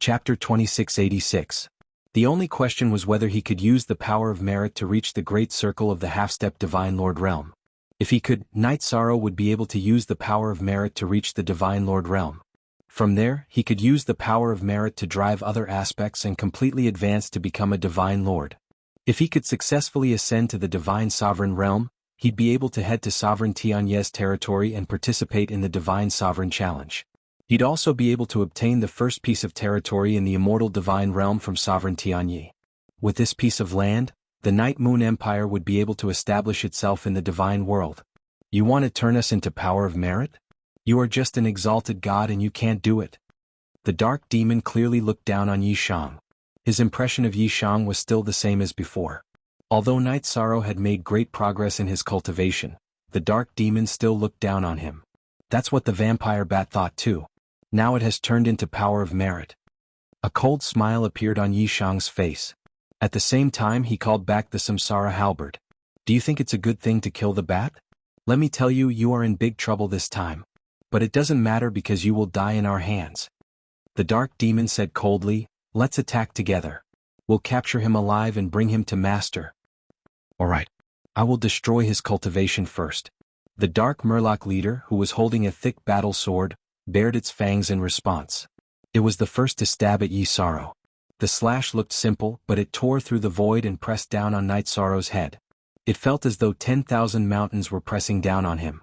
Chapter 2686. The only question was whether he could use the power of merit to reach the great circle of the half-step Divine Lord realm. If he could, Knight Sorrow would be able to use the power of merit to reach the Divine Lord realm. From there, he could use the power of merit to drive other aspects and completely advance to become a Divine Lord. If he could successfully ascend to the Divine Sovereign realm, he'd be able to head to Sovereign Tianye's territory and participate in the Divine Sovereign Challenge. He'd also be able to obtain the first piece of territory in the immortal Divine Realm from Sovereign Tianye. With this piece of land, the Night Moon Empire would be able to establish itself in the Divine World. You want to turn us into power of merit? You are just an exalted god and you can't do it. The Dark Demon clearly looked down on Yi Shang. His impression of Yi Shang was still the same as before. Although Knight Sorrow had made great progress in his cultivation, the Dark Demon still looked down on him. That's what the vampire bat thought too. Now it has turned into power of merit. A cold smile appeared on Yi Shang's face. At the same time he called back the Samsara halberd. Do you think it's a good thing to kill the bat? Let me tell you, you are in big trouble this time. But it doesn't matter because you will die in our hands. The Dark Demon said coldly, let's attack together. We'll capture him alive and bring him to Master. Alright. I will destroy his cultivation first. The Dark Murloc leader, who was holding a thick battle sword, bared its fangs in response. It was the first to stab at Yi Sorrow. The slash looked simple, but it tore through the void and pressed down on Knight Sorrow's head. It felt as though 10,000 mountains were pressing down on him.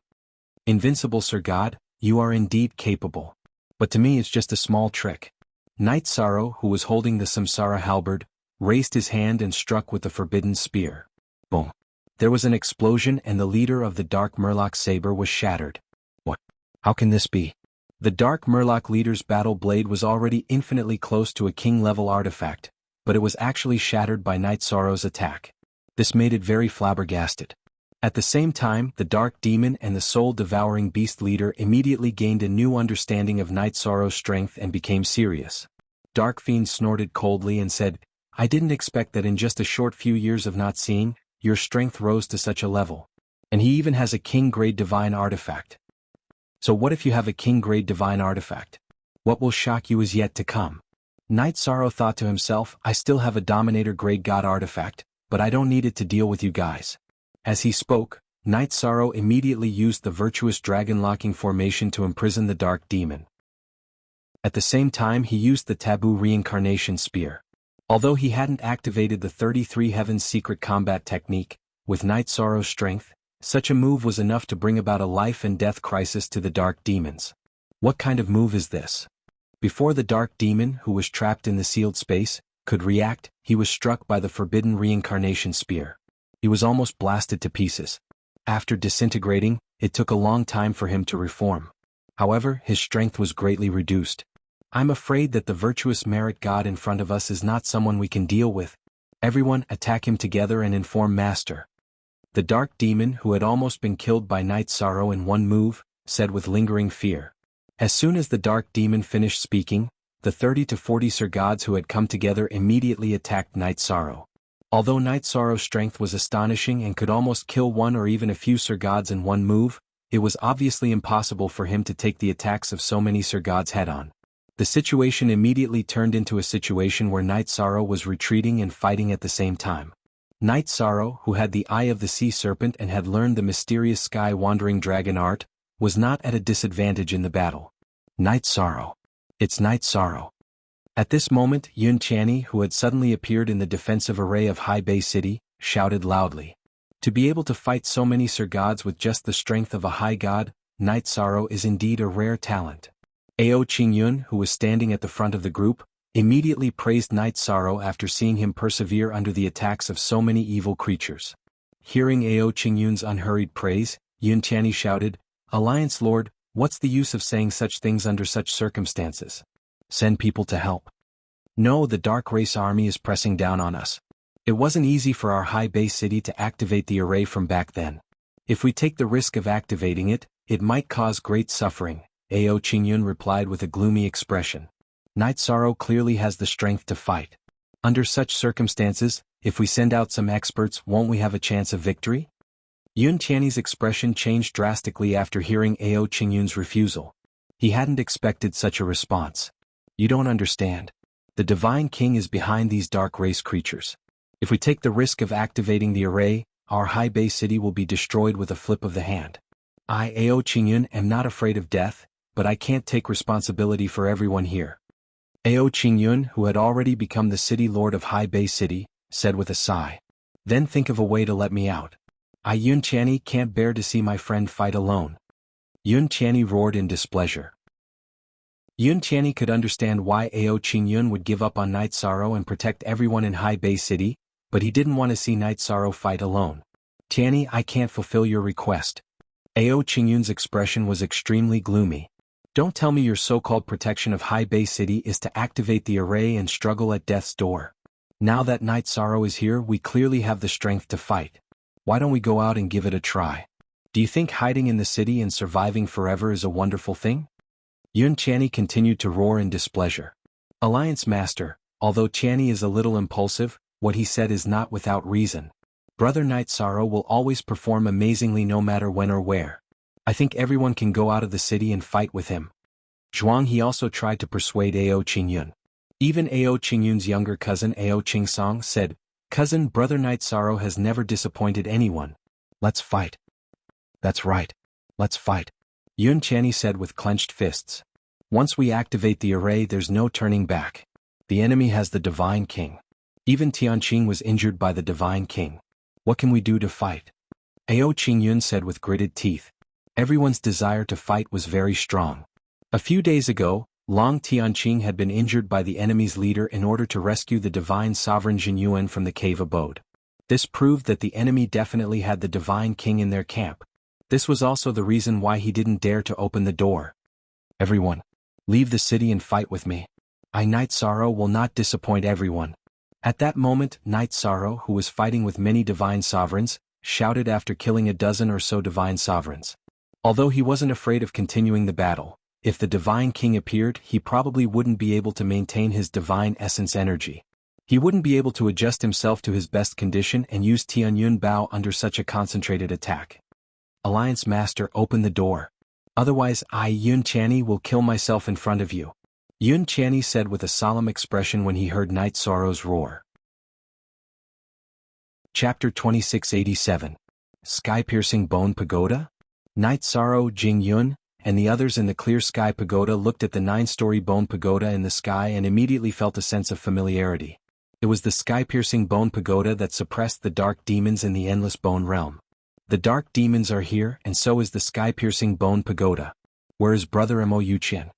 Invincible Sir God, you are indeed capable. But to me it's just a small trick. Knight Sorrow, who was holding the Samsara halberd, raised his hand and struck with the forbidden spear. Boom. There was an explosion and the leader of the Dark Murloc saber was shattered. What? How can this be? The Dark Murloc leader's battle blade was already infinitely close to a king-level artifact, but it was actually shattered by Knight Sorrow's attack. This made it very flabbergasted. At the same time, the Dark Demon and the soul-devouring beast leader immediately gained a new understanding of Knight Sorrow's strength and became serious. Dark Fiend snorted coldly and said, I didn't expect that in just a short few years of not seeing, your strength rose to such a level. And he even has a king-grade divine artifact. So what if you have a king-grade divine artifact? What will shock you is yet to come. Knight Sorrow thought to himself, I still have a Dominator-grade god artifact, but I don't need it to deal with you guys. As he spoke, Knight Sorrow immediately used the virtuous dragon-locking formation to imprison the Dark Demon. At the same time he used the Taboo Reincarnation Spear. Although he hadn't activated the 33 Heavens secret combat technique, with Knight Sorrow's strength, such a move was enough to bring about a life-and-death crisis to the Dark Demons. What kind of move is this? Before the Dark Demon, who was trapped in the sealed space, could react, he was struck by the forbidden reincarnation spear. He was almost blasted to pieces. After disintegrating, it took a long time for him to reform. However, his strength was greatly reduced. I'm afraid that the virtuous merit god in front of us is not someone we can deal with. Everyone, attack him together and inform Master. The Dark Demon, who had almost been killed by Knight Sorrow in one move, said with lingering fear. As soon as the Dark Demon finished speaking, the 30 to 40 Sir Gods who had come together immediately attacked Knight Sorrow. Although Knight Sorrow's strength was astonishing and could almost kill one or even a few Sir Gods in one move, it was obviously impossible for him to take the attacks of so many Sir Gods head-on. The situation immediately turned into a situation where Knight Sorrow was retreating and fighting at the same time. Knight Sorrow, who had the Eye of the Sea Serpent and had learned the mysterious sky-wandering dragon art, was not at a disadvantage in the battle. Knight Sorrow. It's Knight Sorrow. At this moment, Yun Channy, who had suddenly appeared in the defensive array of High Bay City, shouted loudly. To be able to fight so many Sir Gods with just the strength of a high god, Knight Sorrow is indeed a rare talent. Ao Qingyun, who was standing at the front of the group, immediately praised Knight Sorrow after seeing him persevere under the attacks of so many evil creatures. Hearing Ao Qingyun's unhurried praise, Yun Channy shouted, Alliance Lord, what's the use of saying such things under such circumstances? Send people to help. No, the Dark Race army is pressing down on us. It wasn't easy for our High Bay City to activate the array from back then. If we take the risk of activating it, it might cause great suffering, Ao Qingyun replied with a gloomy expression. Knight Sorrow clearly has the strength to fight. Under such circumstances, if we send out some experts, won't we have a chance of victory? Yun Channy's expression changed drastically after hearing Ao Qingyun's refusal. He hadn't expected such a response. You don't understand. The Divine King is behind these dark race creatures. If we take the risk of activating the array, our High Bay City will be destroyed with a flip of the hand. I, Ao Qingyun, am not afraid of death, but I can't take responsibility for everyone here. Ao Qingyun, who had already become the city lord of High Bay City, said with a sigh. Then think of a way to let me out. I Yun Channy can't bear to see my friend fight alone. Yun Channy roared in displeasure. Yun Channy could understand why Ao Qingyun would give up on Night Sorrow and protect everyone in High Bay City, but he didn't want to see Night Sorrow fight alone. Channy, I can't fulfill your request. Ao Qingyun's expression was extremely gloomy. Don't tell me your so-called protection of High Bay City is to activate the array and struggle at death's door. Now that Night Sorrow is here, we clearly have the strength to fight. Why don't we go out and give it a try? Do you think hiding in the city and surviving forever is a wonderful thing? Yun Channy continued to roar in displeasure. Alliance Master, although Channy is a little impulsive, what he said is not without reason. Brother Night Sorrow will always perform amazingly no matter when or where. I think everyone can go out of the city and fight with him. Jianghu also tried to persuade Ao Qingyun. Even Ao Qingyun's younger cousin Ao Qingsong said, Cousin, Brother Night Sorrow has never disappointed anyone. Let's fight. That's right. Let's fight. Yun Channy said with clenched fists. Once we activate the array, there's no turning back. The enemy has the Divine King. Even Tianqing was injured by the Divine King. What can we do to fight? Ao Qingyun said with gritted teeth. Everyone's desire to fight was very strong. A few days ago, Long Tianqing had been injured by the enemy's leader in order to rescue the divine sovereign Jinyuan from the cave abode. This proved that the enemy definitely had the Divine King in their camp. This was also the reason why he didn't dare to open the door. Everyone, leave the city and fight with me. I, Night Sorrow, will not disappoint everyone. At that moment, Night Sorrow, who was fighting with many divine sovereigns, shouted after killing a dozen or so divine sovereigns. Although he wasn't afraid of continuing the battle, if the Divine King appeared, he probably wouldn't be able to maintain his divine essence energy. He wouldn't be able to adjust himself to his best condition and use Tianyun Bao under such a concentrated attack. Alliance Master, open the door. Otherwise I, Yun Channy, will kill myself in front of you. Yun Channy said with a solemn expression when he heard Night Sorrow's roar. Chapter 2687. Sky-Piercing Bone Pagoda? Night Sorrow, Jing Yun, and the others in the Clear Sky Pagoda looked at the 9-story bone pagoda in the sky and immediately felt a sense of familiarity. It was the Sky-Piercing Bone Pagoda that suppressed the dark demons in the Endless Bone Realm. The dark demons are here, and so is the Sky-Piercing Bone Pagoda. Where is Brother Mo Yuqian?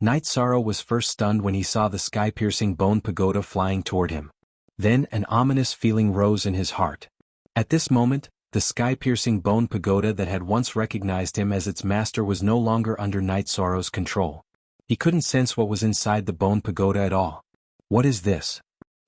Night Sorrow was first stunned when he saw the Sky-Piercing Bone Pagoda flying toward him. Then an ominous feeling rose in his heart. At this moment, the Sky-Piercing Bone Pagoda that had once recognized him as its master was no longer under Night Sorrow's control. He couldn't sense what was inside the Bone Pagoda at all. What is this?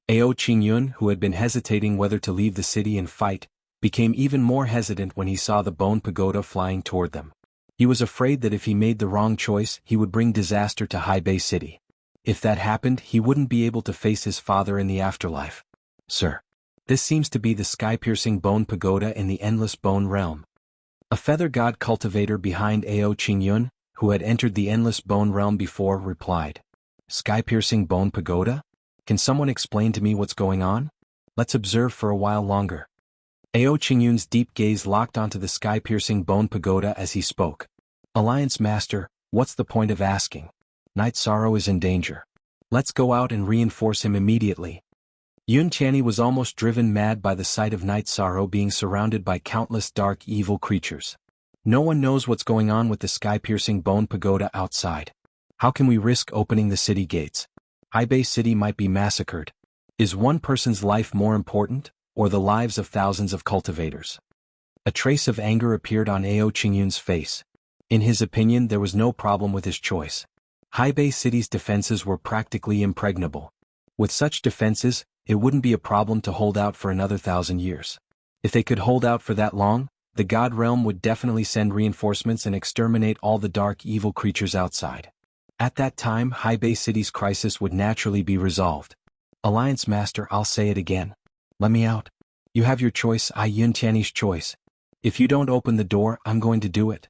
Ao Qingyun, who had been hesitating whether to leave the city and fight, became even more hesitant when he saw the Bone Pagoda flying toward them. He was afraid that if he made the wrong choice, he would bring disaster to High Bay City. If that happened, he wouldn't be able to face his father in the afterlife. Sir. This seems to be the Sky-Piercing Bone Pagoda in the Endless Bone Realm. A feather god cultivator behind Ao Qingyun, who had entered the Endless Bone Realm before, replied. Sky-Piercing Bone Pagoda? Can someone explain to me what's going on? Let's observe for a while longer. Ao Qingyun's deep gaze locked onto the Sky-Piercing Bone Pagoda as he spoke. Alliance Master, what's the point of asking? Night Sorrow is in danger. Let's go out and reinforce him immediately. Yun Channy was almost driven mad by the sight of Night Sorrow being surrounded by countless dark evil creatures. No one knows what's going on with the Sky-Piercing Bone Pagoda outside. How can we risk opening the city gates? High Bay City might be massacred. Is one person's life more important, or the lives of thousands of cultivators? A trace of anger appeared on Ao Qingyun's face. In his opinion, there was no problem with his choice. High Bay City's defenses were practically impregnable. With such defenses, it wouldn't be a problem to hold out for another 1,000 years. If they could hold out for that long, the God Realm would definitely send reinforcements and exterminate all the dark evil creatures outside. At that time, High Bay City's crisis would naturally be resolved. Alliance Master, I'll say it again. Let me out. You have your choice, I Yun Channy's choice. If you don't open the door, I'm going to do it.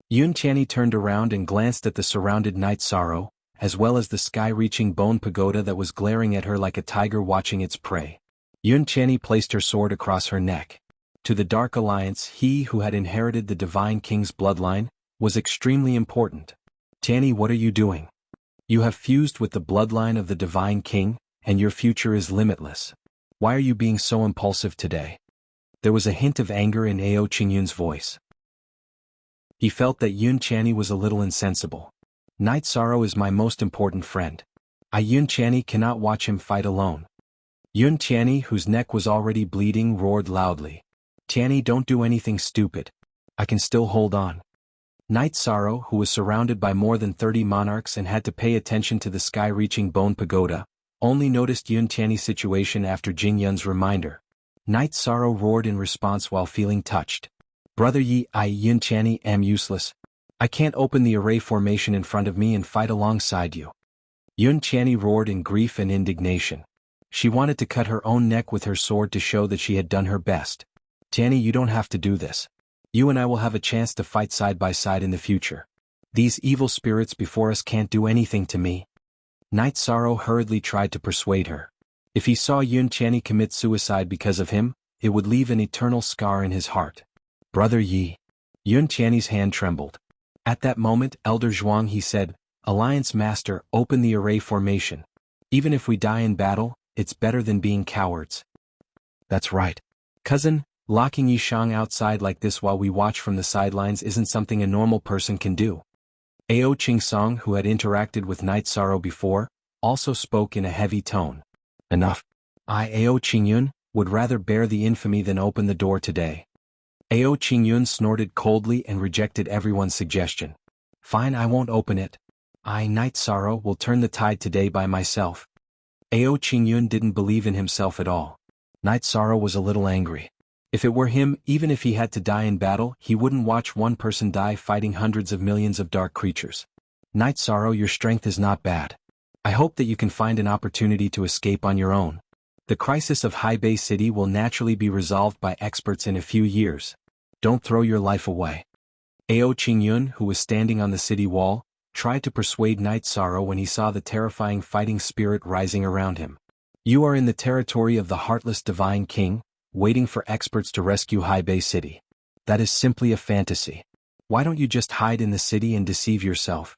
Yun Channy turned around and glanced at the surrounded Night Sorrow, as well as the sky-reaching bone pagoda that was glaring at her like a tiger watching its prey. Yun Qianni placed her sword across her neck. To the Dark Alliance, he who had inherited the Divine King's bloodline was extremely important. Qianni, what are you doing? You have fused with the bloodline of the Divine King, and your future is limitless. Why are you being so impulsive today? There was a hint of anger in Ao Qingyun's voice. He felt that Yun Qianni was a little insensible. Night Sorrow is my most important friend. Yun Qianni cannot watch him fight alone. Yun Qianni, whose neck was already bleeding, roared loudly. Qianni, don't do anything stupid. I can still hold on. Night Sorrow, who was surrounded by more than 30 monarchs and had to pay attention to the sky-reaching bone pagoda, only noticed Yun Qianni's situation after Jing Yun's reminder. Night Sorrow roared in response while feeling touched. Brother Yi, I, Yun Qianni, am useless. I can't open the array formation in front of me and fight alongside you. Yun Qianni roared in grief and indignation. She wanted to cut her own neck with her sword to show that she had done her best. Qianni, you don't have to do this. You and I will have a chance to fight side by side in the future. These evil spirits before us can't do anything to me. Night Sorrow hurriedly tried to persuade her. If he saw Yun Qianni commit suicide because of him, it would leave an eternal scar in his heart. Brother Yi. Yun Qianni's hand trembled. At that moment, Elder Zhuang, he said, Alliance Master, open the array formation. Even if we die in battle, it's better than being cowards. That's right. Cousin, locking Yishang outside like this while we watch from the sidelines isn't something a normal person can do. Ao Qingsong, who had interacted with Night Sorrow before, also spoke in a heavy tone. Enough. Ao Qingyun, would rather bear the infamy than open the door today. Ao Qingyun snorted coldly and rejected everyone's suggestion. Fine, I won't open it. I, Night Sorrow, will turn the tide today by myself. Ao Qingyun didn't believe in himself at all. Night Sorrow was a little angry. If it were him, even if he had to die in battle, he wouldn't watch one person die fighting hundreds of millions of dark creatures. Night Sorrow, your strength is not bad. I hope that you can find an opportunity to escape on your own. The crisis of Haibei City will naturally be resolved by experts in a few years. Don't throw your life away. Ao Qingyun, who was standing on the city wall, tried to persuade Night Sorrow when he saw the terrifying fighting spirit rising around him. You are in the territory of the heartless Divine King, waiting for experts to rescue Haibei City. That is simply a fantasy. Why don't you just hide in the city and deceive yourself?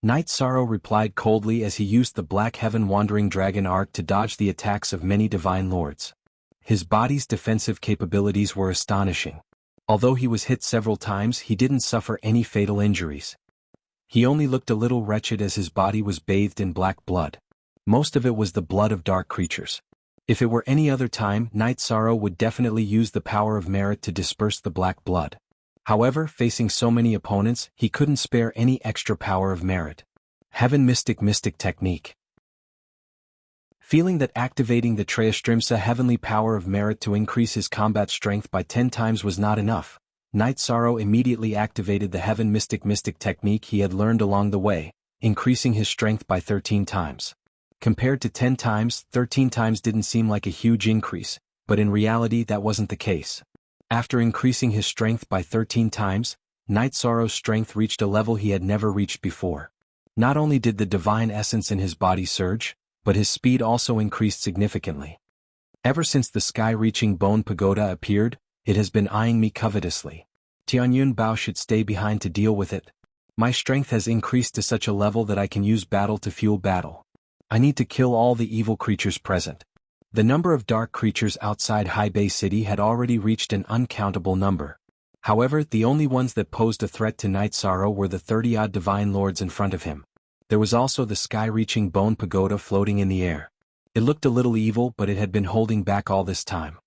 Night Sorrow replied coldly as he used the Black Heaven Wandering Dragon art to dodge the attacks of many divine lords. His body's defensive capabilities were astonishing. Although he was hit several times, he didn't suffer any fatal injuries. He only looked a little wretched as his body was bathed in black blood. Most of it was the blood of dark creatures. If it were any other time, Night Sorrow would definitely use the power of merit to disperse the black blood. However, facing so many opponents, he couldn't spare any extra power of merit. Heaven Mystic Technique. Feeling that activating the Treastrimsa heavenly power of merit to increase his combat strength by 10 times was not enough, Night Sorrow immediately activated the Heaven Mystic technique he had learned along the way, increasing his strength by 13 times. Compared to 10 times, 13 times didn't seem like a huge increase, but in reality that wasn't the case. After increasing his strength by 13 times, Night Sorrow's strength reached a level he had never reached before. Not only did the divine essence in his body surge, but his speed also increased significantly. Ever since the sky-reaching bone pagoda appeared, it has been eyeing me covetously. Tianyun Bao should stay behind to deal with it. My strength has increased to such a level that I can use battle to fuel battle. I need to kill all the evil creatures present. The number of dark creatures outside Haibei City had already reached an uncountable number. However, the only ones that posed a threat to Night Sorrow were the 30-odd divine lords in front of him. There was also the sky-reaching bone pagoda floating in the air. It looked a little evil, but it had been holding back all this time.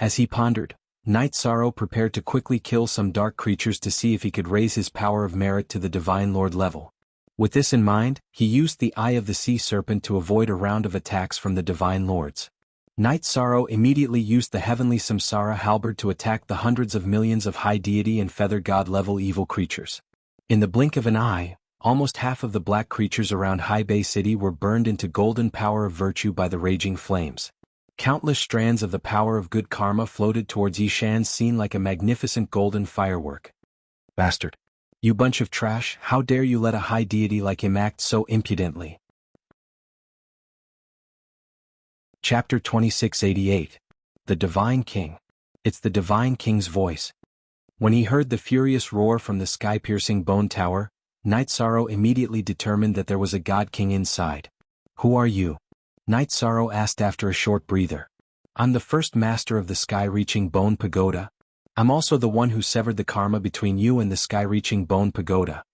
As he pondered, Night Sorrow prepared to quickly kill some dark creatures to see if he could raise his power of merit to the divine lord level. With this in mind, he used the Eye of the Sea Serpent to avoid a round of attacks from the divine lords. Night Sorrow immediately used the heavenly Samsara halberd to attack the hundreds of millions of high deity and feather god level evil creatures. In the blink of an eye, almost half of the black creatures around Haibei City were burned into golden power of virtue by the raging flames. Countless strands of the power of good karma floated towards Yishan's scene like a magnificent golden firework. Bastard. You bunch of trash, how dare you let a high deity like him act so impudently? Chapter 2688. The Divine King. It's the Divine King's voice. When he heard the furious roar from the sky-piercing bone tower, Night Sorrow immediately determined that there was a God King inside. Who are you? Night Sorrow asked after a short breather. I'm the first master of the sky-reaching bone pagoda. I'm also the one who severed the karma between you and the sky-reaching bone pagoda.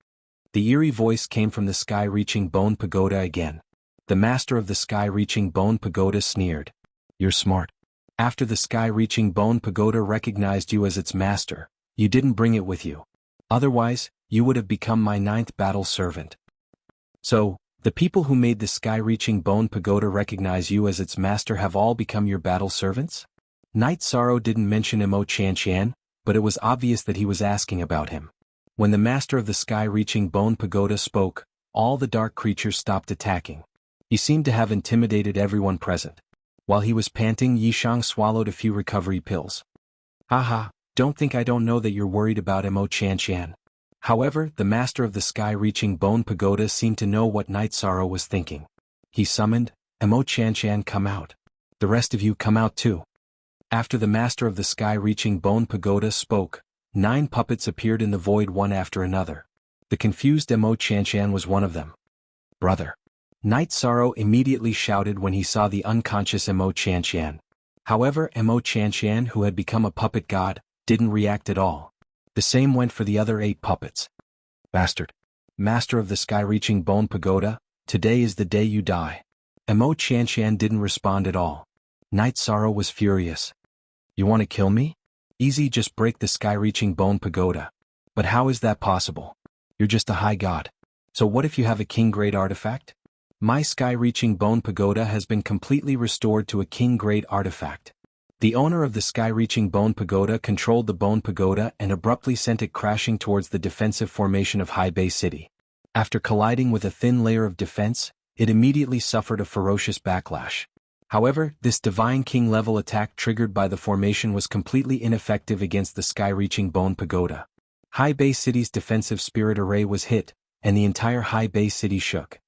The eerie voice came from the sky-reaching bone pagoda again. The master of the sky-reaching bone pagoda sneered. You're smart. After the sky-reaching bone pagoda recognized you as its master, you didn't bring it with you. Otherwise, you would have become my 9th battle servant. So, the people who made the sky-reaching bone pagoda recognize you as its master have all become your battle servants? Night Sorrow didn't mention Imo-Chan-Chan, but it was obvious that he was asking about him. When the master of the sky-reaching bone pagoda spoke, all the dark creatures stopped attacking. He seemed to have intimidated everyone present. While he was panting, Yishang swallowed a few recovery pills. Haha, don't think I don't know that you're worried about Imo-Chan-Chan. However, the master of the sky-reaching bone pagoda seemed to know what Night Sorrow was thinking. He summoned, Imo-Chan-Chan, come out. The rest of you come out too. After the master of the sky-reaching bone pagoda spoke, 9 puppets appeared in the void one after another. The confused Imo-Chan-Chan was one of them. Brother. Night Sorrow immediately shouted when he saw the unconscious Imo-Chan-Chan. However, Imo-Chan-Chan, who had become a puppet god, didn't react at all. The same went for the other 8 puppets. Bastard. Master of the sky-reaching bone pagoda, today is the day you die. Imo-Chan-Chan didn't respond at all. Night Sorrow was furious. You want to kill me? Easy, just break the sky-reaching bone pagoda. But how is that possible? You're just a high god. So what if you have a king-grade artifact? My sky-reaching bone pagoda has been completely restored to a king-grade artifact. The owner of the sky-reaching bone pagoda controlled the bone pagoda and abruptly sent it crashing towards the defensive formation of High Bay City. After colliding with a thin layer of defense, it immediately suffered a ferocious backlash. However, this Divine King level attack triggered by the formation was completely ineffective against the sky-reaching bone pagoda. High Bay City's defensive spirit array was hit, and the entire High Bay City shook.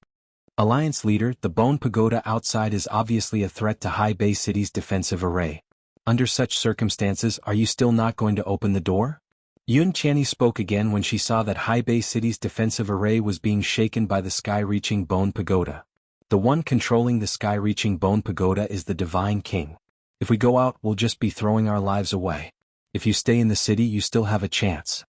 Alliance leader, the bone pagoda outside is obviously a threat to High Bay City's defensive array. Under such circumstances, are you still not going to open the door? Yun Chani spoke again when she saw that High Bay City's defensive array was being shaken by the sky-reaching bone pagoda. The one controlling the sky-reaching bone pagoda is the Divine King. If we go out, we'll just be throwing our lives away. If you stay in the city, you still have a chance.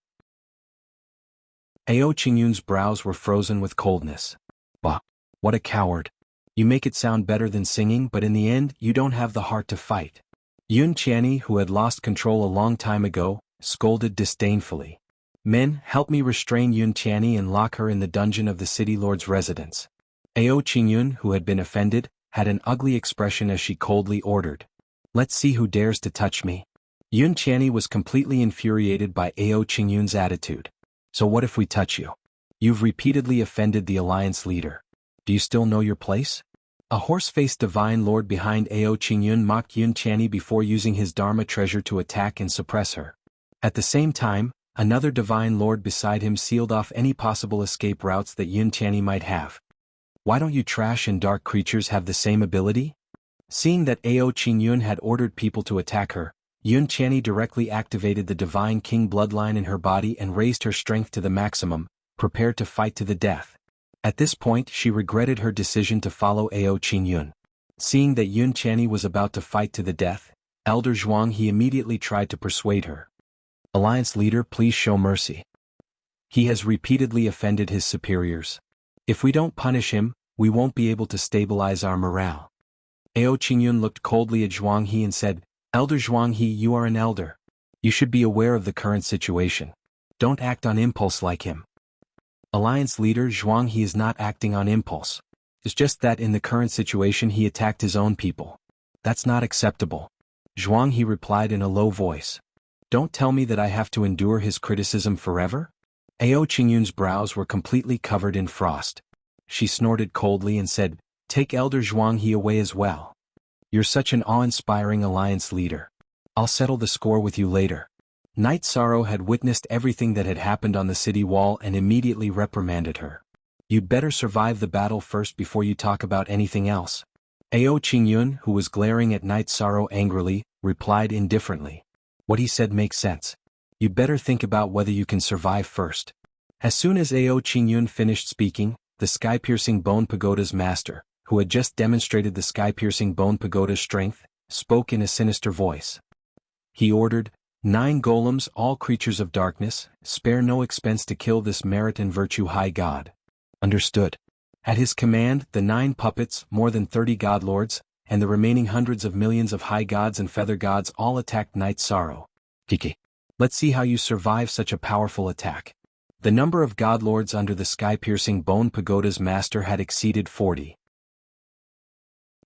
Ao Qingyun's brows were frozen with coldness. Bah! What a coward. You make it sound better than singing, but in the end, you don't have the heart to fight. Yun Chani, who had lost control a long time ago, scolded disdainfully. Men, help me restrain Yun Chani and lock her in the dungeon of the city lord's residence. Ao Qingyun, who had been offended, had an ugly expression as she coldly ordered. Let's see who dares to touch me. Yun Chani was completely infuriated by Ao Qingyun's attitude. So what if we touch you? You've repeatedly offended the alliance leader. Do you still know your place? A horse-faced divine lord behind Ao Qingyun mocked Yun Chani before using his Dharma treasure to attack and suppress her. At the same time, another divine lord beside him sealed off any possible escape routes that Yun Chani might have. Why don't you trash and dark creatures have the same ability? Seeing that Ao Qingyun had ordered people to attack her, Yun Chani directly activated the Divine King bloodline in her body and raised her strength to the maximum, prepared to fight to the death. At this point, she regretted her decision to follow Ao Qingyun. Seeing that Yun Chani was about to fight to the death, Elder Zhuanghe immediately tried to persuade her. Alliance leader, please show mercy. He has repeatedly offended his superiors. If we don't punish him, we won't be able to stabilize our morale. Ao Qingyun looked coldly at Zhuanghe and said, Elder Zhuanghe, you are an elder. You should be aware of the current situation. Don't act on impulse like him. Alliance leader Zhuanghe is not acting on impulse. It's just that in the current situation he attacked his own people. That's not acceptable. Zhuanghe replied in a low voice. Don't tell me that I have to endure his criticism forever? Ao Qingyun's brows were completely covered in frost. She snorted coldly and said, Take Elder Zhuanghe away as well. You're such an awe-inspiring alliance leader. I'll settle the score with you later. Night Sorrow had witnessed everything that had happened on the city wall and immediately reprimanded her. You'd better survive the battle first before you talk about anything else. Ao Qingyun, who was glaring at Night Sorrow angrily, replied indifferently. What he said makes sense. You'd better think about whether you can survive first. As soon as Ao Qingyun finished speaking, the sky-piercing bone pagoda's master, who had just demonstrated the sky-piercing bone pagoda's strength, spoke in a sinister voice. He ordered, 9 golems, all creatures of darkness, spare no expense to kill this merit and virtue high god. Understood. At his command, the 9 puppets, more than 30 godlords, and the remaining hundreds of millions of high gods and feather gods all attacked Night Sorrow. Kiki. Let's see how you survive such a powerful attack. The number of godlords under the sky-piercing bone pagoda's master had exceeded 40.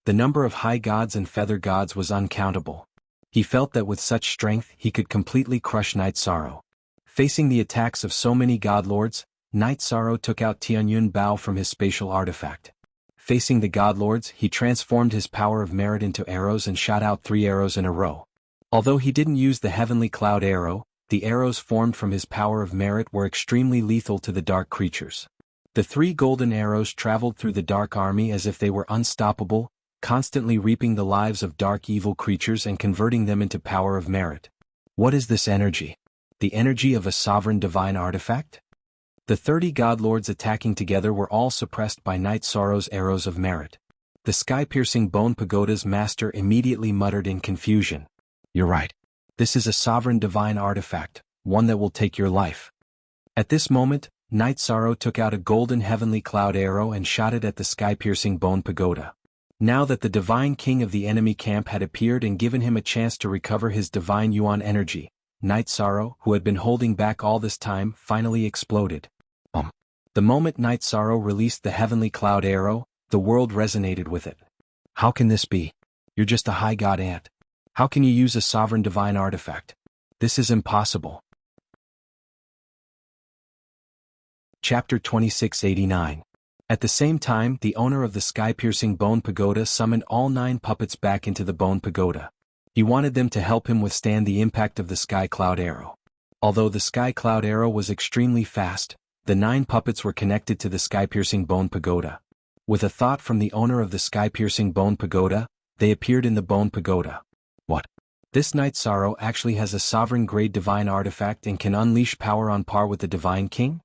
The number of high gods and feather gods was uncountable. He felt that with such strength he could completely crush Night Sorrow. Facing the attacks of so many godlords, Night Sorrow took out Tianyun Bao from his spatial artifact. Facing the godlords, he transformed his power of merit into arrows and shot out 3 arrows in a row. Although he didn't use the heavenly cloud arrow, the arrows formed from his power of merit were extremely lethal to the dark creatures. The 3 golden arrows traveled through the dark army as if they were unstoppable, constantly reaping the lives of dark evil creatures and converting them into power of merit. What is this energy? The energy of a sovereign divine artifact? The 30 godlords attacking together were all suppressed by Night Sorrow's arrows of merit. The sky-piercing bone pagoda's master immediately muttered in confusion. You're right. This is a sovereign divine artifact, one that will take your life. At this moment, Night Sorrow took out a golden heavenly cloud arrow and shot it at the sky-piercing bone pagoda. Now that the divine king of the enemy camp had appeared and given him a chance to recover his divine yuan energy, Night Sorrow, who had been holding back all this time, finally exploded. The moment Night Sorrow released the heavenly cloud arrow, the world resonated with it. How can this be? You're just a high god ant. How can you use a sovereign divine artifact? This is impossible. Chapter 2689. At the same time, the owner of the sky-piercing bone pagoda summoned all 9 puppets back into the bone pagoda. He wanted them to help him withstand the impact of the sky cloud arrow. Although the sky cloud arrow was extremely fast, the 9 puppets were connected to the sky-piercing bone pagoda. With a thought from the owner of the sky-piercing bone pagoda, they appeared in the bone pagoda. What? This Night Sorrow actually has a sovereign-grade divine artifact and can unleash power on par with the divine king?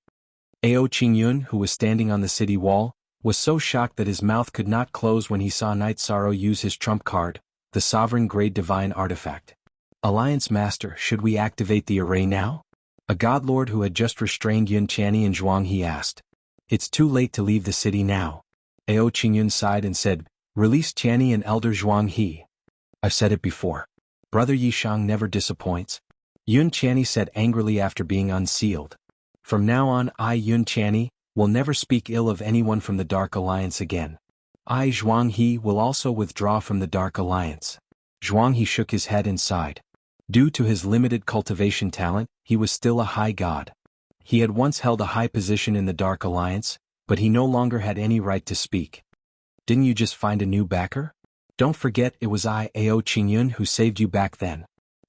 Ao Qingyun, who was standing on the city wall, was so shocked that his mouth could not close when he saw Night Sorrow use his trump card, the sovereign-grade divine artifact. Alliance Master, should we activate the array now? A godlord who had just restrained Yun Qianni and Jianghu asked. It's too late to leave the city now. Ao Qingyun sighed and said, release Qianni and Elder Jianghu. I've said it before. Brother Yishang never disappoints. Yun Qianni said angrily after being unsealed. From now on, I, Yun Qianni, will never speak ill of anyone from the Dark Alliance again. I, Jianghu, will also withdraw from the Dark Alliance. Jianghu shook his head and sighed. Due to his limited cultivation talent, he was still a high god. He had once held a high position in the Dark Alliance, but he no longer had any right to speak. Didn't you just find a new backer? Don't forget it was I, Ao Qingyun, who saved you back then.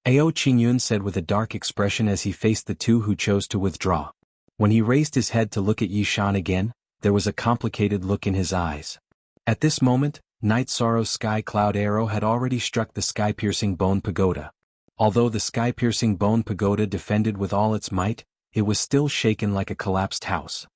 Ao Qingyun said with a dark expression as he faced the 2 who chose to withdraw. When he raised his head to look at Yishan again, there was a complicated look in his eyes. At this moment, Night Sorrow's sky cloud arrow had already struck the sky-piercing bone pagoda. Although the sky-piercing bone pagoda defended with all its might, it was still shaken like a collapsed house.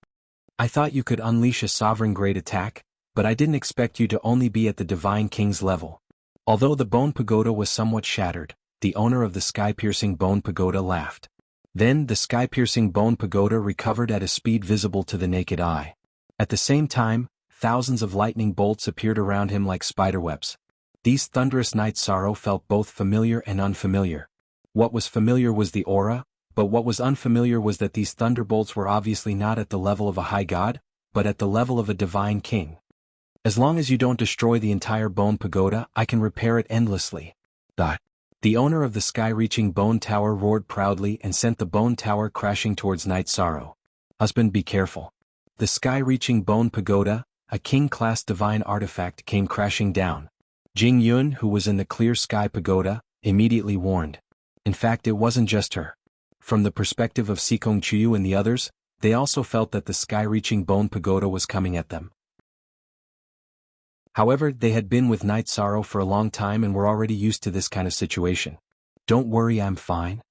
I thought you could unleash a sovereign-grade attack, but I didn't expect you to only be at the Divine King's level. Although the bone pagoda was somewhat shattered, the owner of the sky-piercing bone pagoda laughed. Then the sky-piercing bone pagoda recovered at a speed visible to the naked eye. At the same time, thousands of lightning bolts appeared around him like spiderwebs. These thunderous Night Sorrow felt both familiar and unfamiliar. What was familiar was the aura, but what was unfamiliar was that these thunderbolts were obviously not at the level of a high god, but at the level of a divine king. As long as you don't destroy the entire bone pagoda, I can repair it endlessly. The owner of the sky-reaching bone tower roared proudly and sent the bone tower crashing towards Night Sorrow. Husband, be careful. The sky-reaching bone pagoda, a king-class divine artifact, came crashing down. Jing Yun, who was in the clear sky pagoda, immediately warned. In fact, it wasn't just her. from the perspective of Sikong Chuyu and the others, they also felt that the sky-reaching bone pagoda was coming at them. However, they had been with Night Sorrow for a long time and were already used to this kind of situation. "Don't worry, I'm fine."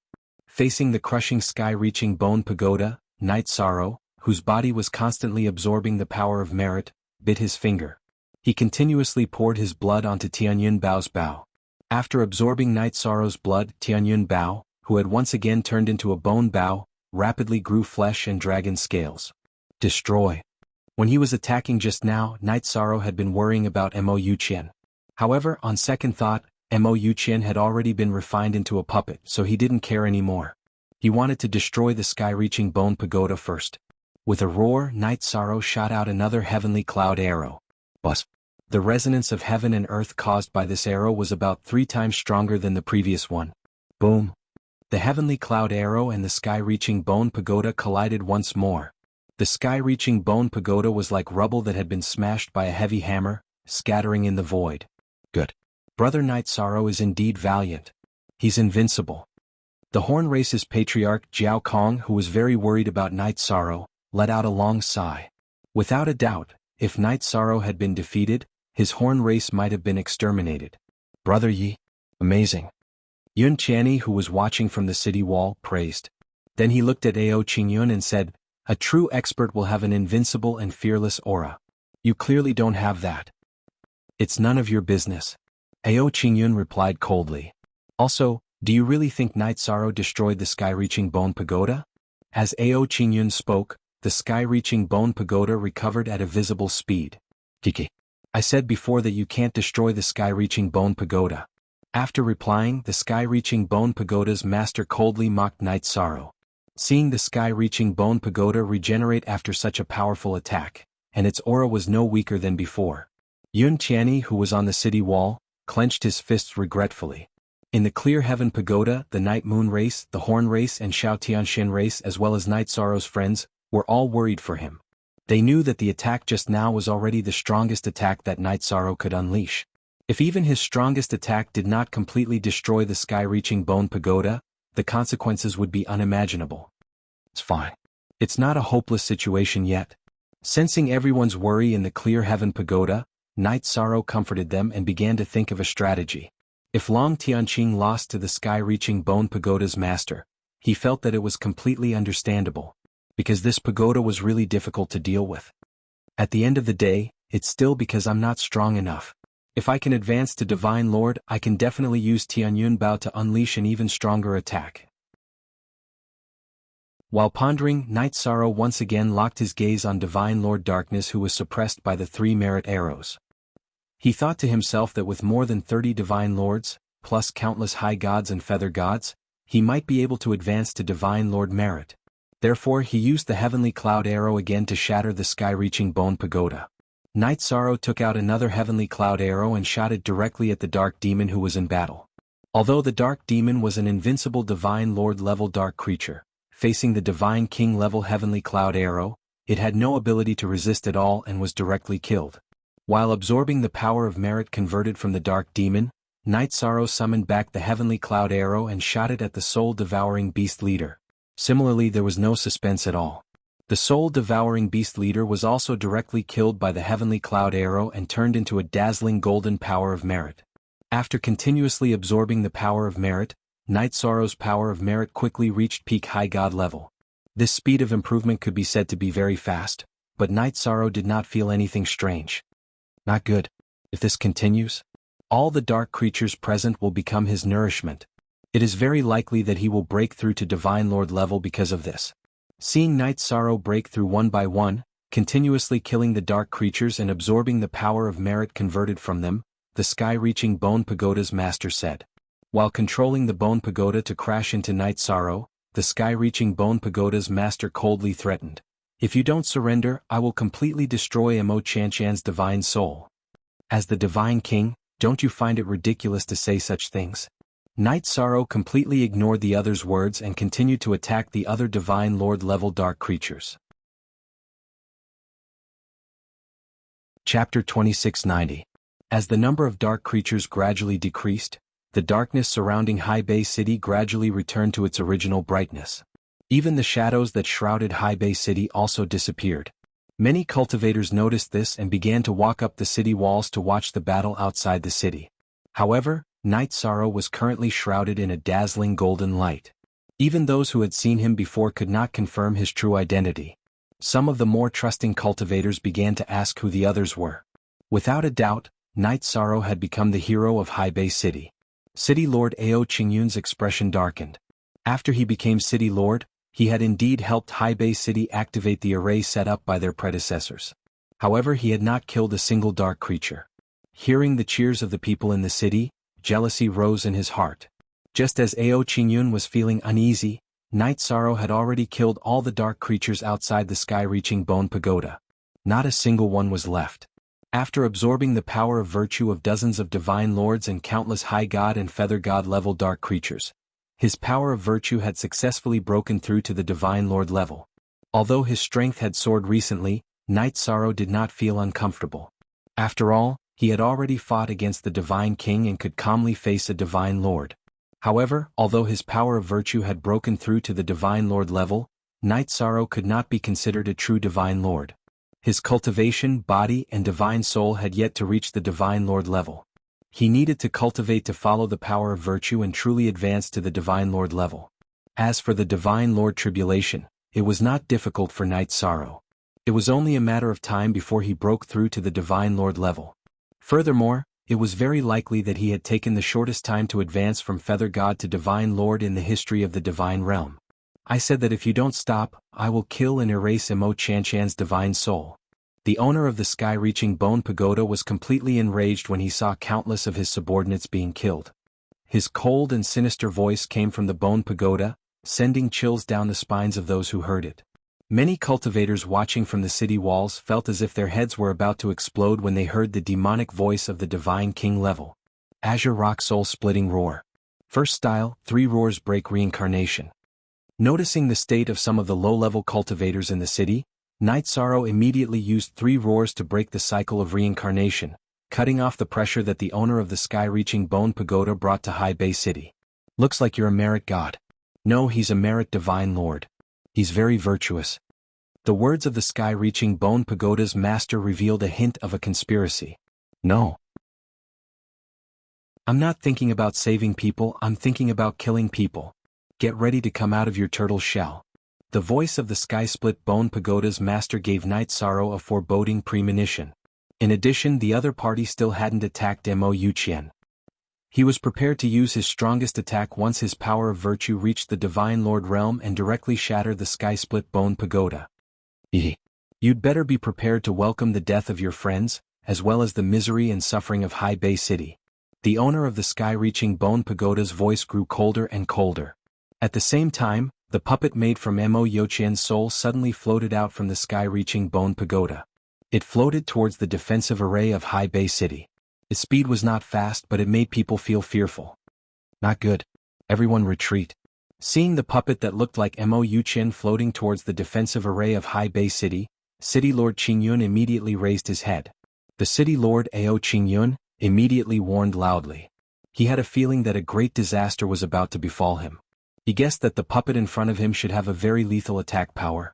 Facing the crushing sky-reaching bone pagoda, Night Sorrow, whose body was constantly absorbing the power of merit, bit his finger. He continuously poured his blood onto Tianyun Bao's bow. After absorbing Night Sorrow's blood, Tianyun Bao, who had once again turned into a bone Bao, rapidly grew flesh and dragon scales. Destroy. When he was attacking just now, Night Sorrow had been worrying about Mo Yuqian. However, on second thought, Mo Yuqian had already been refined into a puppet, so he didn't care anymore. He wanted to destroy the sky-reaching bone pagoda first. With a roar, Night Sorrow shot out another heavenly cloud arrow. Buzz. The resonance of heaven and earth caused by this arrow was about 3 times stronger than the previous one. Boom. The heavenly cloud arrow and the sky-reaching bone pagoda collided once more. The sky-reaching bone pagoda was like rubble that had been smashed by a heavy hammer, scattering in the void. Good. Brother Night Sorrow is indeed valiant. He's invincible. The Horn Race's patriarch Jiao Kong, who was very worried about Night Sorrow, let out a long sigh. Without a doubt, if Night Sorrow had been defeated, his Horn Race might have been exterminated. Brother Yi. Amazing. Yun Qianni, who was watching from the city wall, praised. Then he looked at Ao Qingyun and said, "A true expert will have an invincible and fearless aura. You clearly don't have that." "It's none of your business." Ao Qingyun replied coldly. "Also, do you really think Night Sorrow destroyed the sky-reaching bone pagoda?" As Ao Qingyun spoke, the sky-reaching bone pagoda recovered at a visible speed. "Kiki. I said before that you can't destroy the sky-reaching bone pagoda." After replying, the sky-reaching bone pagoda's master coldly mocked Night Sorrow. Seeing the sky-reaching bone pagoda regenerate after such a powerful attack, and its aura was no weaker than before, Yun Qianni, who was on the city wall, clenched his fists regretfully. In the Clear Heaven Pagoda, the Night Moon Race, the Horn Race and Shao Tianxin Race as well as Night Sorrow's friends, were all worried for him. They knew that the attack just now was already the strongest attack that Night Sorrow could unleash. If even his strongest attack did not completely destroy the sky-reaching bone pagoda, the consequences would be unimaginable. "It's fine. It's not a hopeless situation yet." Sensing everyone's worry in the Clear Heaven Pagoda, Night Sorrow comforted them and began to think of a strategy. If Long Tianqing lost to the sky-reaching bone pagoda's master, he felt that it was completely understandable, because this pagoda was really difficult to deal with. At the end of the day, it's still because I'm not strong enough. If I can advance to Divine Lord, I can definitely use Tianyun Bao to unleash an even stronger attack. While pondering, Night Sorrow once again locked his gaze on Divine Lord Darkness, who was suppressed by the 3 merit arrows. He thought to himself that with more than 30 Divine Lords, plus countless High Gods and Feather Gods, he might be able to advance to Divine Lord Merit. Therefore he used the Heavenly Cloud Arrow again to shatter the sky-reaching bone pagoda. Night Sorrow took out another Heavenly Cloud Arrow and shot it directly at the Dark Demon who was in battle. Although the Dark Demon was an invincible Divine Lord level dark creature, facing the Divine King level Heavenly Cloud Arrow, it had no ability to resist at all and was directly killed. While absorbing the power of merit converted from the Dark Demon, Night Sorrow summoned back the Heavenly Cloud Arrow and shot it at the soul-devouring beast leader. Similarly, there was no suspense at all. The soul-devouring beast leader was also directly killed by the Heavenly Cloud Arrow and turned into a dazzling golden power of merit. After continuously absorbing the power of merit, Night Sorrow's power of merit quickly reached peak High God level. This speed of improvement could be said to be very fast, but Night Sorrow did not feel anything strange. Not good. If this continues, all the dark creatures present will become his nourishment. It is very likely that he will break through to Divine Lord level because of this. Seeing Night Sorrow break through one by one, continuously killing the dark creatures and absorbing the power of merit converted from them, the sky-reaching Bone Pagoda's master said. While controlling the Bone Pagoda to crash into Night Sorrow, the sky-reaching Bone Pagoda's master coldly threatened. "If you don't surrender, I will completely destroy Mo Chanchan's divine soul." As the Divine King, don't you find it ridiculous to say such things? Night Sorrow completely ignored the other's words and continued to attack the other Divine Lord level dark creatures. Chapter 2690. As the number of dark creatures gradually decreased, the darkness surrounding Haibei City gradually returned to its original brightness. Even the shadows that shrouded Haibei City also disappeared. Many cultivators noticed this and began to walk up the city walls to watch the battle outside the city. However, Night Sorrow was currently shrouded in a dazzling golden light. Even those who had seen him before could not confirm his true identity. Some of the more trusting cultivators began to ask who the others were. Without a doubt, Night Sorrow had become the hero of Haibei City. City Lord Ao Qingyun's expression darkened. After he became City Lord, he had indeed helped Haibei City activate the array set up by their predecessors. However, he had not killed a single dark creature. Hearing the cheers of the people in the city, jealousy rose in his heart. Just as Ao Qingyun was feeling uneasy, Night Sorrow had already killed all the dark creatures outside the sky-reaching bone pagoda. Not a single one was left. After absorbing the power of virtue of dozens of divine lords and countless high god and feather god level dark creatures, his power of virtue had successfully broken through to the divine lord level. Although his strength had soared recently, Night Sorrow did not feel uncomfortable. After all, he had already fought against the divine king and could calmly face a divine lord. However, although his power of virtue had broken through to the divine lord level, Night Sorrow could not be considered a true divine lord. His cultivation, body, and divine soul had yet to reach the divine lord level. He needed to cultivate to follow the power of virtue and truly advance to the divine lord level. As for the divine lord tribulation, it was not difficult for Night Sorrow. It was only a matter of time before he broke through to the divine lord level. Furthermore, it was very likely that he had taken the shortest time to advance from Feather God to Divine Lord in the history of the Divine Realm. I said that if you don't stop, I will kill and erase Mo Chanchan's divine soul. The owner of the sky-reaching bone pagoda was completely enraged when he saw countless of his subordinates being killed. His cold and sinister voice came from the bone pagoda, sending chills down the spines of those who heard it. Many cultivators watching from the city walls felt as if their heads were about to explode when they heard the demonic voice of the Divine King level. Azure Rock Soul-splitting roar. First style, 3 roars break reincarnation. Noticing the state of some of the low-level cultivators in the city, Night Sorrow immediately used 3 roars to break the cycle of reincarnation, cutting off the pressure that the owner of the sky-reaching bone pagoda brought to Haibei City. Looks like you're a merit god. No, he's a merit divine lord. He's very virtuous. The words of the sky-reaching bone pagoda's master revealed a hint of a conspiracy. No. I'm not thinking about saving people, I'm thinking about killing people. Get ready to come out of your turtle shell. The voice of the sky-split bone pagoda's master gave Night Sorrow a foreboding premonition. In addition, the other party still hadn't attacked Mo Yuqian. He was prepared to use his strongest attack once his power of virtue reached the Divine Lord realm and directly shatter the sky-split bone pagoda. You'd better be prepared to welcome the death of your friends, as well as the misery and suffering of Haibei City. The owner of the sky-reaching bone pagoda's voice grew colder and colder. At the same time, the puppet made from Mo Yuqian's soul suddenly floated out from the sky-reaching bone pagoda. It floated towards the defensive array of Haibei City. Its speed was not fast, but it made people feel fearful. Not good. Everyone retreat. Seeing the puppet that looked like Mo Yuqian floating towards the defensive array of Haibei City, City Lord Qingyun immediately raised his head. The City Lord Ao Qingyun immediately warned loudly. He had a feeling that a great disaster was about to befall him. He guessed that the puppet in front of him should have a very lethal attack power.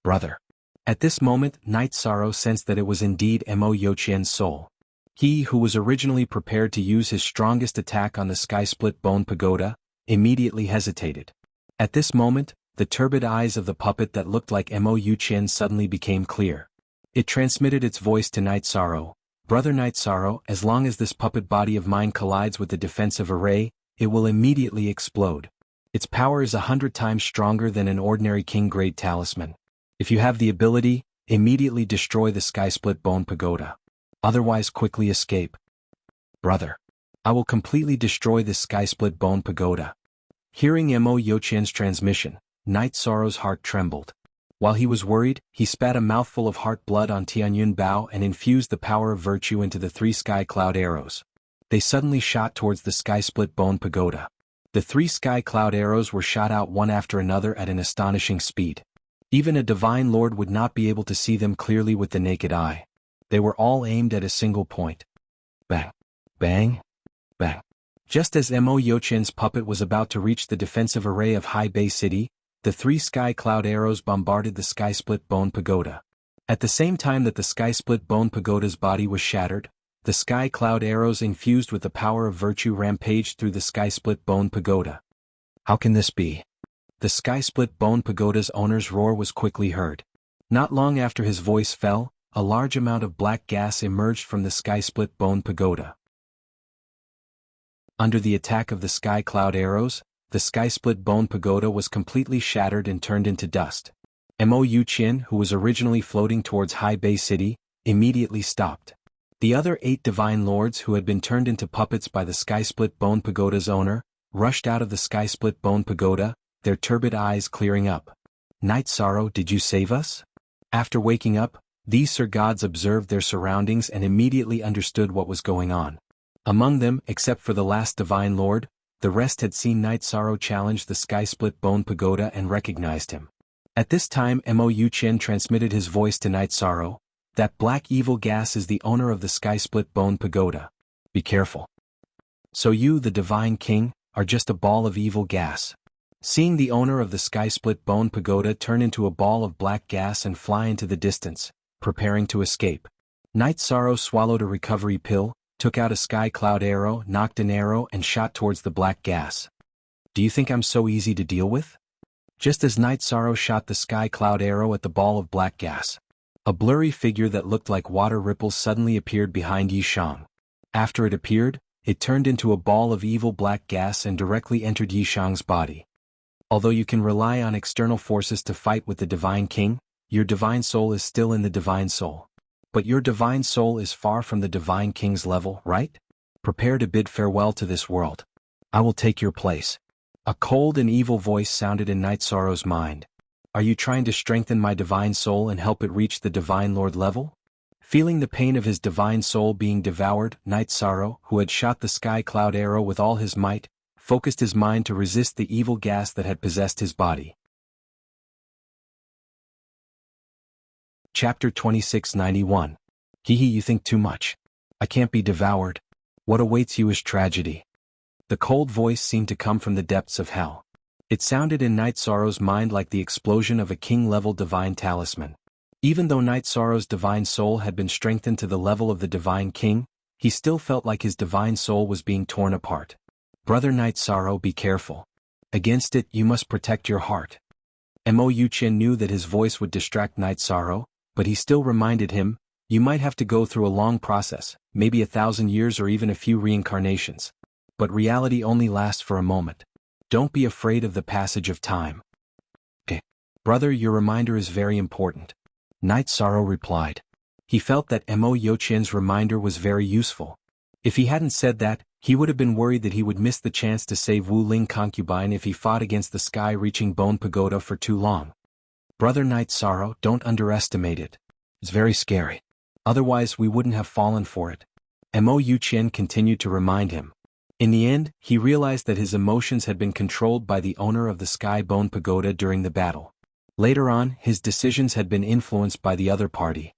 Brother. At this moment, Night Sorrow sensed that it was indeed Mo Yuqian's soul. He who was originally prepared to use his strongest attack on the sky-split bone pagoda, immediately hesitated. At this moment, the turbid eyes of the puppet that looked like Mo Yuqian suddenly became clear. It transmitted its voice to Night Sorrow. Brother Night Sorrow, as long as this puppet body of mine collides with the defensive array, it will immediately explode. Its power is 100 times stronger than an ordinary king-grade talisman. If you have the ability, immediately destroy the sky-split bone pagoda. Otherwise quickly escape. Brother. I will completely destroy this sky-split bone pagoda. Hearing Mo Yuqian's transmission, Night Sorrow's heart trembled. While he was worried, he spat a mouthful of heart blood on Tianyun Bao and infused the power of virtue into the 3 sky cloud arrows. They suddenly shot towards the sky-split bone pagoda. The 3 sky cloud arrows were shot out one after another at an astonishing speed. Even a divine lord would not be able to see them clearly with the naked eye. They were all aimed at a single point. Bang. Bang. Bang. Just as Mo Yochen's puppet was about to reach the defensive array of High Bay City, the 3 sky cloud arrows bombarded the Sky Split Bone Pagoda. At the same time that the Sky Split Bone Pagoda's body was shattered, the sky cloud arrows infused with the power of virtue rampaged through the Sky Split Bone Pagoda. How can this be? The Sky Split Bone Pagoda's owner's roar was quickly heard. Not long after his voice fell, a large amount of black gas emerged from the Sky Split Bone Pagoda. Under the attack of the sky cloud arrows, the Sky Split Bone Pagoda was completely shattered and turned into dust. Mo Yuqin, who was originally floating towards High Bay City, immediately stopped. The other 8 divine lords who had been turned into puppets by the Sky Split Bone Pagoda's owner, rushed out of the Sky Split Bone Pagoda, their turbid eyes clearing up. Night Sorrow, did you save us? After waking up, these Sir Gods observed their surroundings and immediately understood what was going on. Among them, except for the last divine lord, the rest had seen Night Sorrow challenge the Sky Split Bone Pagoda and recognized him. At this time Mo Yuqin transmitted his voice to Night Sorrow. That black evil gas is the owner of the Sky Split Bone Pagoda. Be careful. So you, the Divine King, are just a ball of evil gas. Seeing the owner of the Sky Split Bone Pagoda turn into a ball of black gas and fly into the distance, preparing to escape, Night Sorrow swallowed a recovery pill, took out a sky cloud arrow, knocked an arrow and shot towards the black gas. Do you think I'm so easy to deal with? Just as Night Sorrow shot the sky cloud arrow at the ball of black gas, a blurry figure that looked like water ripples suddenly appeared behind Yishang. After it appeared, it turned into a ball of evil black gas and directly entered Yishang's body. Although you can rely on external forces to fight with the Divine King, your Divine Soul is still in the Divine Soul. But your Divine Soul is far from the Divine King's level, right? Prepare to bid farewell to this world. I will take your place. A cold and evil voice sounded in Night Sorrow's mind. Are you trying to strengthen my Divine Soul and help it reach the Divine Lord level? Feeling the pain of his Divine Soul being devoured, Night Sorrow, who had shot the sky cloud arrow with all his might, focused his mind to resist the evil gas that had possessed his body. Chapter 2691. Hee, you think too much. I can't be devoured. What awaits you is tragedy. The cold voice seemed to come from the depths of hell. It sounded in Night Sorrow's mind like the explosion of a king-level divine talisman. Even though Night Sorrow's divine soul had been strengthened to the level of the Divine King, he still felt like his divine soul was being torn apart. Brother Night Sorrow, be careful. Against it, you must protect your heart. Mo Yuqin knew that his voice would distract Night Sorrow, but he still reminded him, you might have to go through a long process, maybe 1,000 years or even a few reincarnations. But reality only lasts for a moment. Don't be afraid of the passage of time. Brother, your reminder is very important. Night Sorrow replied. He felt that Mo Yuqin's reminder was very useful. If he hadn't said that, he would have been worried that he would miss the chance to save Wu Ling concubine if he fought against the sky-reaching Bone Pagoda for too long. Brother Night Sorrow, don't underestimate it. It's very scary. Otherwise we wouldn't have fallen for it. Mo Yuqin continued to remind him. In the end, he realized that his emotions had been controlled by the owner of the Sky Bone Pagoda during the battle. Later on, his decisions had been influenced by the other party.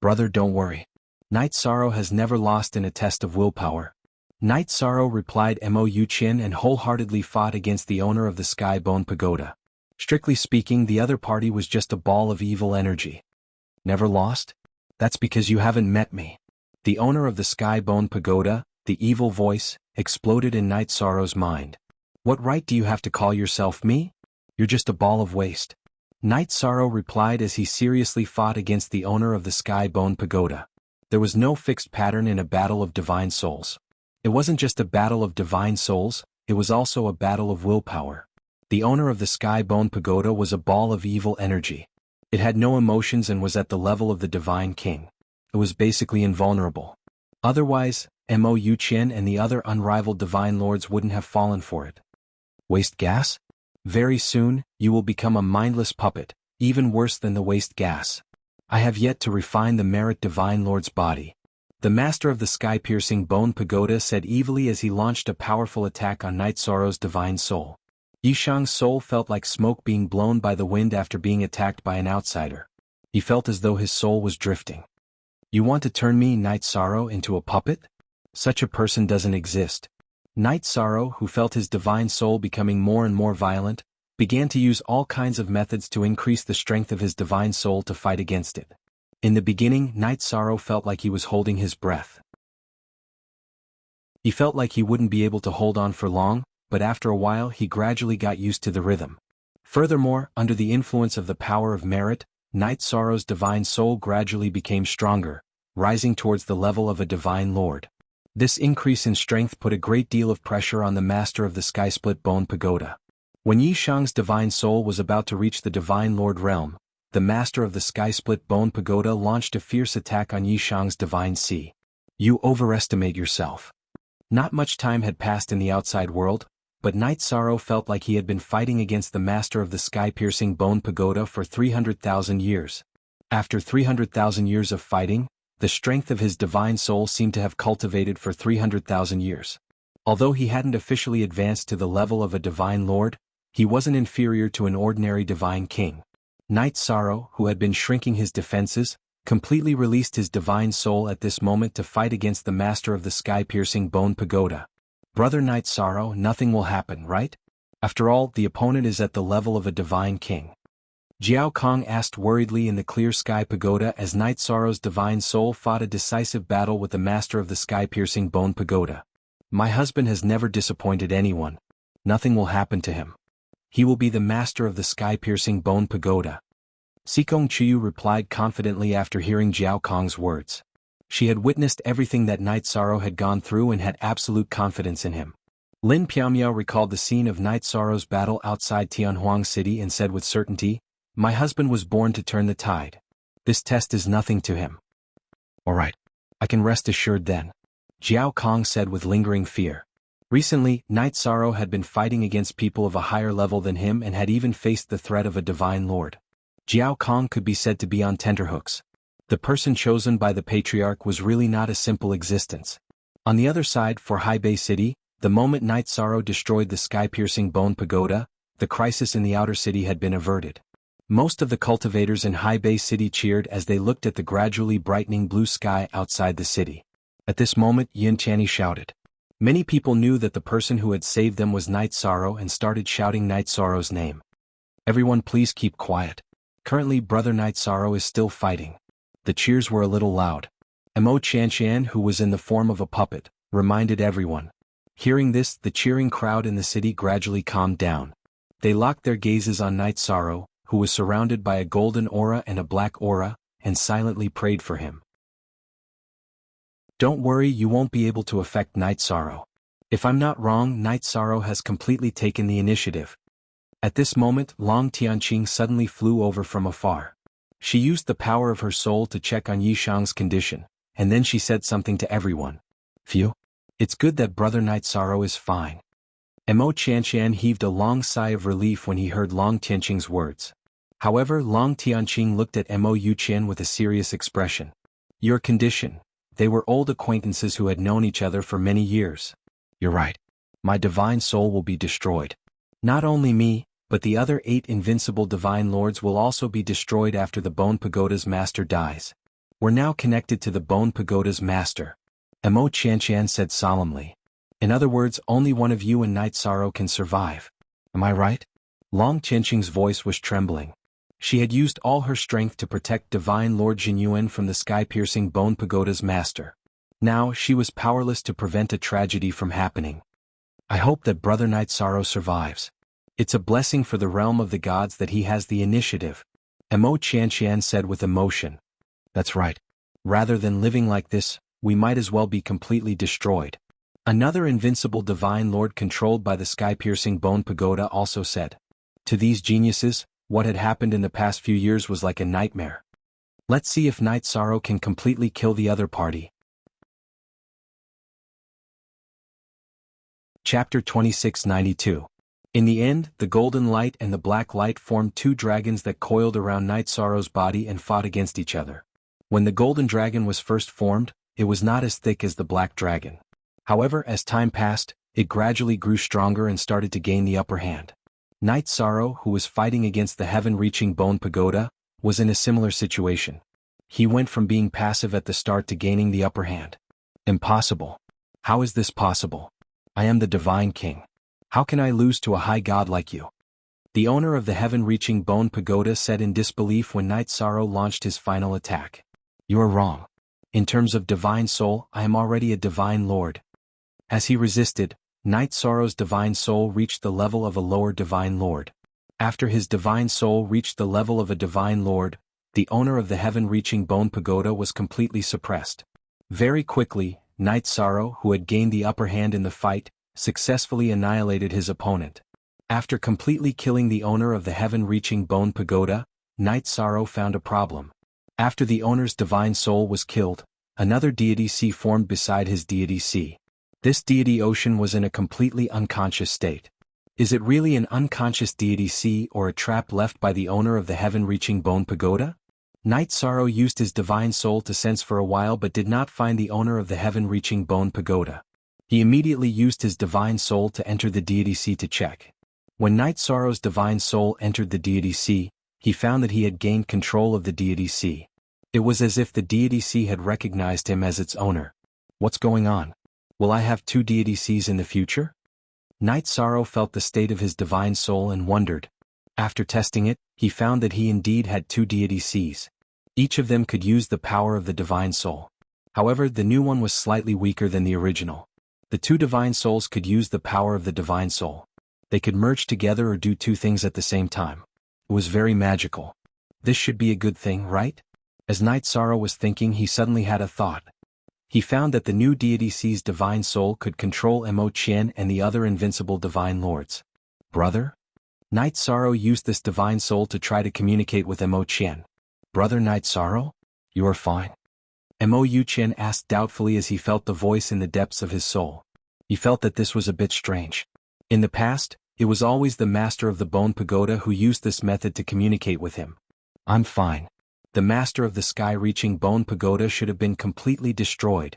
Brother, don't worry. Night Sorrow has never lost in a test of willpower. Night Sorrow replied Mo Yuqin and wholeheartedly fought against the owner of the Sky Bone Pagoda. Strictly speaking, the other party was just a ball of evil energy. Never lost? That's because you haven't met me. The owner of the Sky Bone Pagoda, the evil voice, exploded in Night Sorrow's mind. What right do you have to call yourself me? You're just a ball of waste. Night Sorrow replied as he seriously fought against the owner of the Sky Bone Pagoda. There was no fixed pattern in a battle of divine souls. It wasn't just a battle of divine souls, it was also a battle of willpower. The owner of the Sky Bone Pagoda was a ball of evil energy. It had no emotions and was at the level of the Divine King. It was basically invulnerable. Otherwise, Mo Yuqin and the other unrivaled divine lords wouldn't have fallen for it. Waste gas? Very soon, you will become a mindless puppet, even worse than the waste gas. I have yet to refine the merit divine lord's body. The master of the sky-piercing Bone Pagoda said evilly as he launched a powerful attack on Night Sorrow's divine soul. Yishang's soul felt like smoke being blown by the wind after being attacked by an outsider. He felt as though his soul was drifting. You want to turn me, Night Sorrow, into a puppet? Such a person doesn't exist. Night Sorrow, who felt his divine soul becoming more and more violent, began to use all kinds of methods to increase the strength of his divine soul to fight against it. In the beginning, Night Sorrow felt like he was holding his breath. He felt like he wouldn't be able to hold on for long, but after a while he gradually got used to the rhythm. Furthermore, under the influence of the power of merit, Night Sorrow's divine soul gradually became stronger, rising towards the level of a divine lord. This increase in strength put a great deal of pressure on the master of the Sky-Split Bone Pagoda. When Yi Shang's divine soul was about to reach the divine lord realm, the master of the Sky-Split Bone Pagoda launched a fierce attack on Yi Shang's divine sea. You overestimate yourself. Not much time had passed in the outside world, but Night Sorrow felt like he had been fighting against the master of the sky-piercing bone pagoda for 300,000 years. After 300,000 years of fighting, the strength of his divine soul seemed to have cultivated for 300,000 years. Although he hadn't officially advanced to the level of a divine lord, he wasn't inferior to an ordinary divine king. Night Sorrow, who had been shrinking his defenses, completely released his divine soul at this moment to fight against the master of the sky-piercing bone pagoda. Brother Night Sorrow, nothing will happen, right? After all, the opponent is at the level of a divine king. Jiao Kong asked worriedly in the clear sky pagoda as Night Sorrow's divine soul fought a decisive battle with the master of the sky-piercing bone pagoda. My husband has never disappointed anyone. Nothing will happen to him. He will be the master of the sky-piercing bone pagoda. Sikong Chiyu replied confidently after hearing Jiao Kong's words. She had witnessed everything that Night Sorrow had gone through and had absolute confidence in him. Lin Piaomiao recalled the scene of Night Sorrow's battle outside Tianhuang City and said with certainty, "My husband was born to turn the tide. This test is nothing to him." "Alright. I can rest assured then," Jiao Kong said with lingering fear. Recently, Night Sorrow had been fighting against people of a higher level than him and had even faced the threat of a divine lord. Jiao Kong could be said to be on tenterhooks. The person chosen by the patriarch was really not a simple existence. On the other side, for Haibei City, the moment Night Sorrow destroyed the sky-piercing bone pagoda, the crisis in the outer city had been averted. Most of the cultivators in Haibei City cheered as they looked at the gradually brightening blue sky outside the city. At this moment, Yin Tianyi shouted. Many people knew that the person who had saved them was Night Sorrow and started shouting Night Sorrow's name. Everyone please keep quiet. Currently Brother Night Sorrow is still fighting. The cheers were a little loud. Mo Qianqian, who was in the form of a puppet, reminded everyone. Hearing this, the cheering crowd in the city gradually calmed down. They locked their gazes on Night Sorrow, who was surrounded by a golden aura and a black aura, and silently prayed for him. Don't worry, you won't be able to affect Night Sorrow. If I'm not wrong, Night Sorrow has completely taken the initiative. At this moment, Long Tianqing suddenly flew over from afar. She used the power of her soul to check on Yi Shang's condition, and then she said something to everyone. Phew. It's good that Brother Night Sorrow is fine. Mo Qianqian heaved a long sigh of relief when he heard Long Tianqing's words. However, Long Tianqing looked at Mo Yuqian with a serious expression. Your condition. They were old acquaintances who had known each other for many years. You're right. My divine soul will be destroyed. Not only me, but the other 8 invincible divine lords will also be destroyed after the Bone Pagoda's master dies. We're now connected to the Bone Pagoda's master. Mo Qianqian said solemnly. In other words, only one of you and Night Sorrow can survive. Am I right? Long Tianqing's voice was trembling. She had used all her strength to protect Divine Lord Jinyuan from the sky-piercing Bone Pagoda's master. Now, she was powerless to prevent a tragedy from happening. I hope that Brother Night Sorrow survives. It's a blessing for the realm of the gods that he has the initiative. Mo Qianqian said with emotion. That's right. Rather than living like this, we might as well be completely destroyed. Another invincible divine lord controlled by the sky-piercing Bone Pagoda also said. To these geniuses, what had happened in the past few years was like a nightmare. Let's see if Night Sorrow can completely kill the other party. Chapter 2692. In the end, the golden light and the black light formed 2 dragons that coiled around Night Sorrow's body and fought against each other. When the golden dragon was first formed, it was not as thick as the black dragon. However, as time passed, it gradually grew stronger and started to gain the upper hand. Night Sorrow, who was fighting against the heaven-reaching Bone Pagoda, was in a similar situation. He went from being passive at the start to gaining the upper hand. Impossible. How is this possible? I am the Divine King. How can I lose to a high god like you? The owner of the heaven-reaching bone pagoda said in disbelief when Night Sorrow launched his final attack. You are wrong. In terms of divine soul, I am already a divine lord. As he resisted, Night Sorrow's divine soul reached the level of a lower divine lord. After his divine soul reached the level of a divine lord, the owner of the heaven-reaching bone pagoda was completely suppressed. Very quickly, Night Sorrow, who had gained the upper hand in the fight, successfully annihilated his opponent. After completely killing the owner of the heaven-reaching bone pagoda, Night Sorrow found a problem. After the owner's divine soul was killed, another deity C formed beside his deity C. This deity Ocean was in a completely unconscious state. Is it really an unconscious deity C or a trap left by the owner of the heaven-reaching bone pagoda? Night Sorrow used his divine soul to sense for a while but did not find the owner of the heaven-reaching bone pagoda. He immediately used his divine soul to enter the deity C to check. When Night Sorrow's divine soul entered the deity C, he found that he had gained control of the deity C. It was as if the deity C had recognized him as its owner. What's going on? Will I have two deity Cs in the future? Night Sorrow felt the state of his divine soul and wondered. After testing it, he found that he indeed had two deity Cs. Each of them could use the power of the divine soul. However, the new one was slightly weaker than the original. The two divine souls could use the power of the divine soul. They could merge together or do two things at the same time. It was very magical. This should be a good thing, right? As Night Sorrow was thinking, he suddenly had a thought. He found that the new deity C's divine soul could control Mo Qian and the other invincible divine lords. Brother? Night Sorrow used this divine soul to try to communicate with Mo Qian. Brother Night Sorrow? You are fine? Mo Qian asked doubtfully as he felt the voice in the depths of his soul. He felt that this was a bit strange. In the past, it was always the master of the bone pagoda who used this method to communicate with him. I'm fine. The master of the sky-reaching bone pagoda should have been completely destroyed.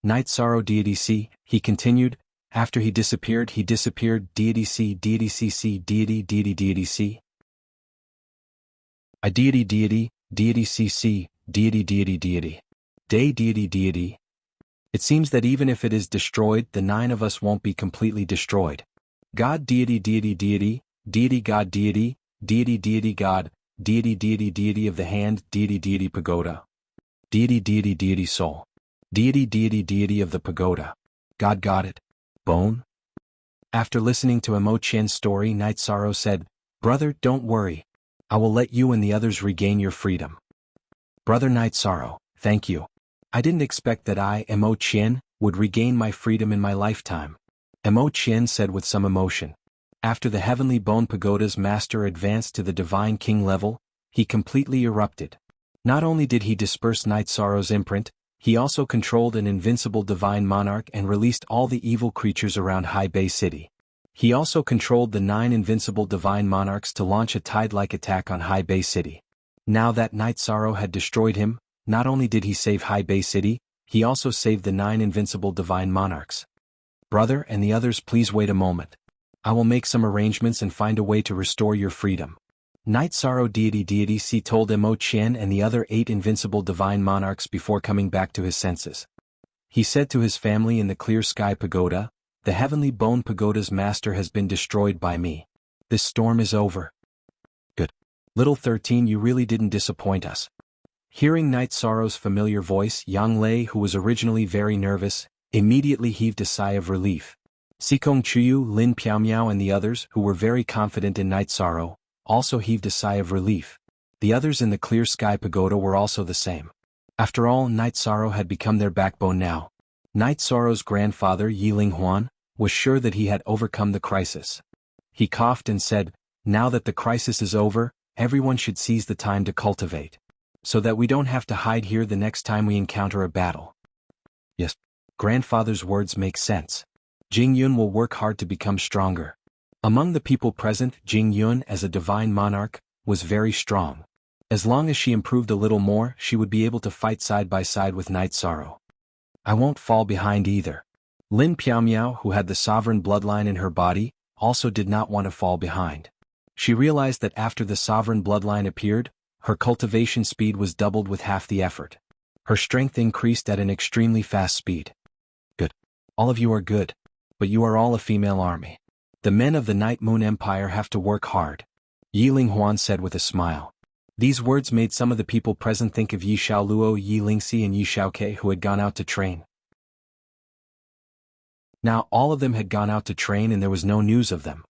Night Sorrow deity C, he continued. After he disappeared, deity C, deity CC, deity C. I deity CC, deity. Day deity. It seems that even if it is destroyed, the nine of us won't be completely destroyed. God deity God deity God, deity of the hand, deity pagoda. Deity soul. Deity of the pagoda. God got it. Bone? After listening to Mo Qian's story, Night Sorrow said, Brother, don't worry. I will let you and the others regain your freedom. Brother Night Sorrow, thank you. I didn't expect that I, Mo Qian, would regain my freedom in my lifetime. Mo Qian said with some emotion. After the heavenly bone pagoda's master advanced to the divine king level, he completely erupted. Not only did he disperse Night Sorrow's imprint, he also controlled an invincible divine monarch and released all the evil creatures around High Bay City. He also controlled the 9 invincible divine monarchs to launch a tide-like attack on High Bay City. Now that Night Sorrow had destroyed him, not only did he save High Bay City, he also saved the 9 invincible divine monarchs. Brother and the others, please wait a moment. I will make some arrangements and find a way to restore your freedom. Night Sorrow deity C told Mo Qian and the other 8 invincible divine monarchs before coming back to his senses. He said to his family in the Clear Sky Pagoda, the Heavenly Bone Pagoda's master has been destroyed by me. This storm is over. Good. Little 13, you really didn't disappoint us. Hearing Night Sorrow's familiar voice, Yang Lei, who was originally very nervous, immediately heaved a sigh of relief. Sikong Chuyu, Lin Piaomiao and the others, who were very confident in Night Sorrow, also heaved a sigh of relief. The others in the Clear Sky Pagoda were also the same. After all, Night Sorrow had become their backbone now. Night Sorrow's grandfather, Yiling Huan, was sure that he had overcome the crisis. He coughed and said, now that the crisis is over, everyone should seize the time to cultivate. So that we don't have to hide here the next time we encounter a battle. Yes, grandfather's words make sense. Jing Yun will work hard to become stronger. Among the people present, Jing Yun, as a divine monarch, was very strong. As long as she improved a little more, she would be able to fight side by side with Night Sorrow. I won't fall behind either. Lin Piaomiao, who had the sovereign bloodline in her body, also did not want to fall behind. She realized that after the sovereign bloodline appeared, her cultivation speed was doubled with half the effort. Her strength increased at an extremely fast speed. Good. All of you are good. But you are all a female army. The men of the Night Moon Empire have to work hard, Yi Linghuan said with a smile. These words made some of the people present think of Yi Xiaoluo, Yi Lingxi and Yi Xiaoke who had gone out to train. Now all of them had gone out to train and there was no news of them.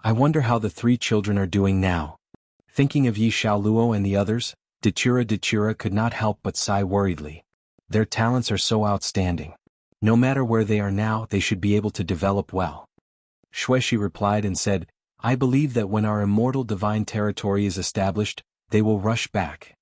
I wonder how the three children are doing now. Thinking of Yi Xiaoluo and the others, Datura could not help but sigh worriedly. Their talents are so outstanding. No matter where they are now, they should be able to develop well. Xueshi replied and said, I believe that when our immortal divine territory is established, they will rush back.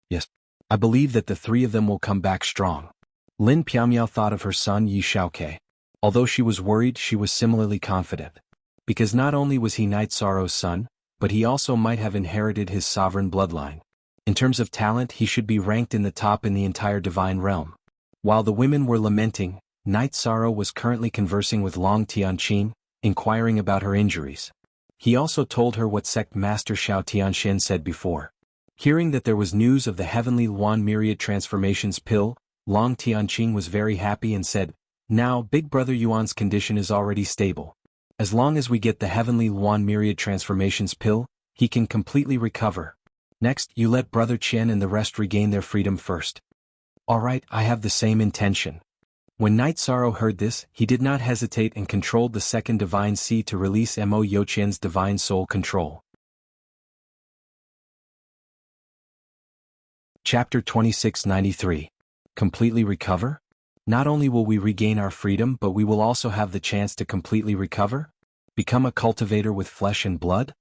Yes, I believe that the three of them will come back strong. Lin Piamiao thought of her son Yi Xiaoke. Although she was worried, she was similarly confident. Because not only was he Night Sorrow's son, but he also might have inherited his sovereign bloodline. In terms of talent, he should be ranked in the top in the entire divine realm. While the women were lamenting, Night Sorrow was currently conversing with Long Tianqin, inquiring about her injuries. He also told her what sect master Xiao Tianxian said before. Hearing that there was news of the heavenly Luan Myriad Transformations pill, Long Tianqin was very happy and said, Now Big Brother Yuan's condition is already stable. As long as we get the heavenly Luan Myriad Transformations pill, he can completely recover. Next, you let Brother Qian and the rest regain their freedom first. Alright, I have the same intention. When Night Sorrow heard this, he did not hesitate and controlled the second divine sea to release Mo Youqian's divine soul control. Chapter 2693. Completely recover? Not only will we regain our freedom, but we will also have the chance to completely recover? Become a cultivator with flesh and blood?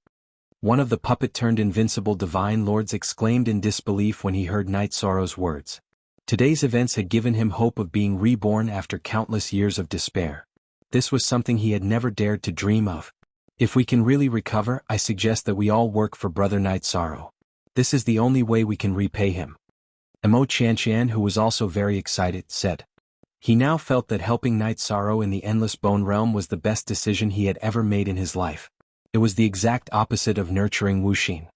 One of the puppet-turned invincible divine lords exclaimed in disbelief when he heard Night Sorrow's words. Today's events had given him hope of being reborn after countless years of despair. This was something he had never dared to dream of. If we can really recover, I suggest that we all work for Brother Night Sorrow. This is the only way we can repay him. Mo Qianqian, who was also very excited, said. He now felt that helping Night Sorrow in the Endless Bone Realm was the best decision he had ever made in his life. It was the exact opposite of nurturing Wuxia.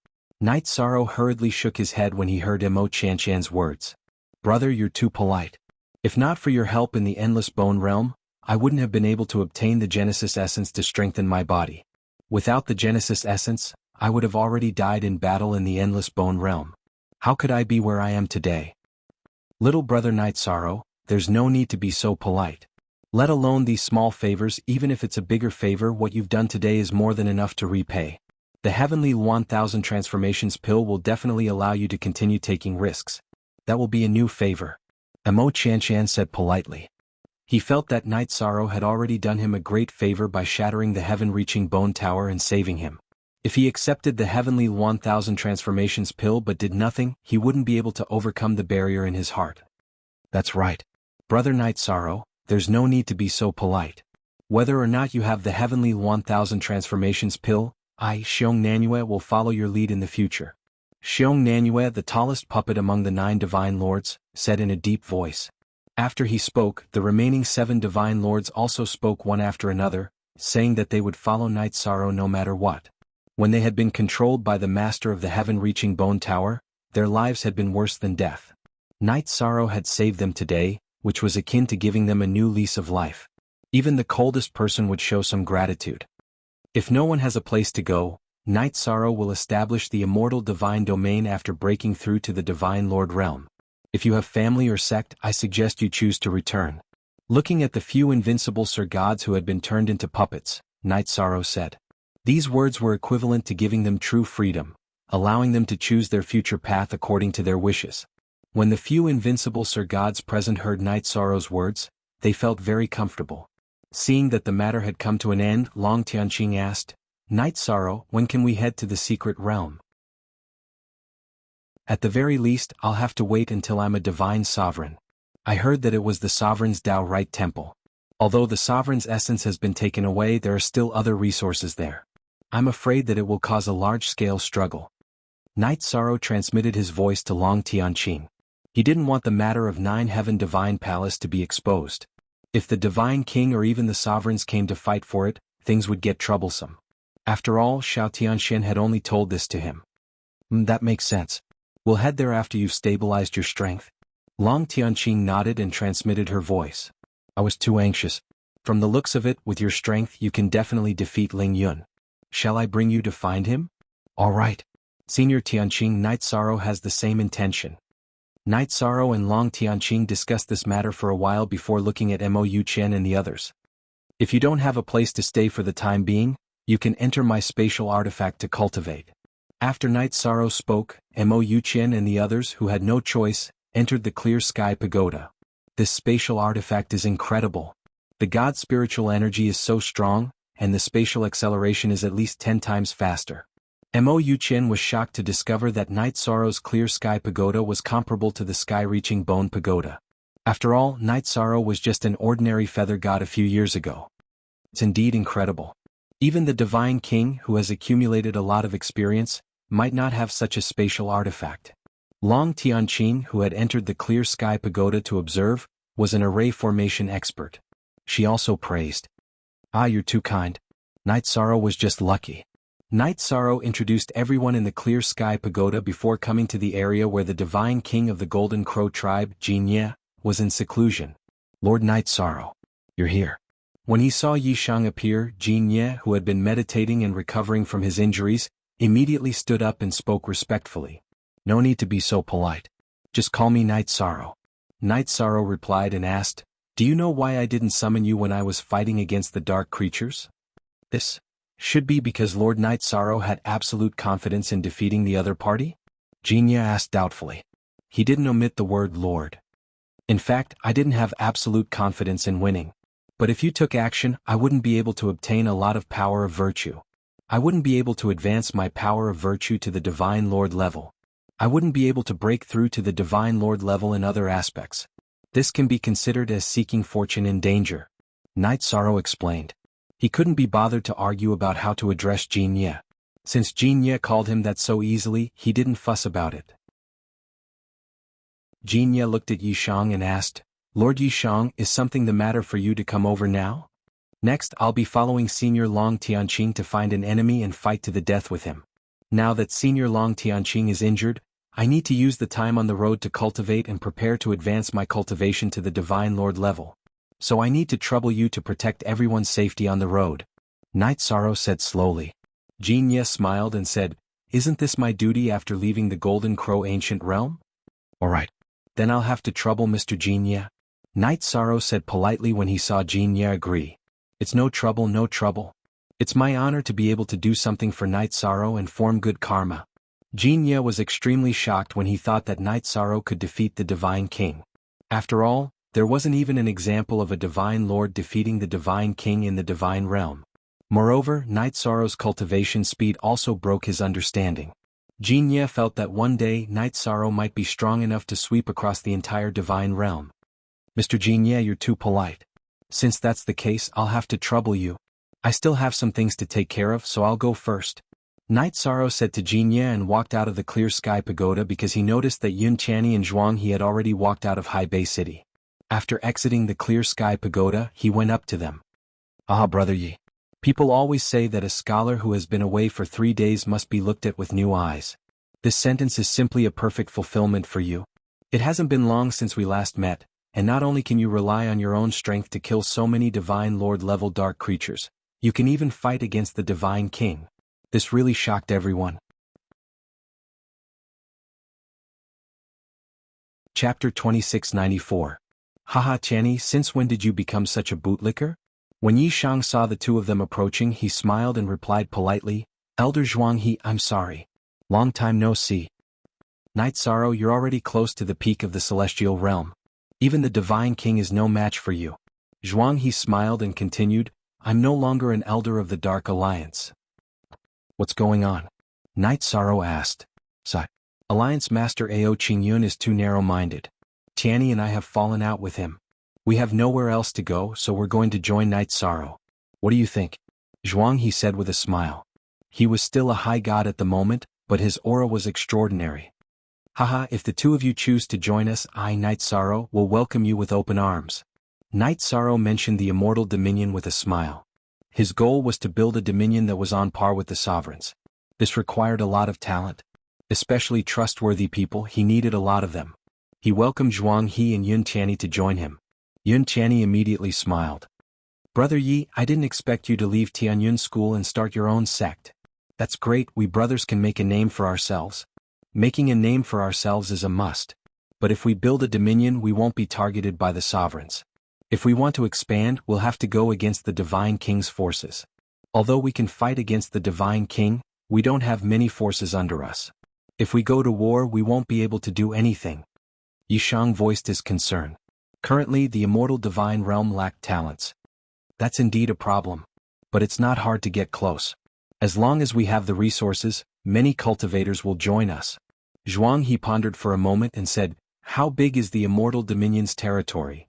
Night Sorrow hurriedly shook his head when he heard Mo Qianqian's words. Brother, you're too polite. If not for your help in the Endless Bone Realm, I wouldn't have been able to obtain the Genesis Essence to strengthen my body. Without the Genesis Essence, I would have already died in battle in the Endless Bone Realm. How could I be where I am today? Little brother Night Sorrow, there's no need to be so polite. Let alone these small favors, even if it's a bigger favor, what you've done today is more than enough to repay. The Heavenly 1000 Transformations pill will definitely allow you to continue taking risks. That will be a new favor. Mo Qianqian said politely. He felt that Night Sorrow had already done him a great favor by shattering the heaven-reaching bone tower and saving him. If he accepted the Heavenly 1000 Transformations pill but did nothing, he wouldn't be able to overcome the barrier in his heart. That's right. Brother Night Sorrow, there's no need to be so polite. Whether or not you have the Heavenly 1000 Transformations pill, I, Xiong Nanyue, will follow your lead in the future. Xiong Nanyue, the tallest puppet among the 9 divine lords, said in a deep voice. After he spoke, the remaining 7 divine lords also spoke one after another, saying that they would follow Night Sorrow no matter what. When they had been controlled by the master of the heaven-reaching bone tower, their lives had been worse than death. Night Sorrow had saved them today, which was akin to giving them a new lease of life. Even the coldest person would show some gratitude. If no one has a place to go, Night Sorrow will establish the immortal divine domain after breaking through to the divine lord realm. If you have family or sect, I suggest you choose to return. Looking at the few invincible Sir Gods who had been turned into puppets, Night Sorrow said. These words were equivalent to giving them true freedom, allowing them to choose their future path according to their wishes. When the few invincible Sir Gods present heard Night Sorrow's words, they felt very comfortable. Seeing that the matter had come to an end, Long Tianqing asked, Night Sorrow, when can we head to the secret realm? At the very least, I'll have to wait until I'm a divine sovereign. I heard that it was the sovereign's Tao Right Temple. Although the sovereign's essence has been taken away, there are still other resources there. I'm afraid that it will cause a large-scale struggle. Night Sorrow transmitted his voice to Long Tianqing. He didn't want the matter of 9 Heaven Divine Palace to be exposed. If the Divine King or even the sovereigns came to fight for it, things would get troublesome. After all, Xiao Tianxian had only told this to him. That makes sense. We'll head there after you've stabilized your strength. Long Tianqing nodded and transmitted her voice. I was too anxious. From the looks of it, with your strength you can definitely defeat Ling Yun. Shall I bring you to find him? All right. Senior Tianqing Night Sorrow has the same intention. Night Sorrow and Long Tianqing discussed this matter for a while before looking at Mo Yuchen and the others. If you don't have a place to stay for the time being, you can enter my spatial artifact to cultivate. After Night Sorrow spoke, Mo Yuchen and the others, who had no choice, entered the Clear Sky Pagoda. This spatial artifact is incredible. The God's spiritual energy is so strong, and the spatial acceleration is at least 10 times faster. Mo Yuchen was shocked to discover that Night Sorrow's Clear Sky Pagoda was comparable to the Sky-reaching Bone Pagoda. After all, Night Sorrow was just an ordinary feather god a few years ago. It's indeed incredible. Even the Divine King, who has accumulated a lot of experience, might not have such a spatial artifact. Long Tianqing, who had entered the Clear Sky Pagoda to observe, was an array formation expert. She also praised. Ah, you're too kind. Night Sorrow was just lucky. Night Sorrow introduced everyone in the Clear Sky Pagoda before coming to the area where the Divine King of the Golden Crow tribe, Jianghu, was in seclusion. Lord Night Sorrow, you're here. When he saw Yishang appear, Jianghu, who had been meditating and recovering from his injuries, immediately stood up and spoke respectfully. No need to be so polite. Just call me Night Sorrow. Night Sorrow replied and asked, do you know why I didn't summon you when I was fighting against the dark creatures? This should be because Lord Night Sorrow had absolute confidence in defeating the other party? Jianghu asked doubtfully. He didn't omit the word Lord. In fact, I didn't have absolute confidence in winning. But if you took action, I wouldn't be able to obtain a lot of power of virtue. I wouldn't be able to advance my power of virtue to the Divine Lord level. I wouldn't be able to break through to the Divine Lord level in other aspects. This can be considered as seeking fortune in danger. Night Sorrow explained. He couldn't be bothered to argue about how to address Jianghu. Since Jianghu called him that so easily, he didn't fuss about it. Jianghu looked at Yishang and asked, Lord Yishang, is something the matter for you to come over now? Next, I'll be following Senior Long Tianqing to find an enemy and fight to the death with him. Now that Senior Long Tianqing is injured, I need to use the time on the road to cultivate and prepare to advance my cultivation to the Divine Lord level. So I need to trouble you to protect everyone's safety on the road. Night Sorrow said slowly. Jianghu smiled and said, isn't this my duty after leaving the Golden Crow ancient realm? Alright. Then I'll have to trouble Mr. Jianghu. Night Sorrow said politely when he saw Jianghu agree. It's no trouble, no trouble. It's my honor to be able to do something for Night Sorrow and form good karma. Jianghu was extremely shocked when he thought that Night Sorrow could defeat the Divine King. After all, there wasn't even an example of a Divine Lord defeating the Divine King in the Divine Realm. Moreover, Night Sorrow's cultivation speed also broke his understanding. Jianghu felt that one day Night Sorrow might be strong enough to sweep across the entire Divine Realm. Mr. Jianghu, you're too polite. Since that's the case, I'll have to trouble you. I still have some things to take care of, so I'll go first. Night Sorrow said to Jianghu and walked out of the Clear Sky Pagoda because he noticed that Yun Chani and Zhuang had already walked out of High Bay City. After exiting the Clear Sky Pagoda, he went up to them. Ah, Brother Yi. People always say that a scholar who has been away for 3 days must be looked at with new eyes. This sentence is simply a perfect fulfillment for you. It hasn't been long since we last met, and not only can you rely on your own strength to kill so many Divine Lord-level dark creatures, you can even fight against the Divine King. This really shocked everyone. Chapter 2694. Haha Chani, since when did you become such a bootlicker? When Yishang saw the two of them approaching, he smiled and replied politely, Elder Zhuang, I'm sorry. Long time no see. Night Sorrow, you're already close to the peak of the celestial realm. Even the Divine King is no match for you. Zhuang smiled and continued, I'm no longer an elder of the Dark Alliance. What's going on? Night Sorrow asked. Alliance Master Ao Qingyun is too narrow-minded. Tianyi and I have fallen out with him. We have nowhere else to go, so we're going to join Night Sorrow. What do you think? Zhuang said with a smile. He was still a high god at the moment, but his aura was extraordinary. Haha, if the two of you choose to join us, I, Night Sorrow, will welcome you with open arms. Night Sorrow mentioned the immortal dominion with a smile. His goal was to build a dominion that was on par with the sovereigns. This required a lot of talent. Especially trustworthy people, he needed a lot of them. He welcomed Zhuang and Yun Tianyi to join him. Yun Tianyi immediately smiled. Brother Yi, I didn't expect you to leave Tianyun school and start your own sect. That's great, we brothers can make a name for ourselves. Making a name for ourselves is a must. But if we build a dominion, we won't be targeted by the sovereigns. If we want to expand, we'll have to go against the Divine King's forces. Although we can fight against the Divine King, we don't have many forces under us. If we go to war, we won't be able to do anything. Yishang voiced his concern. Currently, the immortal divine realm lacked talents. That's indeed a problem. But it's not hard to get close. As long as we have the resources, many cultivators will join us. Jianghu pondered for a moment and said, "How big is the immortal dominion's territory?"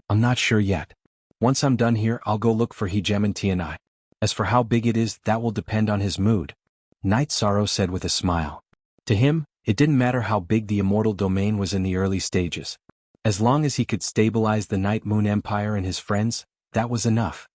"I'm not sure yet. Once I'm done here, I'll go look for Hegemony and I. As for how big it is, that will depend on his mood," Night Sorrow said with a smile. To him, it didn't matter how big the immortal domain was in the early stages. As long as he could stabilize the Night Moon Empire and his friends, that was enough.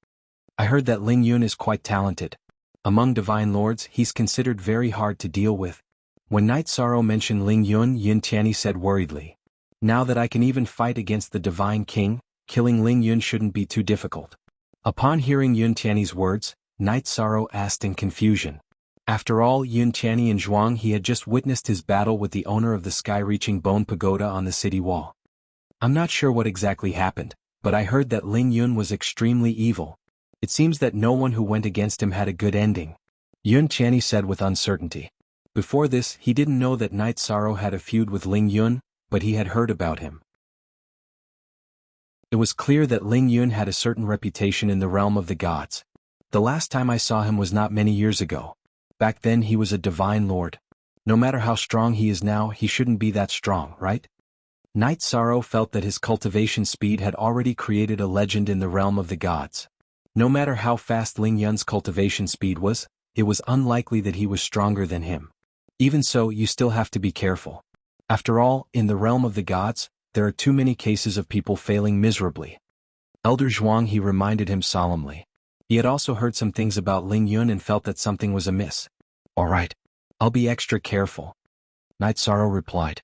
"I heard that Ling Yun is quite talented. Among divine lords, he's considered very hard to deal with." When Night Sorrow mentioned Ling Yun, Yun Tianyi said worriedly, "Now that I can even fight against the Divine King, killing Ling Yun shouldn't be too difficult." Upon hearing Yun Tianyi's words, Night Sorrow asked in confusion. After all, Yun Tianyi and Jianghu had just witnessed his battle with the owner of the sky-reaching bone pagoda on the city wall. "I'm not sure what exactly happened, but I heard that Ling Yun was extremely evil. It seems that no one who went against him had a good ending," Yun Tianyi said with uncertainty. Before this, he didn't know that Night Sorrow had a feud with Ling Yun, but he had heard about him. It was clear that Ling Yun had a certain reputation in the realm of the gods. "The last time I saw him was not many years ago. Back then he was a divine lord. No matter how strong he is now, he shouldn't be that strong, right?" Night Sorrow felt that his cultivation speed had already created a legend in the realm of the gods. No matter how fast Ling Yun's cultivation speed was, it was unlikely that he was stronger than him. Even so, you still have to be careful. After all, in the realm of the gods, there are too many cases of people failing miserably. Elder Jianghu reminded him solemnly. He had also heard some things about Ling Yun and felt that something was amiss. "All right. I'll be extra careful," Night Sorrow replied.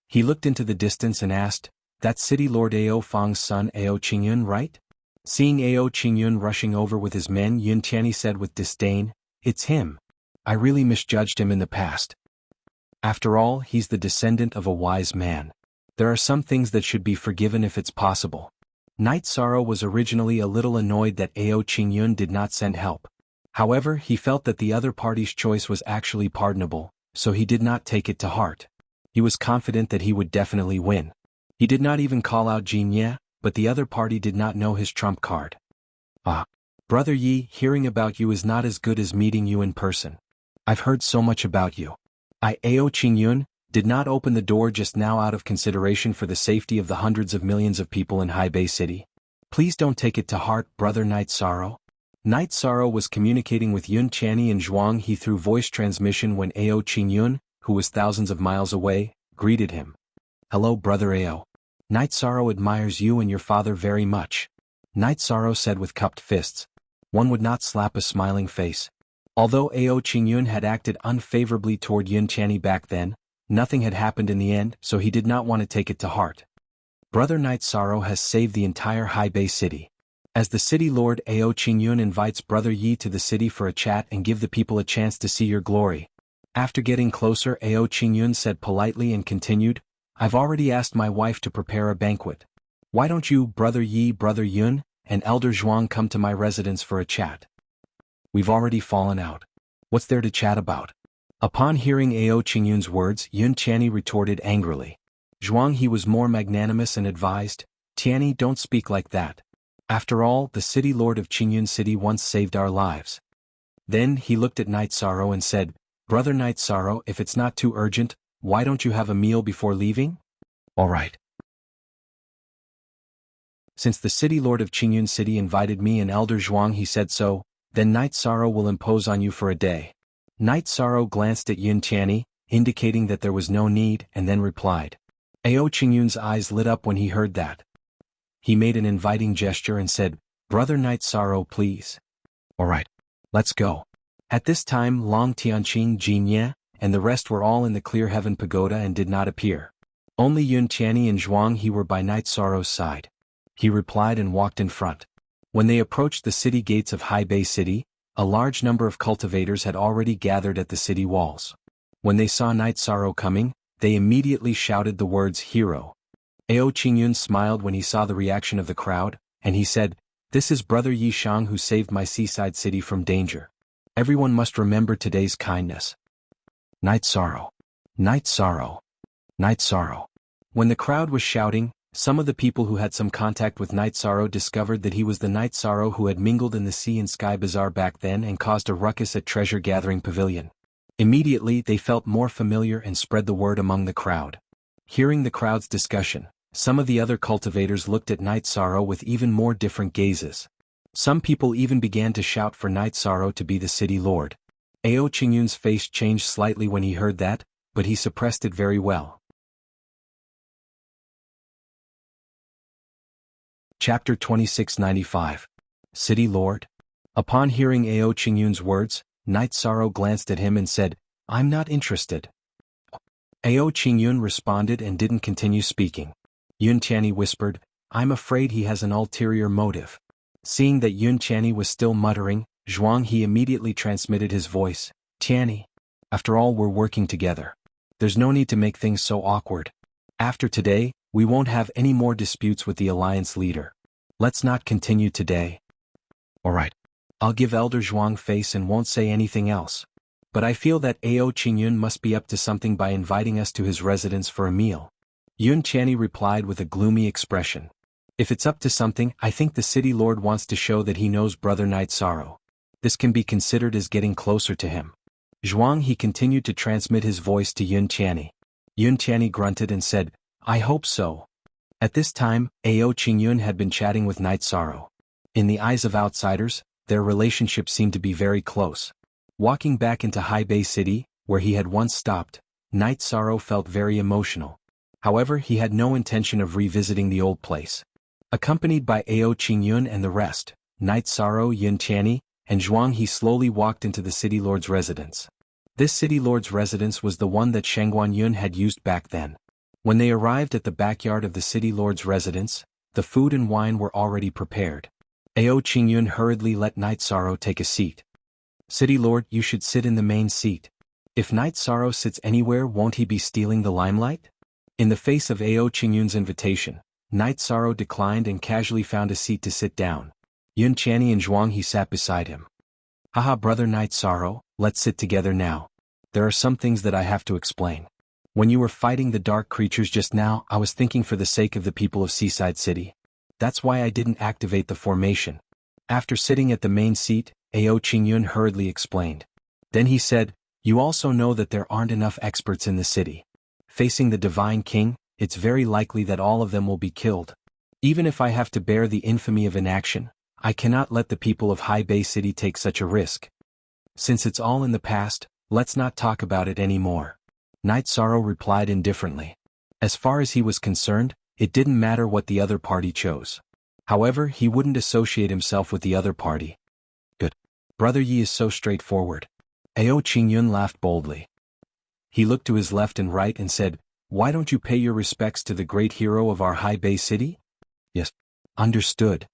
He looked into the distance and asked, "That's City Lord Ao Fang's son Ao Qingyun, right?" Seeing Ao Qingyun rushing over with his men, Yun Tianyi said with disdain, "It's him. I really misjudged him in the past. After all, he's the descendant of a wise man. There are some things that should be forgiven if it's possible." Night Sorrow was originally a little annoyed that Ao Qingyun did not send help. However, he felt that the other party's choice was actually pardonable, so he did not take it to heart. He was confident that he would definitely win. He did not even call out Jianye, but the other party did not know his trump card. "Ah, Brother Yi, hearing about you is not as good as meeting you in person. I've heard so much about you. Ao Qingyun did not open the door just now out of consideration for the safety of the hundreds of millions of people in Haibei City. Please don't take it to heart, Brother Night Sorrow." Night Sorrow was communicating with Yun Tianyi and Jianghu through voice transmission when Ao Qingyun, who was thousands of miles away, greeted him. "Hello, Brother Ao. Night Sorrow admires you and your father very much," Night Sorrow said with cupped fists. One would not slap a smiling face. Although Ao Qingyun had acted unfavorably toward Yun Tianyi back then, nothing had happened in the end, so he did not want to take it to heart. Brother Night Sorrow has saved the entire Haibei City. As the city lord, Ao Qingyun invites Brother Yi to the city for a chat and give the people a chance to see your glory. After getting closer, Ao Qingyun said politely and continued, "I've already asked my wife to prepare a banquet. Why don't you, Brother Yi, Brother Yun, and Elder Zhuang come to my residence for a chat? We've already fallen out. What's there to chat about?" Upon hearing Ao Qingyun's words, Yun Tianyi retorted angrily. Jianghu was more magnanimous and advised, "Tianyi, don't speak like that. After all, the city lord of Qingyun City once saved our lives." Then he looked at Night Sorrow and said, "Brother Night Sorrow, if it's not too urgent, why don't you have a meal before leaving?" "All right. Since the city lord of Qingyun City invited me and Elder Zhuang, he said so, then Night Sorrow will impose on you for a day." Night Sorrow glanced at Yun Tianyi, indicating that there was no need, and then replied. Ao Qingyun's eyes lit up when he heard that. He made an inviting gesture and said, "Brother Night Sorrow, please." "All right. Let's go." At this time, Long Tianqing, Jianye, and the rest were all in the Clear Heaven Pagoda and did not appear. Only Yun Tianyi and Jianghu were by Night Sorrow's side. He replied and walked in front. When they approached the city gates of Haibei City, a large number of cultivators had already gathered at the city walls. When they saw Knight Sorrow coming, they immediately shouted the words "Hero." Ao Qingyun smiled when he saw the reaction of the crowd, and he said, "This is Brother Yi Shang who saved my seaside city from danger. Everyone must remember today's kindness." Knight Sorrow. Knight Sorrow. Knight Sorrow. When the crowd was shouting, some of the people who had some contact with Knight Sorrow discovered that he was the Knight Sorrow who had mingled in the Sea and Sky Bazaar back then and caused a ruckus at Treasure Gathering Pavilion. Immediately they felt more familiar and spread the word among the crowd. Hearing the crowd's discussion, some of the other cultivators looked at Knight Sorrow with even more different gazes. Some people even began to shout for Knight Sorrow to be the city lord. Ao Qingyun's face changed slightly when he heard that, but he suppressed it very well. Chapter 2695. City Lord? Upon hearing Ao Qingyun's words, Knight Sorrow glanced at him and said, "I'm not interested." Ao Qingyun responded and didn't continue speaking. Yun Tianyi whispered, "I'm afraid he has an ulterior motive." Seeing that Yun Tianyi was still muttering, Zhuang He immediately transmitted his voice, "Tianyi. After all, we're working together. There's no need to make things so awkward. After today, we won't have any more disputes with the alliance leader. Let's not continue today." "Alright. I'll give Elder Zhuang face and won't say anything else. But I feel that Ao Qingyun must be up to something by inviting us to his residence for a meal." Yun Tianyi replied with a gloomy expression. "If it's up to something, I think the city lord wants to show that he knows Brother Knight Sorrow. This can be considered as getting closer to him." Zhuang He continued to transmit his voice to Yun Tianyi. Yun Tianyi grunted and said, "I hope so." At this time, Ao Qingyun had been chatting with Knight Sorrow. In the eyes of outsiders, their relationship seemed to be very close. Walking back into Haibei City, where he had once stopped, Knight Sorrow felt very emotional. However, he had no intention of revisiting the old place. Accompanied by Ao Qingyun and the rest, Knight Sorrow, Yun Tianyi, and Zhuang He slowly walked into the city lord's residence. This city lord's residence was the one that Shangguan Yun had used back then. When they arrived at the backyard of the city lord's residence, the food and wine were already prepared. Ao Qingyun hurriedly let Knight Sorrow take a seat. "City lord, you should sit in the main seat. If Knight Sorrow sits anywhere, won't he be stealing the limelight?" In the face of Ao Qingyun's invitation, Knight Sorrow declined and casually found a seat to sit down. Yun Tianyi and Zhuang He sat beside him. "Haha, Brother Knight Sorrow, let's sit together now. There are some things that I have to explain. When you were fighting the dark creatures just now, I was thinking for the sake of the people of Seaside City. That's why I didn't activate the formation." After sitting at the main seat, Ao Qingyun hurriedly explained. Then he said, "You also know that there aren't enough experts in the city. Facing the Divine King, it's very likely that all of them will be killed. Even if I have to bear the infamy of inaction, I cannot let the people of Haibei City take such a risk. Since it's all in the past, let's not talk about it anymore." Knight Sorrow replied indifferently. As far as he was concerned, it didn't matter what the other party chose. However, he wouldn't associate himself with the other party. "Good. Brother Yi is so straightforward." Ao Qingyun laughed boldly. He looked to his left and right and said, "Why don't you pay your respects to the great hero of our Haibei City?" "Yes. Understood."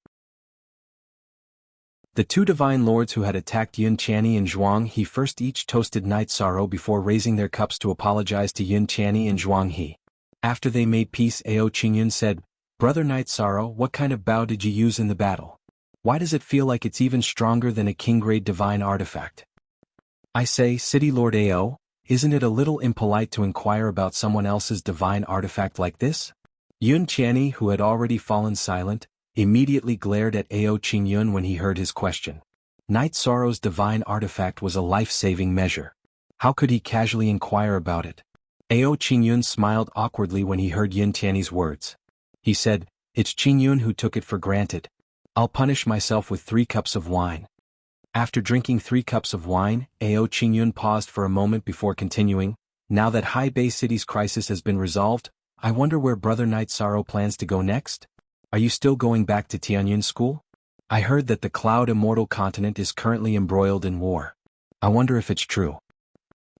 The two divine lords who had attacked Yun Tianyi and Zhuang He first each toasted Knight Sorrow before raising their cups to apologize to Yun Tianyi and Zhuang He. After they made peace, Ao Qingyun said, "Brother Knight Sorrow, what kind of bow did you use in the battle? Why does it feel like it's even stronger than a king-grade divine artifact?" "I say, City Lord Ao, isn't it a little impolite to inquire about someone else's divine artifact like this?" Yun Tianyi, who had already fallen silent, immediately glared at Ao Qingyun when he heard his question. Knight Sorrow's divine artifact was a life-saving measure. How could he casually inquire about it? Ao Qingyun smiled awkwardly when he heard Yun Tianyi's words. He said, "It's Qingyun who took it for granted. I'll punish myself with 3 cups of wine." After drinking 3 cups of wine, Ao Qingyun paused for a moment before continuing, "Now that Haibei City's crisis has been resolved, I wonder where Brother Knight Sorrow plans to go next? Are you still going back to Tianyun School? I heard that the Cloud Immortal continent is currently embroiled in war. I wonder if it's true.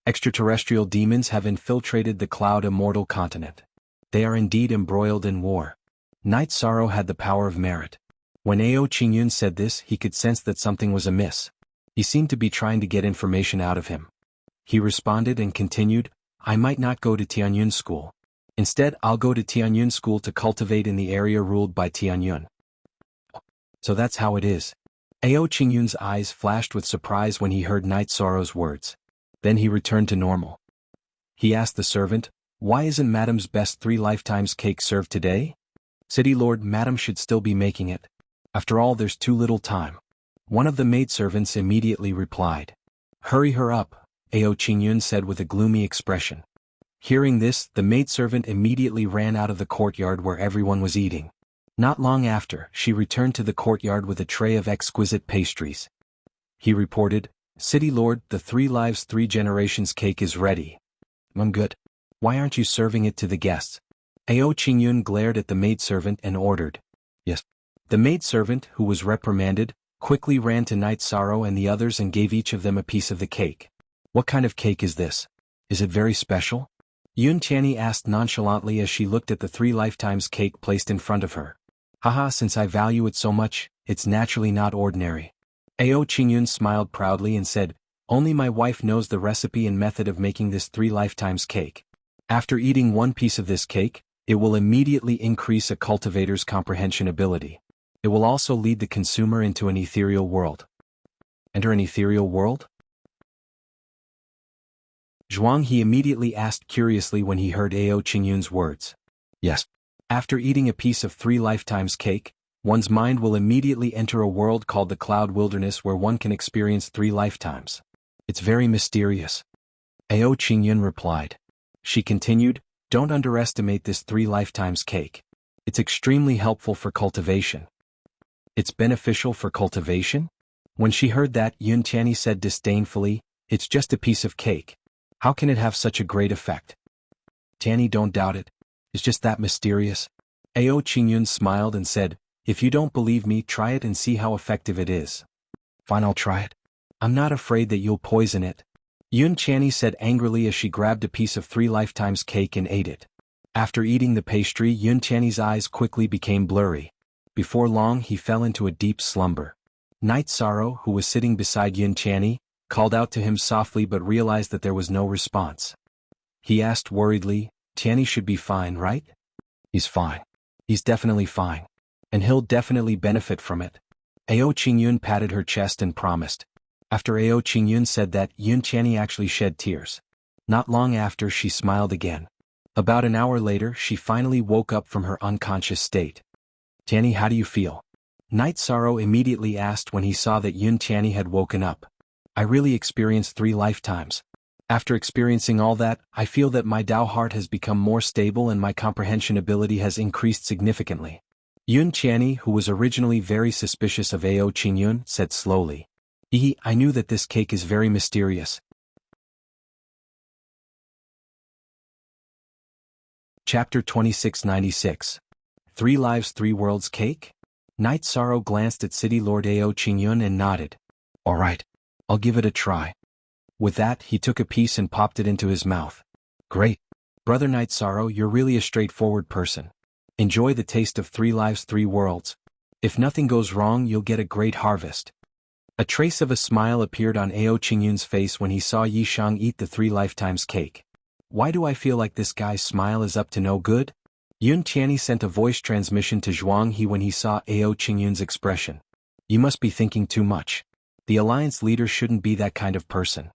Extraterrestrial demons have infiltrated the Cloud Immortal continent. They are indeed embroiled in war. Knight Sorrow had the power of merit. When Ao Qingyun said this, he could sense that something was amiss. He seemed to be trying to get information out of him. He responded and continued, I might not go to Tianyun school. Instead, I'll go to Tianyun school to cultivate in the area ruled by Tianyun. So that's how it is. Ao Qingyun's eyes flashed with surprise when he heard Night Sorrow's words. Then he returned to normal. He asked the servant, why isn't Madam's best 3 lifetimes cake served today? City Lord, Madam should still be making it. After all, there's too little time. One of the maidservants immediately replied. Hurry her up, Ao Qingyun said with a gloomy expression. Hearing this, the maidservant immediately ran out of the courtyard where everyone was eating. Not long after, she returned to the courtyard with a tray of exquisite pastries. He reported, City Lord, the 3 lives 3 generations cake is ready. I'm good. Why aren't you serving it to the guests? Ao Qingyun glared at the maidservant and ordered. Yes. The maidservant, who was reprimanded, quickly ran to Night Sorrow and the others and gave each of them a piece of the cake. What kind of cake is this? Is it very special? Yun Tianyi asked nonchalantly as she looked at the 3 lifetimes cake placed in front of her. Haha, since I value it so much, it's naturally not ordinary. Ao Qingyun smiled proudly and said, only my wife knows the recipe and method of making this 3 lifetimes cake. After eating 1 piece of this cake, it will immediately increase a cultivator's comprehension ability. It will also lead the consumer into an ethereal world. Enter an ethereal world? Jianghu immediately asked curiously when he heard Ao Qingyun's words. Yes. After eating a piece of 3 lifetimes cake, one's mind will immediately enter a world called the Cloud Wilderness where one can experience 3 lifetimes. It's very mysterious. Ao Qingyun replied. She continued, don't underestimate this 3 lifetimes cake. It's extremely helpful for cultivation. It's beneficial for cultivation? When she heard that, Yun Tianyi said disdainfully, it's just a piece of cake. How can it have such a great effect? Tianyi, don't doubt it. It's just that mysterious. Ao Qingyun smiled and said, if you don't believe me, try it and see how effective it is. Fine, I'll try it. I'm not afraid that you'll poison it. Yun Tianyi said angrily as she grabbed a piece of 3 lifetimes cake and ate it. After eating the pastry, Yun Tianyi's eyes quickly became blurry. Before long, he fell into a deep slumber. Night Sorrow, who was sitting beside Yun Tianyi, called out to him softly but realized that there was no response. He asked worriedly, Tianyi should be fine, right? He's fine. He's definitely fine. And he'll definitely benefit from it. Ao Qingyun patted her chest and promised. After Ao Qingyun said that, Yun Tianyi actually shed tears. Not long after, she smiled again. About an hour later, she finally woke up from her unconscious state. Tianyi, how do you feel? Night Sorrow immediately asked when he saw that Yun Tianyi had woken up. I really experienced 3 lifetimes. After experiencing all that, I feel that my Tao heart has become more stable and my comprehension ability has increased significantly. Yun Tianyi, who was originally very suspicious of Ao Qingyun, said slowly. I knew that this cake is very mysterious. Chapter 2696. 3 Lives 3 Worlds Cake? Night Sorrow glanced at City Lord Ao Qingyun and nodded. All right. I'll give it a try. With that, he took a piece and popped it into his mouth. Great. Brother Night Sorrow, you're really a straightforward person. Enjoy the taste of 3 lives 3 worlds. If nothing goes wrong, you'll get a great harvest. A trace of a smile appeared on Ao Qingyun's face when he saw Yi Shang eat the 3 lifetimes cake. Why do I feel like this guy's smile is up to no good? Yun Tianyi sent a voice transmission to Jianghu when he saw Ao Qingyun's expression. You must be thinking too much. The alliance leader shouldn't be that kind of person.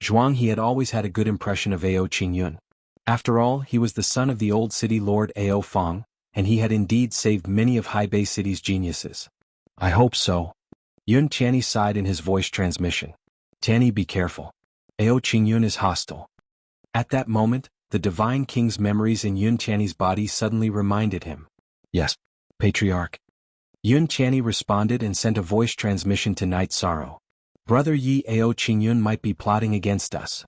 Jianghu had always had a good impression of Ao Qingyun. After all, he was the son of the old city lord Ao Feng, and he had indeed saved many of Haibei City's geniuses. I hope so. Yun Tianyi sighed in his voice transmission. Tianyi, be careful. Ao Qingyun is hostile. At that moment, the Divine King's memories in Yun Tianyi's body suddenly reminded him. Yes, Patriarch. Yun Tianyi responded and sent a voice transmission to Night Sorrow. Brother Yi, Ao Qingyun might be plotting against us.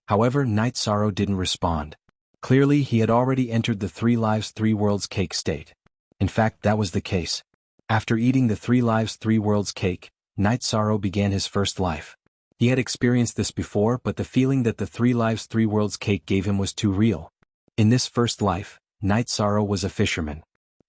However, Night Sorrow didn't respond. Clearly, he had already entered the 3 lives 3 worlds cake state. In fact, that was the case. After eating the 3 lives 3 worlds cake, Night Sorrow began his first life. He had experienced this before, but the feeling that the 3 lives 3 worlds cake gave him was too real. In this first life, Night Sorrow was a fisherman.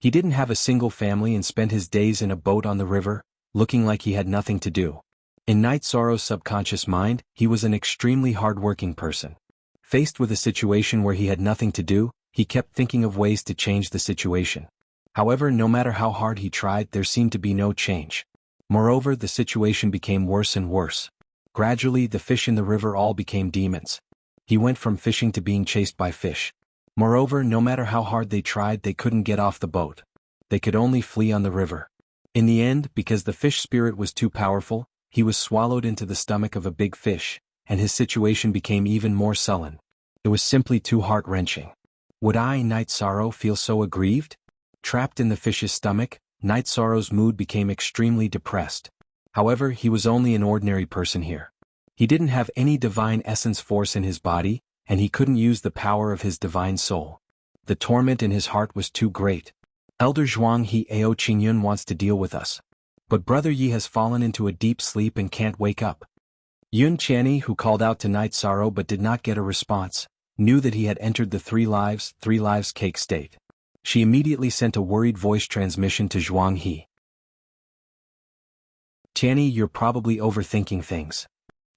He didn't have a single family and spent his days in a boat on the river, looking like he had nothing to do. In Night Sorrow's subconscious mind, he was an extremely hard-working person. Faced with a situation where he had nothing to do, he kept thinking of ways to change the situation. However, no matter how hard he tried, there seemed to be no change. Moreover, the situation became worse and worse. Gradually, the fish in the river all became demons. He went from fishing to being chased by fish. Moreover, no matter how hard they tried, they couldn't get off the boat. They could only flee on the river. In the end, because the fish spirit was too powerful, he was swallowed into the stomach of a big fish, and his situation became even more sullen. It was simply too heart-wrenching. Would I, Night Sorrow, feel so aggrieved? Trapped in the fish's stomach, Night Sorrow's mood became extremely depressed. However, he was only an ordinary person here. He didn't have any divine essence force in his body, and he couldn't use the power of his divine soul. The torment in his heart was too great. Elder Jianghu Ao Qingyun wants to deal with us. But Brother Yi has fallen into a deep sleep and can't wake up. Yun Qianni, who called out to Night Sorrow but did not get a response, knew that he had entered the three lives cake state. She immediately sent a worried voice transmission to Jianghu. Qianni, you're probably overthinking things.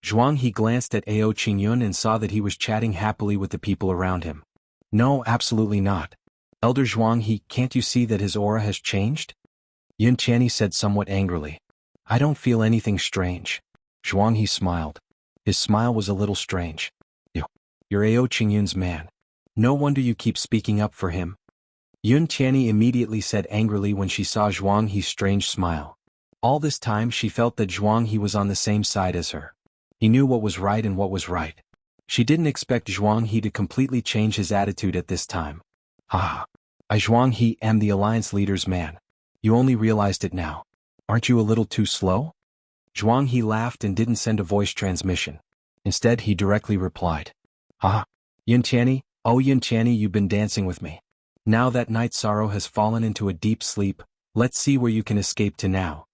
Jianghu glanced at Ao Qingyun and saw that he was chatting happily with the people around him. No, absolutely not. Elder Jianghu, can't you see that his aura has changed? Yun Qianni said somewhat angrily. I don't feel anything strange. Jianghu smiled. His smile was a little strange. You're Ao Qingyun's man. No wonder you keep speaking up for him. Yun Qianni immediately said angrily when she saw Jianghu's strange smile. All this time she felt that Jianghu was on the same side as her. He knew what was right and what was right. She didn't expect Jianghu to completely change his attitude at this time. I Jianghu am the Alliance leader's man. You only realized it now. Aren't you a little too slow? Jianghu laughed and didn't send a voice transmission. Instead, he directly replied. Yun Qianni, oh Yun Qianni, you've been dancing with me. Now that Night Sorrow has fallen into a deep sleep, let's see where you can escape to now.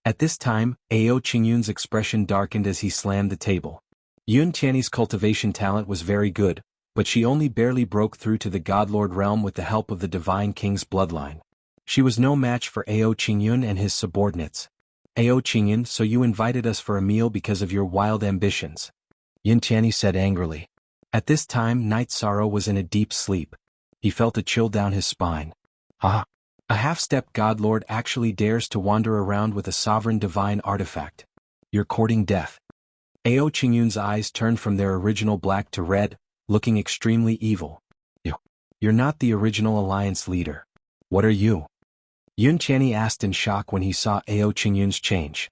At this time, Ao Qingyun's expression darkened as he slammed the table. Yun Qianni's cultivation talent was very good, but she only barely broke through to the Godlord realm with the help of the Divine King's bloodline. She was no match for Ao Qingyun and his subordinates. Ao Qingyun, so you invited us for a meal because of your wild ambitions. Yun Qianni said angrily. At this time, Night Sorrow was in a deep sleep. He felt a chill down his spine. A half-step Godlord actually dares to wander around with a sovereign divine artifact. You're courting death. Ao Qingyun's eyes turned from their original black to red, looking extremely evil. You're not the original Alliance leader. What are you? Yun Qianni asked in shock when he saw Ao Qingyun's change.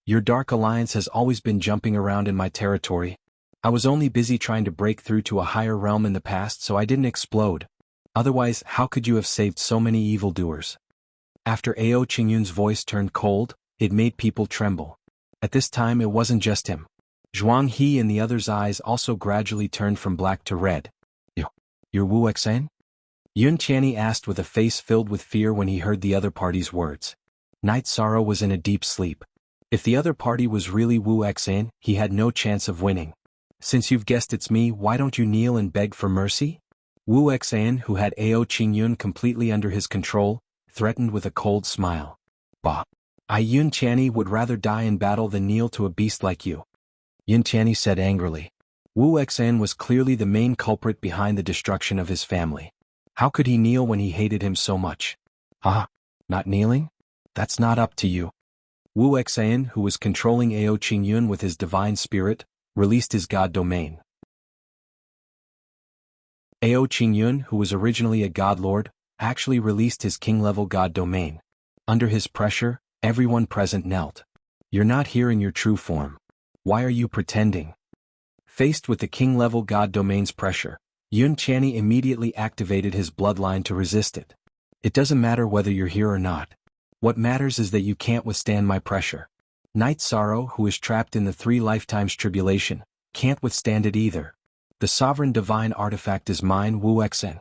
Your Dark Alliance has always been jumping around in my territory. I was only busy trying to break through to a higher realm in the past, so I didn't explode. Otherwise, how could you have saved so many evildoers? After Ao Qingyun's voice turned cold, it made people tremble. At this time it wasn't just him. Jianghu and the others' eyes also gradually turned from black to red. You're Wuxia? Yun Qianni asked with a face filled with fear when he heard the other party's words. Night Sorrow was in a deep sleep. If the other party was really Wuxia, he had no chance of winning. Since you've guessed it's me, why don't you kneel and beg for mercy? Wuxia, who had Ao Qingyun completely under his control, threatened with a cold smile. Yun Qianni would rather die in battle than kneel to a beast like you. Yun Qianni said angrily. Wuxia was clearly the main culprit behind the destruction of his family. How could he kneel when he hated him so much? Not kneeling? That's not up to you. Wuxia, who was controlling Ao Qingyun with his divine spirit, released his god domain. Ao Qingyun, who was originally a godlord, actually released his king-level god domain. Under his pressure, everyone present knelt. You're not here in your true form. Why are you pretending? Faced with the king-level god domain's pressure, Yun Qianni immediately activated his bloodline to resist it. It doesn't matter whether you're here or not. What matters is that you can't withstand my pressure. Night Sorrow, who is trapped in the 3 lifetimes tribulation, can't withstand it either. The sovereign divine artifact is mine, Wuxia.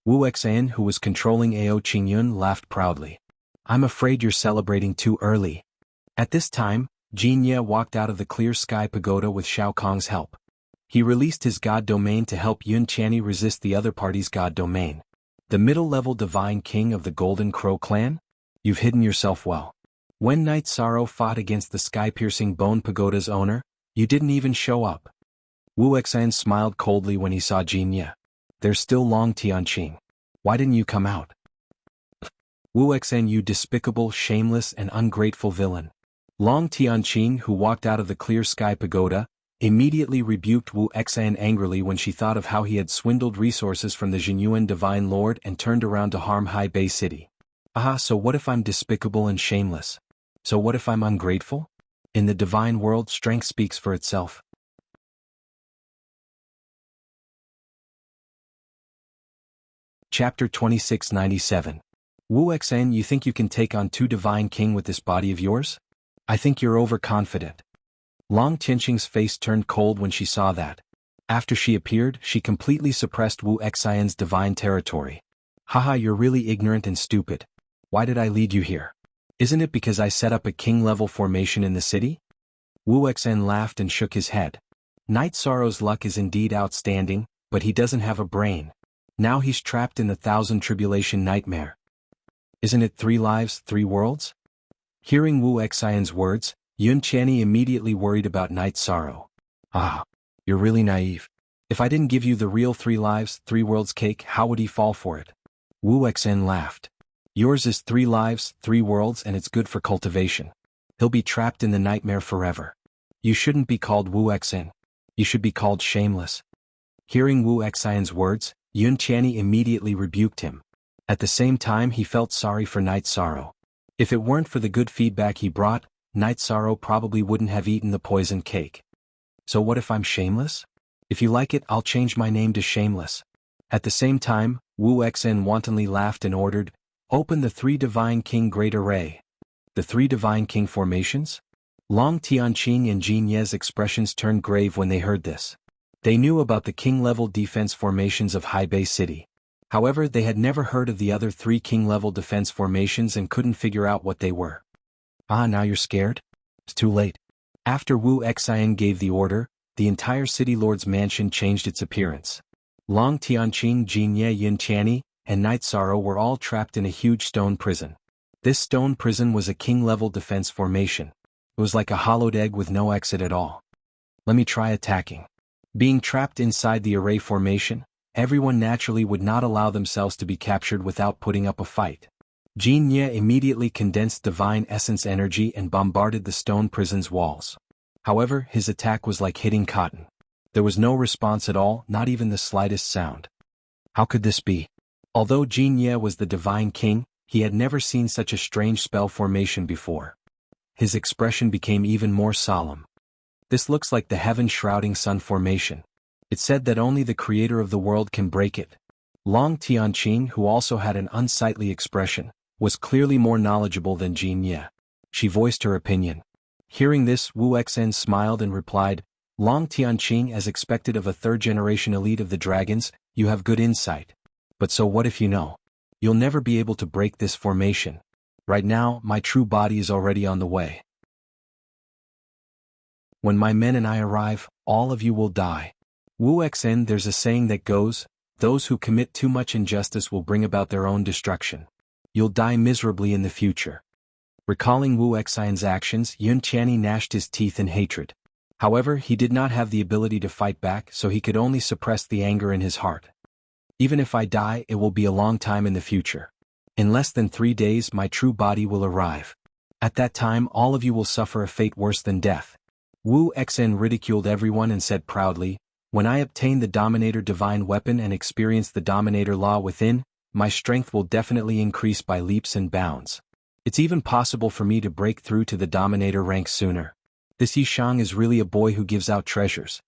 Wuxia, who was controlling Ao Qingyun, laughed proudly. I'm afraid you're celebrating too early. At this time, Jinya walked out of the clear sky pagoda with Shao Kong's help. He released his god domain to help Yun Qianni resist the other party's god domain. The middle-level Divine King of the Golden Crow clan? You've hidden yourself well. When Night Sorrow fought against the sky-piercing Bone Pagoda's owner, you didn't even show up. Wu Exan smiled coldly when he saw Jianye. There's still Long Tianqing. Why didn't you come out? Wu Exan, you despicable, shameless, and ungrateful villain. Long Tianqing, who walked out of the Clear Sky Pagoda, immediately rebuked Wu Exan angrily when she thought of how he had swindled resources from the Jinyuan Divine Lord and turned around to harm Hai Bei City. Aha, so what if I'm despicable and shameless? So what if I'm ungrateful? In the divine world, strength speaks for itself. Chapter 2697. Wu Exan, you think you can take on 2 Divine King with this body of yours? I think you're overconfident. Long Tianqing's face turned cold when she saw that. After she appeared, she completely suppressed Wu Exan's divine territory. Haha, you're really ignorant and stupid. Why did I lead you here? Isn't it because I set up a king-level formation in the city? Wu Exan laughed and shook his head. Night Sorrow's luck is indeed outstanding, but he doesn't have a brain. Now he's trapped in the 1,000 Tribulation Nightmare. Isn't it 3 lives, 3 worlds? Hearing Wu Exan's words, Yun Qianni immediately worried about Night Sorrow. Ah, you're really naive. If I didn't give you the real 3 lives, 3 worlds cake, how would he fall for it? Wu Exan laughed. Yours is 3 lives, 3 worlds, and it's good for cultivation. He'll be trapped in the nightmare forever. You shouldn't be called Wu Exan. You should be called shameless. Hearing Wu Exan's words, Yun Qianni immediately rebuked him. At the same time, he felt sorry for Night Sorrow. If it weren't for the good feedback he brought, Night Sorrow probably wouldn't have eaten the poison cake. So what if I'm shameless? If you like it, I'll change my name to Shameless. At the same time, Wu Exan wantonly laughed and ordered, open the 3 Divine King Great Array. The 3 Divine King formations? Long Tianqing and Jinye's expressions turned grave when they heard this. They knew about the king-level defense formations of Hai Bei City. However, they had never heard of the other 3 king-level defense formations and couldn't figure out what they were. Ah, now you're scared? It's too late. After Wu Exan gave the order, the entire City Lord's mansion changed its appearance. Long Tianqing, Jianye, Yun Qianni, and Night Sorrow were all trapped in a huge stone prison. This stone prison was a king-level defense formation. It was like a hollowed egg with no exit at all. Let me try attacking. Being trapped inside the array formation, everyone naturally would not allow themselves to be captured without putting up a fight. Jianye immediately condensed divine essence energy and bombarded the stone prison's walls. However, his attack was like hitting cotton. There was no response at all, not even the slightest sound. How could this be? Although Jianye was the Divine King, he had never seen such a strange spell formation before. His expression became even more solemn. This looks like the heaven-shrouding sun formation. It said that only the creator of the world can break it. Long Tianqing, who also had an unsightly expression, was clearly more knowledgeable than Jianye. She voiced her opinion. Hearing this, Wu Exan smiled and replied, Long Tianqing, as expected of a 3rd-generation elite of the dragons, you have good insight. But so what if you know? You'll never be able to break this formation. Right now, my true body is already on the way. When my men and I arrive, all of you will die. Wu Exan, there's a saying that goes, those who commit too much injustice will bring about their own destruction. You'll die miserably in the future. Recalling Wu Exan's actions, Yun Qianni gnashed his teeth in hatred. However, he did not have the ability to fight back, so he could only suppress the anger in his heart. Even if I die, it will be a long time in the future. In less than 3 days, my true body will arrive. At that time, all of you will suffer a fate worse than death. Wu Exan ridiculed everyone and said proudly, when I obtain the Dominator Divine Weapon and experience the Dominator Law within, my strength will definitely increase by leaps and bounds. It's even possible for me to break through to the Dominator rank sooner. This Yishang is really a boy who gives out treasures.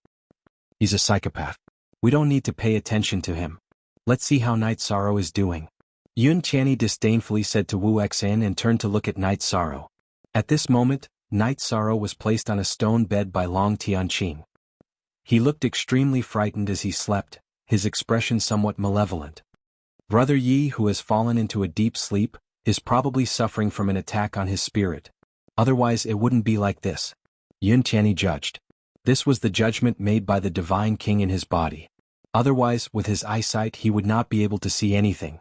He's a psychopath. We don't need to pay attention to him. Let's see how Night Sorrow is doing. Yun Qianni disdainfully said to Wu Exan and turned to look at Night Sorrow. At this moment, Night Sorrow was placed on a stone bed by Long Tianqing. He looked extremely frightened as he slept, his expression somewhat malevolent. Brother Yi, who has fallen into a deep sleep, is probably suffering from an attack on his spirit. Otherwise it wouldn't be like this. Yun Qianni judged. This was the judgment made by the Divine King in his body. Otherwise, with his eyesight he would not be able to see anything.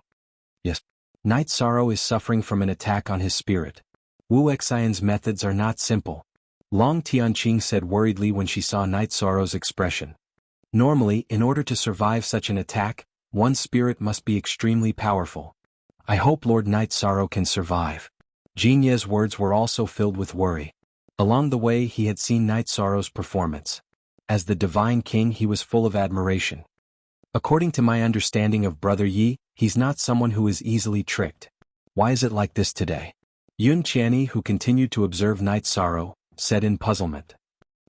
Yes. Night Sorrow is suffering from an attack on his spirit. Wu Xian's methods are not simple. Long Tianqing said worriedly when she saw Night Sorrow's expression. Normally, in order to survive such an attack, one's spirit must be extremely powerful. I hope Lord Night Sorrow can survive. Jin Ye's words were also filled with worry. Along the way he had seen Night Sorrow's performance. As the Divine King he was full of admiration. According to my understanding of Brother Yi, he's not someone who is easily tricked. Why is it like this today? Yun Qianni, who continued to observe Night Sorrow, said in puzzlement.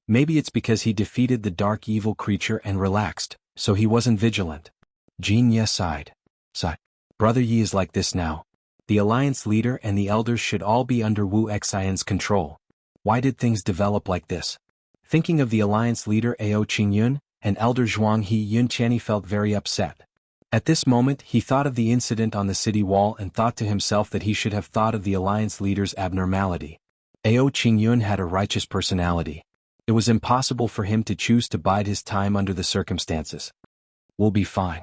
Maybe it's because he defeated the dark evil creature and relaxed, so he wasn't vigilant. Jin Ye sighed. Brother Yi is like this now. The alliance leader and the elders should all be under Wu Xian's control. Why did things develop like this? Thinking of the alliance leader Ao Qingyun and elder Zhuang He, Yun Qianni felt very upset. At this moment he thought of the incident on the city wall and thought to himself that he should have thought of the alliance leader's abnormality. Ao Qingyun had a righteous personality. It was impossible for him to choose to bide his time under the circumstances. We'll be fine.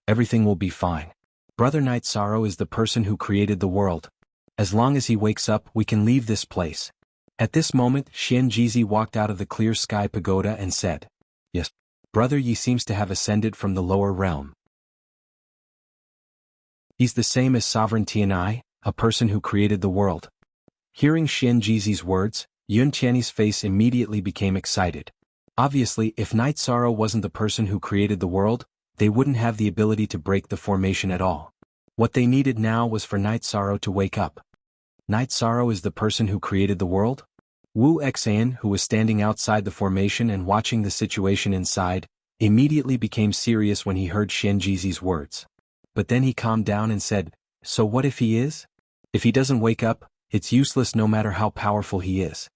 Everything will be fine. Brother Night Sorrow is the person who created the world. As long as he wakes up, we can leave this place. At this moment, Xian Jizi walked out of the clear sky pagoda and said, Yes, Brother Yi seems to have ascended from the lower realm. He's the same as Sovereign Tianai, a person who created the world. Hearing Xian Jizi's words, Yun Qianni's face immediately became excited. Obviously, if Night Sorrow wasn't the person who created the world, they wouldn't have the ability to break the formation at all. What they needed now was for Night Sorrow to wake up. Night Sorrow is the person who created the world? Wu Xian, who was standing outside the formation and watching the situation inside, immediately became serious when he heard Xian Jizi's words. But then he calmed down and said, So what if he is? If he doesn't wake up, it's useless no matter how powerful he is.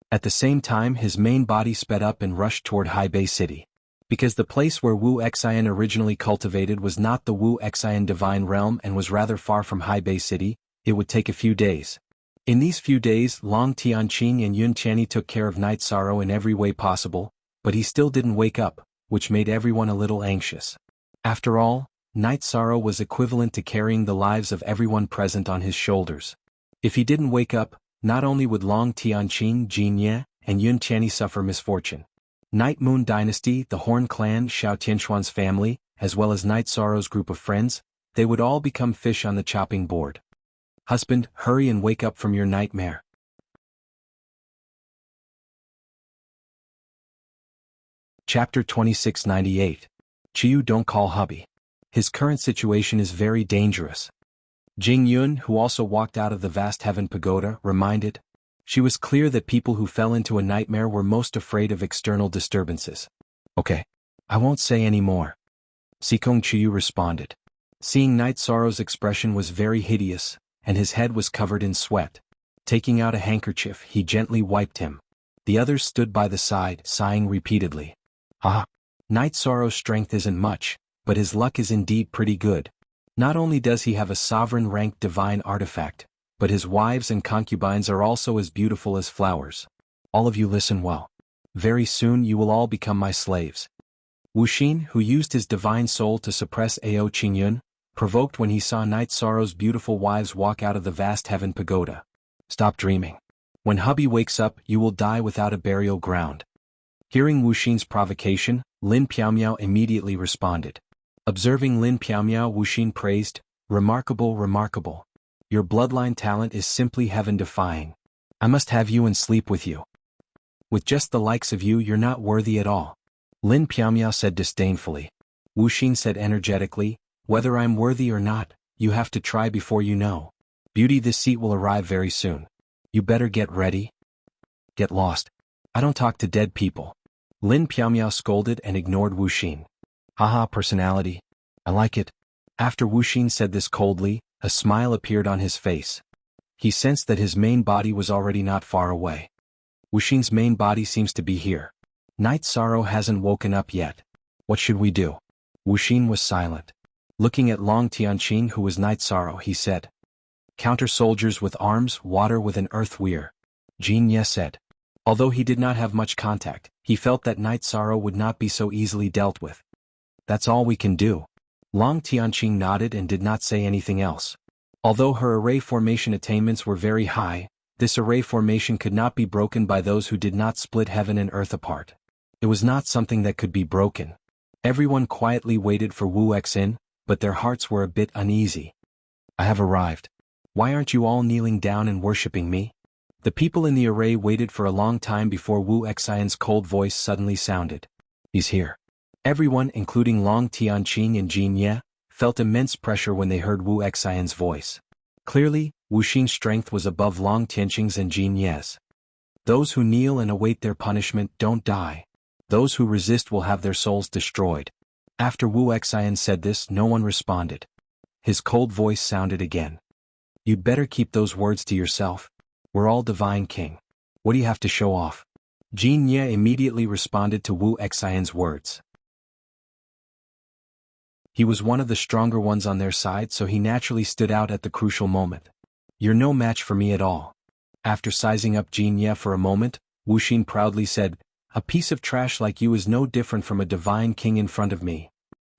At the same time his main body sped up and rushed toward Haibei City. Because the place where Wu Xian originally cultivated was not the Wu Xian divine realm and was rather far from Haibei City, it would take a few days. In these few days Long Tianqing and Yun Qianni took care of Night Sorrow in every way possible, but he still didn't wake up, which made everyone a little anxious. After all, Night Sorrow was equivalent to carrying the lives of everyone present on his shoulders. If he didn't wake up, not only would Long Tianqing, Jin Ye, and Yun Qianni suffer misfortune. Night Moon Dynasty, the Horn Clan, Xiao Tianxuan's family, as well as Night Sorrow's group of friends, they would all become fish on the chopping board. Husband, hurry and wake up from your nightmare. Chapter 2698. Chiyu don't call hubby. His current situation is very dangerous. Jing Yun, who also walked out of the vast heaven pagoda, reminded. She was clear that people who fell into a nightmare were most afraid of external disturbances. Okay. I won't say any more. Sikong Chiyu responded. Seeing Night Sorrow's expression was very hideous, and his head was covered in sweat. Taking out a handkerchief, he gently wiped him. The others stood by the side, sighing repeatedly. Night Sorrow's strength isn't much, but his luck is indeed pretty good. Not only does he have a sovereign-ranked divine artifact, but his wives and concubines are also as beautiful as flowers. All of you listen well. Very soon you will all become my slaves. Wuxin, who used his divine soul to suppress Ao Qingyun, provoked when he saw Night Sorrow's beautiful wives walk out of the vast heaven pagoda. Stop dreaming. When hubby wakes up, you will die without a burial ground. Hearing Wuxin's provocation, Lin Piaomiao immediately responded. Observing Lin Piaomiao, Wuxin praised, Remarkable, remarkable. Your bloodline talent is simply heaven-defying. I must have you and sleep with you. With just the likes of you, you're not worthy at all. Lin Piaomiao said disdainfully. Wuxin said energetically, Whether I'm worthy or not, you have to try before you know. Beauty, this seat will arrive very soon. You better get ready. Get lost. I don't talk to dead people. Lin Piaomiao scolded and ignored Wuxin. Haha, personality. I like it. After Wuxin said this coldly, a smile appeared on his face. He sensed that his main body was already not far away. Wuxin's main body seems to be here. Night Sorrow hasn't woken up yet. What should we do? Wuxin was silent. Looking at Long Tianqing, who was Night Sorrow, he said. Counter soldiers with arms, water with an earth weir. Jin Ye said. Although he did not have much contact, he felt that Night Sorrow would not be so easily dealt with. That's all we can do. Long Tianqing nodded and did not say anything else. Although her array formation attainments were very high, this array formation could not be broken by those who did not split heaven and earth apart. It was not something that could be broken. Everyone quietly waited for Wu Xin, but their hearts were a bit uneasy. I have arrived. Why aren't you all kneeling down and worshipping me? The people in the array waited for a long time before Wu Xin's cold voice suddenly sounded. He's here. Everyone, including Long Tianqing and Jin Ye, felt immense pressure when they heard Wu Xin's voice. Clearly, Wu Xin's strength was above Long Tianqing's and Jin Ye's. Those who kneel and await their punishment don't die. Those who resist will have their souls destroyed. After Wu Xin said this, no one responded. His cold voice sounded again. You'd better keep those words to yourself. We're all divine king. What do you have to show off? Jin Ye immediately responded to Wu Xin's words. He was one of the stronger ones on their side, so he naturally stood out at the crucial moment. You're no match for me at all. After sizing up Jin Ye for a moment, Wu Xin proudly said, a piece of trash like you is no different from a divine king in front of me.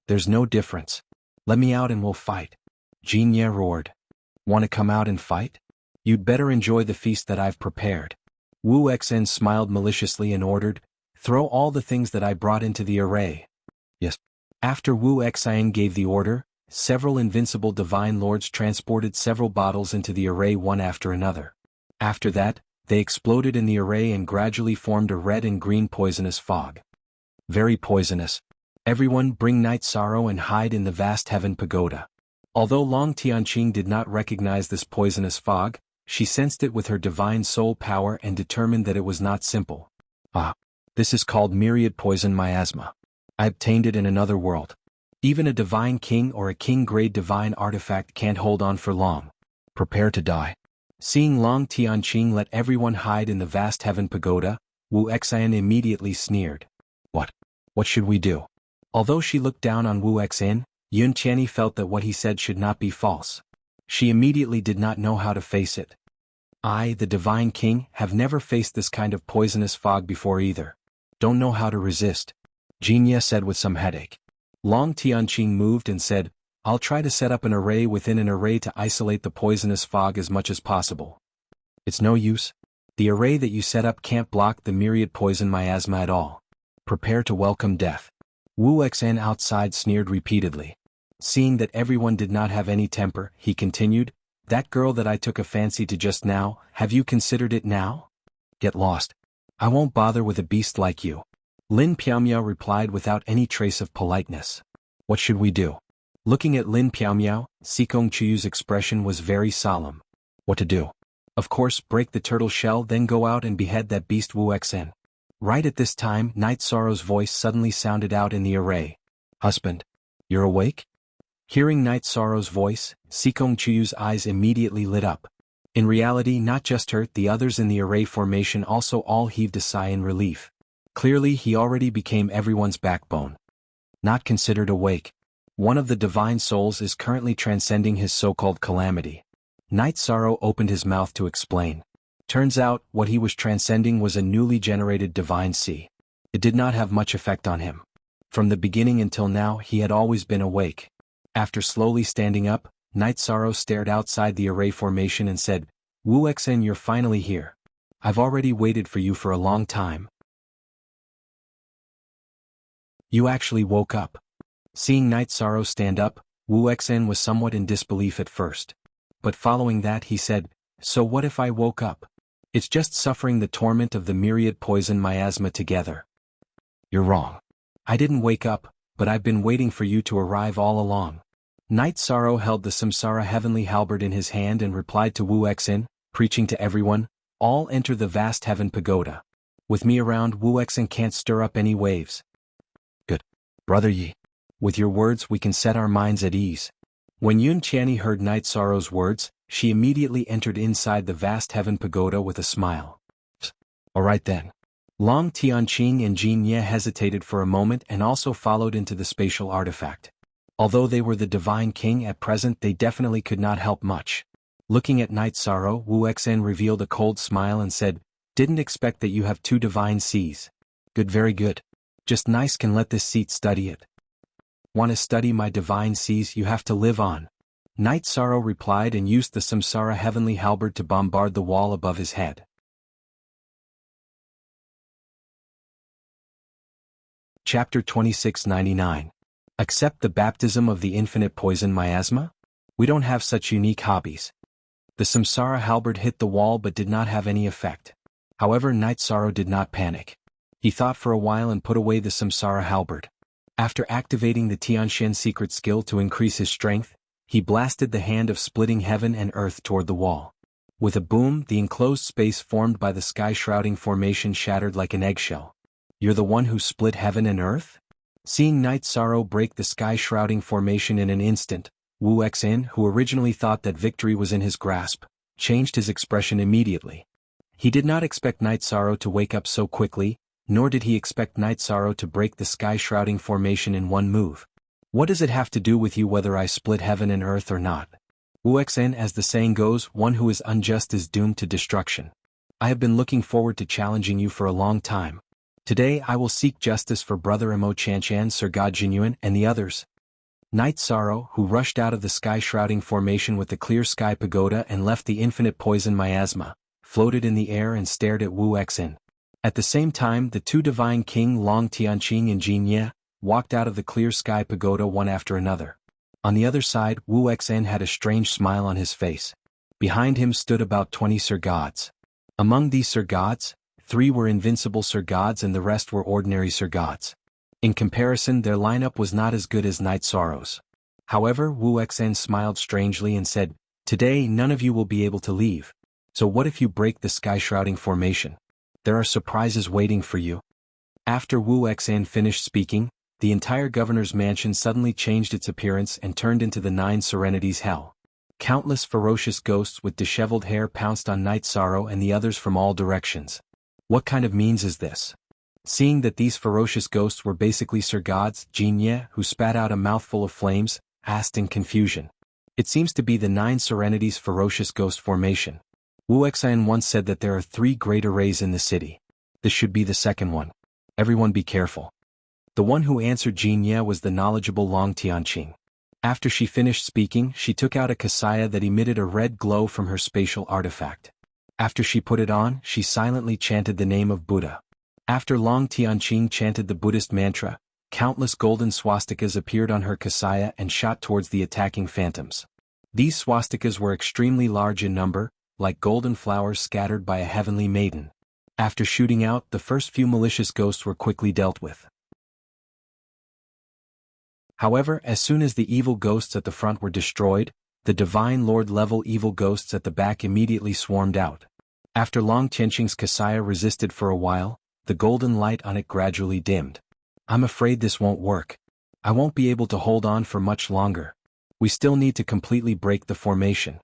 There's no difference. Let me out and we'll fight. Jin Ye roared. Want to come out and fight? You'd better enjoy the feast that I've prepared. Wu Xin smiled maliciously and ordered, throw all the things that I brought into the array. Yes. After Wu Xin gave the order, several invincible divine lords transported several bottles into the array one after another. After that, they exploded in the array and gradually formed a red and green poisonous fog. Very poisonous. Everyone bring Night Sorrow and hide in the vast heaven pagoda. Although Long Tianqing did not recognize this poisonous fog, she sensed it with her divine soul power and determined that it was not simple. This is called myriad poison miasma. I obtained it in another world. Even a divine king or a king-grade divine artifact can't hold on for long. Prepare to die. Seeing Long Tianqing let everyone hide in the vast heaven pagoda, Wu Xin immediately sneered. What should we do? Although she looked down on Wu Xin, Yun Qianni felt that what he said should not be false. She immediately did not know how to face it. I, the divine king, have never faced this kind of poisonous fog before either. Don't know how to resist. Jin Ye said with some headache. Long Tianqing moved and said, I'll try to set up an array within an array to isolate the poisonous fog as much as possible. It's no use. The array that you set up can't block the myriad poison miasma at all. Prepare to welcome death. Wu Xin outside sneered repeatedly. Seeing that everyone did not have any temper, he continued, that girl that I took a fancy to just now, have you considered it now? Get lost. I won't bother with a beast like you. Lin Piaomiao replied without any trace of politeness. What should we do? Looking at Lin Piaomiao, Sikong Chuyu's expression was very solemn. What to do? Of course, break the turtle shell, then go out and behead that beast Wu Xin. Right at this time, Night Sorrow's voice suddenly sounded out in the array. Husband, you're awake? Hearing Night Sorrow's voice, Sikong Chuyu's eyes immediately lit up. In reality, not just her, the others in the array formation also all heaved a sigh in relief. Clearly, he already became everyone's backbone. Not considered awake. One of the divine souls is currently transcending his so-called calamity. Night Sorrow opened his mouth to explain. Turns out, what he was transcending was a newly generated divine sea. It did not have much effect on him. From the beginning until now, he had always been awake. After slowly standing up, Night Sorrow stared outside the array formation and said, Wu Xin, you're finally here. I've already waited for you for a long time. You actually woke up. Seeing Night Sorrow stand up, Wu Xin was somewhat in disbelief at first. But following that he said, so what if I woke up? It's just suffering the torment of the myriad poison miasma together. You're wrong. I didn't wake up, but I've been waiting for you to arrive all along. Night Sorrow held the Samsara heavenly halberd in his hand and replied to Wu Xin, preaching to everyone, all enter the vast heaven pagoda. With me around, Wu Xin can't stir up any waves. Good. Brother Yi. With your words we can set our minds at ease. When Yun Qianni heard Night Sorrow's words, she immediately entered inside the vast heaven pagoda with a smile. All right then. Long Tianqing and Jin Ye hesitated for a moment and also followed into the spatial artifact. Although they were the divine king at present, they definitely could not help much. Looking at Night Sorrow, Wu Xin revealed a cold smile and said, didn't expect that you have two divine seas. Good, very good. Just nice, can let this seat study it. Want to study my divine seas? You have to live on. Night Sorrow replied and used the Samsara heavenly halberd to bombard the wall above his head. Chapter 2699. Accept the baptism of the infinite poison miasma? We don't have such unique hobbies. The Samsara halberd hit the wall but did not have any effect. However, Night Sorrow did not panic. He thought for a while and put away the Samsara halberd. After activating the Tianxian secret skill to increase his strength, he blasted the hand of splitting heaven and earth toward the wall. With a boom, the enclosed space formed by the sky-shrouding formation shattered like an eggshell. You're the one who split heaven and earth? Seeing Night Sorrow break the sky-shrouding formation in an instant, Wuxia, who originally thought that victory was in his grasp, changed his expression immediately. He did not expect Night Sorrow to wake up so quickly, nor did he expect Night Sorrow to break the sky-shrouding formation in one move. What does it have to do with you whether I split heaven and earth or not? Wuxia, as the saying goes, one who is unjust is doomed to destruction. I have been looking forward to challenging you for a long time. Today I will seek justice for Brother Mo Chanchan, Sir God Jinyuan, and the others. Night Sorrow, who rushed out of the sky-shrouding formation with the clear sky pagoda and left the infinite poison miasma, floated in the air and stared at Wuxia. At the same time, the two divine King Long Tianqing and Jianye walked out of the clear sky pagoda one after another. On the other side, Wuxia had a strange smile on his face. Behind him stood about 20 Sir Gods. Among these Sir Gods, 3 were invincible Sir Gods and the rest were ordinary Sir Gods. In comparison, their lineup was not as good as Night Sorrow's. However, Wuxia smiled strangely and said, "Today none of you will be able to leave. So what if you break the sky-shrouding formation? There are surprises waiting for you." After Wuxia finished speaking, the entire governor's mansion suddenly changed its appearance and turned into the 9 Serenities hell. Countless ferocious ghosts with disheveled hair pounced on Night Sorrow and the others from all directions. What kind of means is this? Seeing that these ferocious ghosts were basically Sir Gods, Jianye, who spat out a mouthful of flames, asked in confusion. It seems to be the 9 Serenities ferocious ghost formation. Wuxia once said that there are 3 great arrays in the city. This should be the second one. Everyone be careful. The one who answered Jianye was the knowledgeable Long Tianqing. After she finished speaking, she took out a kasaya that emitted a red glow from her spatial artifact. After she put it on, she silently chanted the name of Buddha. After Long Tianqing chanted the Buddhist mantra, countless golden swastikas appeared on her kasaya and shot towards the attacking phantoms. These swastikas were extremely large in number, like golden flowers scattered by a heavenly maiden. After shooting out, the first few malicious ghosts were quickly dealt with. However, as soon as the evil ghosts at the front were destroyed, the Divine Lord-level evil ghosts at the back immediately swarmed out. After Long Tianqing's kasaya resisted for a while, the golden light on it gradually dimmed. I'm afraid this won't work. I won't be able to hold on for much longer. We still need to completely break the formation.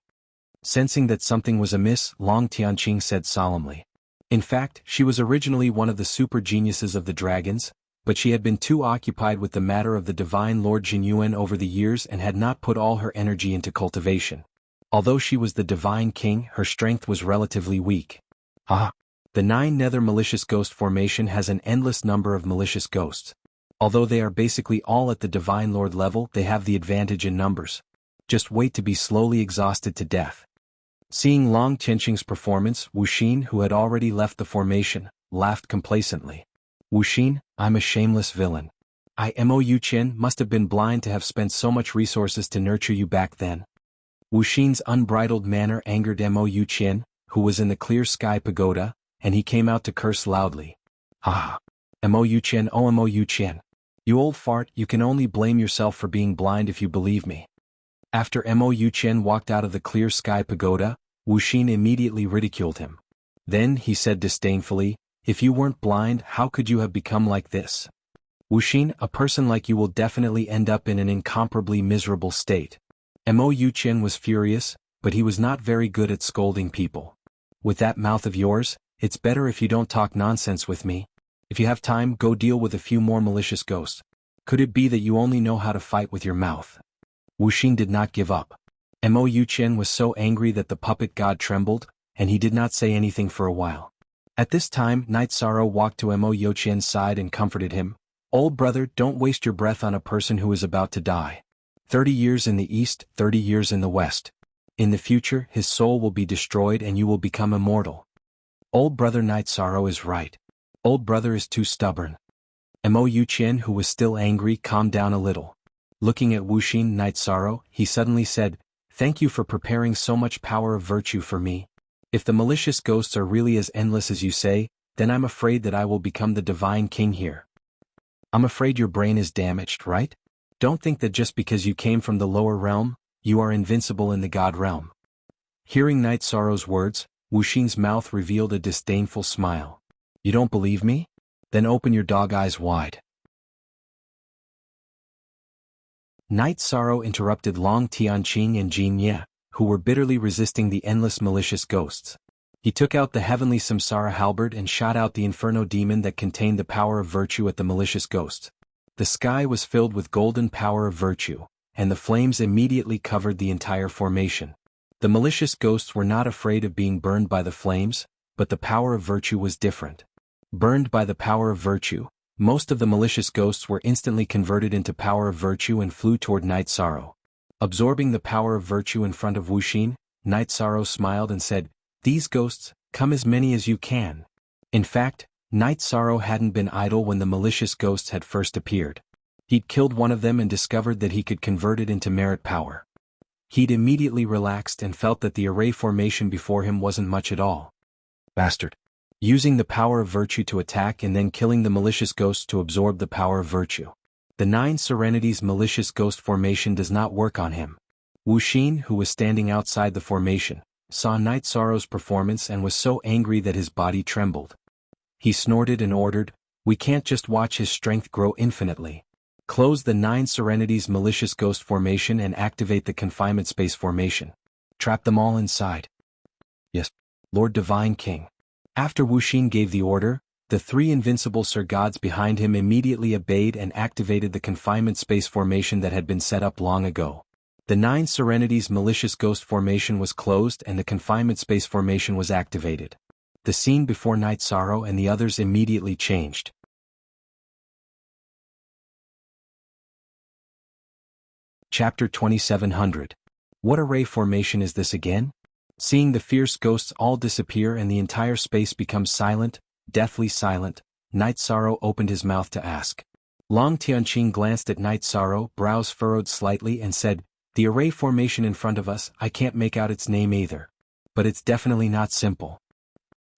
Sensing that something was amiss, Long Tianqing said solemnly. In fact, she was originally one of the super geniuses of the dragons, but she had been too occupied with the matter of the Divine Lord Jinyuan over the years and had not put all her energy into cultivation. Although she was the Divine King, her strength was relatively weak. The 9 Nether Malicious Ghost formation has an endless number of malicious ghosts. Although they are basically all at the Divine Lord level, they have the advantage in numbers. Just wait to be slowly exhausted to death. Seeing Long Tianqing's performance, Wuxia, who had already left the formation, laughed complacently. Wuxia, I'm a shameless villain. Mo Yuqian must have been blind to have spent so much resources to nurture you back then. Wuxian's unbridled manner angered Mo Yuqian, who was in the clear sky pagoda, and he came out to curse loudly. Mo Yuqian, oh Mo Yuqian. You old fart, you can only blame yourself for being blind if you believe me. After Mo Yuqian walked out of the clear sky pagoda, Wuxia immediately ridiculed him. Then he said disdainfully, if you weren't blind, how could you have become like this? Wuxia, a person like you will definitely end up in an incomparably miserable state. Mo Yuqian was furious, but he was not very good at scolding people. With that mouth of yours, it's better if you don't talk nonsense with me. If you have time, go deal with a few more malicious ghosts. Could it be that you only know how to fight with your mouth? Wuxia did not give up. Mo Yuqian was so angry that the puppet god trembled, and he did not say anything for a while. At this time, Night Sorrow walked to Mo Yuqian's side and comforted him. Old brother, don't waste your breath on a person who is about to die. 30 years in the east, 30 years in the west. In the future, his soul will be destroyed and you will become immortal. Old brother Night Sorrow is right. Old brother is too stubborn. Mo Yuqian, who was still angry, calmed down a little. Looking at Wuxia Night Sorrow, he suddenly said, "Thank you for preparing so much power of virtue for me. If the malicious ghosts are really as endless as you say, then I'm afraid that I will become the divine king here." I'm afraid your brain is damaged, right? Don't think that just because you came from the lower realm, you are invincible in the god realm. Hearing Night Sorrow's words, Wuxia's mouth revealed a disdainful smile. You don't believe me? Then open your dog eyes wide. Night Sorrow interrupted Long Tianqing and Jin Ye, who were bitterly resisting the endless malicious ghosts. He took out the heavenly samsara halberd and shot out the inferno demon that contained the power of virtue at the malicious ghost. The sky was filled with golden power of virtue, and the flames immediately covered the entire formation. The malicious ghosts were not afraid of being burned by the flames, but the power of virtue was different. Burned by the power of virtue, most of the malicious ghosts were instantly converted into power of virtue and flew toward Night Sorrow. Absorbing the power of virtue in front of Wuxia, Night Sorrow smiled and said, "These ghosts, come as many as you can." In fact, Night Sorrow hadn't been idle when the malicious ghosts had first appeared. He'd killed one of them and discovered that he could convert it into merit power. He'd immediately relaxed and felt that the array formation before him wasn't much at all. Bastard. Using the power of virtue to attack and then killing the malicious ghosts to absorb the power of virtue. The Nine Serenities malicious ghost formation does not work on him. Wuxia, who was standing outside the formation, saw Night Sorrow's performance and was so angry that his body trembled. He snorted and ordered, "We can't just watch his strength grow infinitely. Close the Nine Serenities malicious ghost formation and activate the confinement space formation. Trap them all inside." "Yes, Lord Divine King." After Wuxia gave the order, the three invincible Sir Gods behind him immediately obeyed and activated the confinement space formation that had been set up long ago. The Nine Serenities malicious ghost formation was closed and the confinement space formation was activated. The scene before Night Sorrow and the others immediately changed. Chapter 2700. What array formation is this again? Seeing the fierce ghosts all disappear and the entire space become silent, deathly silent, Night Sorrow opened his mouth to ask. Long Tianqing glanced at Night Sorrow, brows furrowed slightly, and said, "The array formation in front of us, I can't make out its name either. But it's definitely not simple."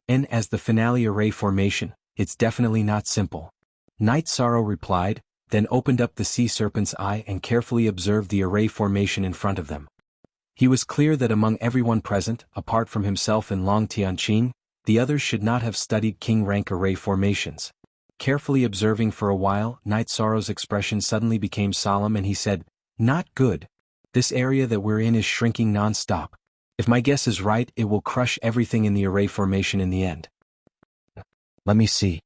And as the finale array formation, it's definitely not simple. Night Sorrow replied, then opened up the sea serpent's eye and carefully observed the array formation in front of them. He was clear that among everyone present, apart from himself and Long Tianqing, the others should not have studied king rank array formations. Carefully observing for a while, Night Sorrow's expression suddenly became solemn and he said, "Not good. This area that we're in is shrinking non-stop. If my guess is right, it will crush everything in the array formation in the end." "Let me see."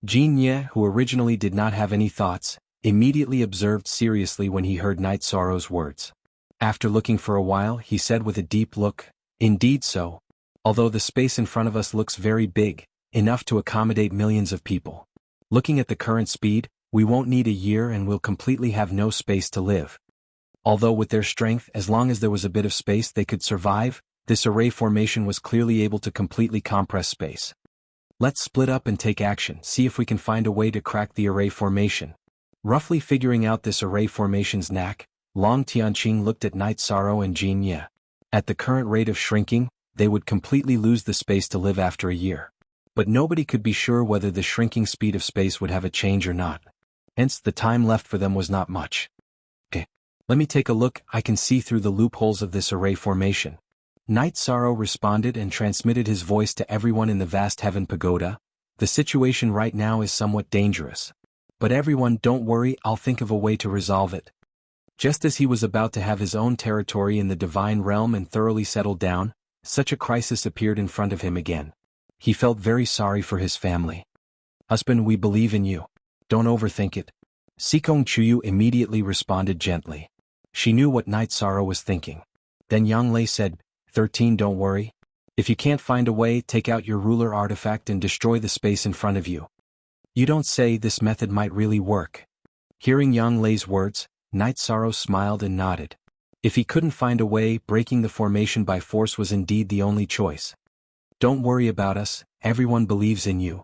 Jin Ye, who originally did not have any thoughts, immediately observed seriously when he heard Night Sorrow's words. After looking for a while, he said with a deep look, "Indeed so. Although the space in front of us looks very big, enough to accommodate millions of people. Looking at the current speed, we won't need a year and we'll completely have no space to live. Although with their strength, as long as there was a bit of space they could survive, this array formation was clearly able to completely compress space. Let's split up and take action, see if we can find a way to crack the array formation." Roughly figuring out this array formation's knack, Long Tianqing looked at Night Sorrow and Jin Ye. At the current rate of shrinking, they would completely lose the space to live after a year. But nobody could be sure whether the shrinking speed of space would have a change or not. Hence the time left for them was not much. "Okay, let me take a look, I can see through the loopholes of this array formation." Night Sorrow responded and transmitted his voice to everyone in the vast heaven pagoda. "The situation right now is somewhat dangerous. But everyone, don't worry, I'll think of a way to resolve it." Just as he was about to have his own territory in the divine realm and thoroughly settled down, such a crisis appeared in front of him again. He felt very sorry for his family. "Husband, we believe in you. Don't overthink it." Sikong Chuyu immediately responded gently. She knew what Night Sorrow was thinking. Then Yang Lei said, 13, don't worry. If you can't find a way, take out your ruler artifact and destroy the space in front of you. You don't say this method might really work. Hearing Yang Lei's words, Night Sorrow smiled and nodded. If he couldn't find a way, breaking the formation by force was indeed the only choice. Don't worry about us, everyone believes in you.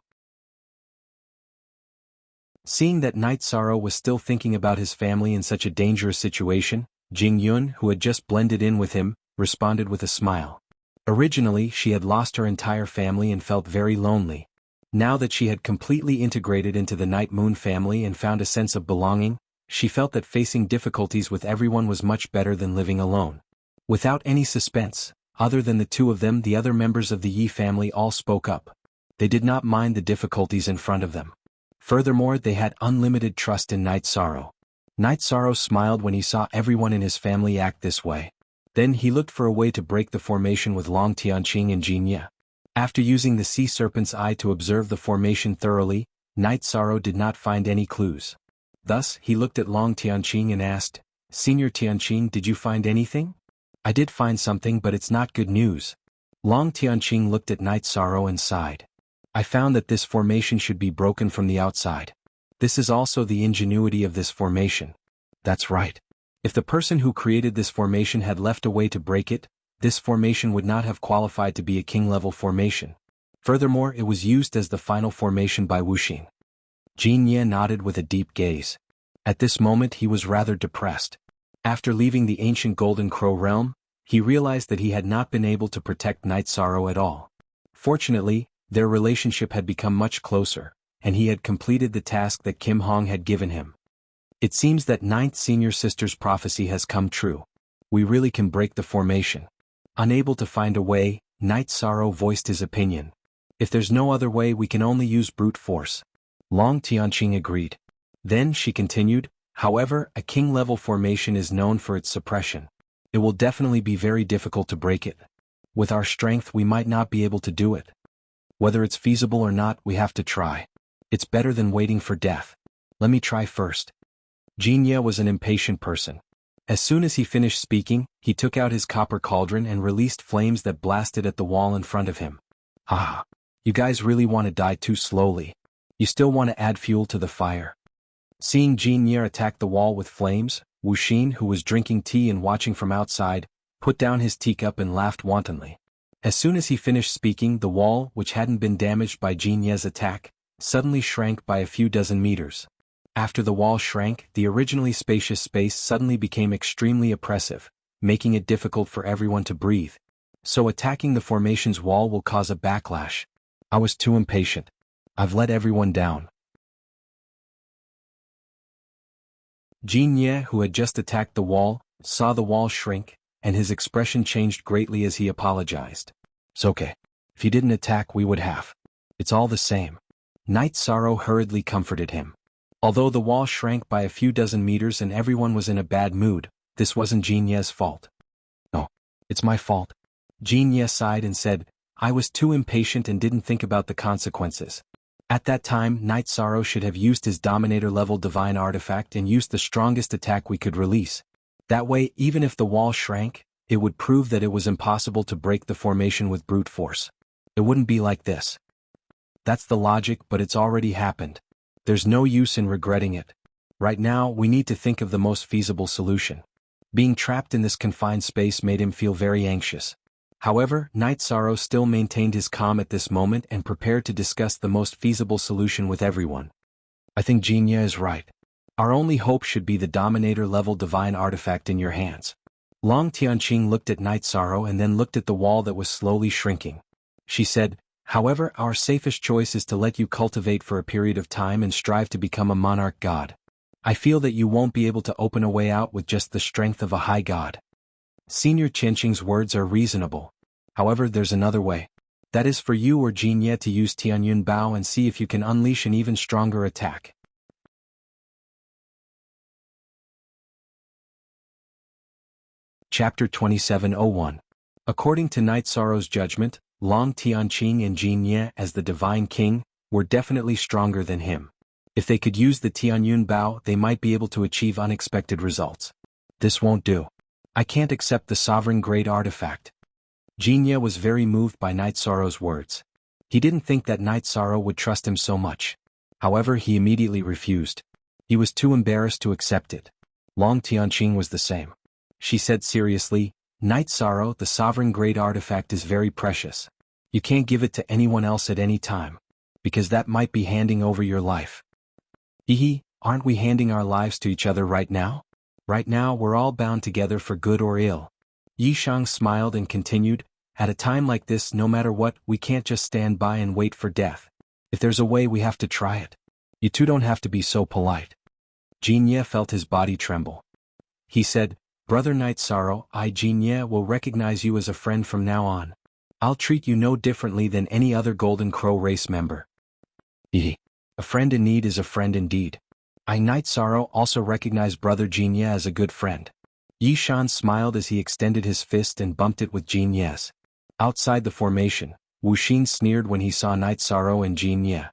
Seeing that Night Sorrow was still thinking about his family in such a dangerous situation, Jing Yun, who had just blended in with him, responded with a smile. Originally, she had lost her entire family and felt very lonely. Now that she had completely integrated into the Night Moon family and found a sense of belonging, she felt that facing difficulties with everyone was much better than living alone. Without any suspense, other than the two of them, the other members of the Yi family all spoke up. They did not mind the difficulties in front of them. Furthermore, they had unlimited trust in Night Sorrow. Night Sorrow smiled when he saw everyone in his family act this way. Then he looked for a way to break the formation with Long Tianqing and Jinya. After using the Sea Serpent's Eye to observe the formation thoroughly, Night Sorrow did not find any clues. Thus, he looked at Long Tianqing and asked, "Senior Tianqing, did you find anything?" "I did find something, but it's not good news." Long Tianqing looked at Night Sorrow and sighed. "I found that this formation should be broken from the outside. This is also the ingenuity of this formation." "That's right. If the person who created this formation had left a way to break it, this formation would not have qualified to be a king-level formation. Furthermore, it was used as the final formation by Wuxia." Jin Ye nodded with a deep gaze. At this moment he was rather depressed. After leaving the ancient Golden Crow realm, he realized that he had not been able to protect Night Sorrow at all. Fortunately, their relationship had become much closer, and he had completed the task that Kim Hong had given him. It seems that Ninth Senior Sister's prophecy has come true. We really can break the formation. Unable to find a way, Night Sorrow voiced his opinion. "If there's no other way, we can only use brute force." Long Tianqing agreed. Then she continued, "However, a king-level formation is known for its suppression. It will definitely be very difficult to break it. With our strength we might not be able to do it. Whether it's feasible or not, we have to try. It's better than waiting for death. Let me try first." Jinya was an impatient person. As soon as he finished speaking, he took out his copper cauldron and released flames that blasted at the wall in front of him. "Ah, you guys really want to die too slowly. You still want to add fuel to the fire." Seeing Jinya attack the wall with flames, Wuxin, who was drinking tea and watching from outside, put down his teacup and laughed wantonly. As soon as he finished speaking, the wall, which hadn't been damaged by Jinya's attack, suddenly shrank by a few dozen meters. After the wall shrank, the originally spacious space suddenly became extremely oppressive, making it difficult for everyone to breathe. So attacking the formation's wall will cause a backlash. I was too impatient. I've let everyone down. Jinya, who had just attacked the wall, saw the wall shrink, and his expression changed greatly as he apologized. "It's okay. If you didn't attack, we would have. It's all the same." Night Sorrow hurriedly comforted him. Although the wall shrank by a few dozen meters and everyone was in a bad mood, this wasn't Jinya's fault. "No, it's my fault." Jinya sighed and said, "I was too impatient and didn't think about the consequences. At that time, Night Sorrow should have used his Dominator-level divine artifact and used the strongest attack we could release. That way, even if the wall shrank, it would prove that it was impossible to break the formation with brute force. It wouldn't be like this. That's the logic, but it's already happened. There's no use in regretting it. Right now, we need to think of the most feasible solution." Being trapped in this confined space made him feel very anxious. However, Night Sorrow still maintained his calm at this moment and prepared to discuss the most feasible solution with everyone. "I think Jinya is right. Our only hope should be the Dominator-level divine artifact in your hands." Long Tianqing looked at Night Sorrow and then looked at the wall that was slowly shrinking. She said, "However, our safest choice is to let you cultivate for a period of time and strive to become a monarch god. I feel that you won't be able to open a way out with just the strength of a high god." Senior Tianqing's words are reasonable. However, there's another way. That is for you or Jinya to use Tianyun Bao and see if you can unleash an even stronger attack. Chapter 2701. According to Night Sorrow's judgment, Long Tianqing and Jinya as the Divine King were definitely stronger than him. If they could use the Tianyun Bao, they might be able to achieve unexpected results. This won't do. I can't accept the sovereign grade artifact. Jinya was very moved by Night Sorrow's words. He didn't think that Night Sorrow would trust him so much. However, he immediately refused. He was too embarrassed to accept it. Long Tianqing was the same. She said seriously, Night Sorrow, the sovereign grade artifact is very precious. You can't give it to anyone else at any time, because that might be handing over your life. Hehe, aren't we handing our lives to each other right now? Right now we're all bound together for good or ill. Yishang smiled and continued, at a time like this, no matter what, we can't just stand by and wait for death. If there's a way, we have to try it. You two don't have to be so polite. Jinye felt his body tremble. He said, Brother Night Sorrow, I Jinye will recognize you as a friend from now on. I'll treat you no differently than any other Golden Crow race member. Hehe. A friend in need is a friend indeed. I Night Sorrow also recognize Brother Jinye as a good friend. Yishan smiled as he extended his fist and bumped it with Jinye's. Outside the formation, Wuxia sneered when he saw Night Sorrow and Jinye.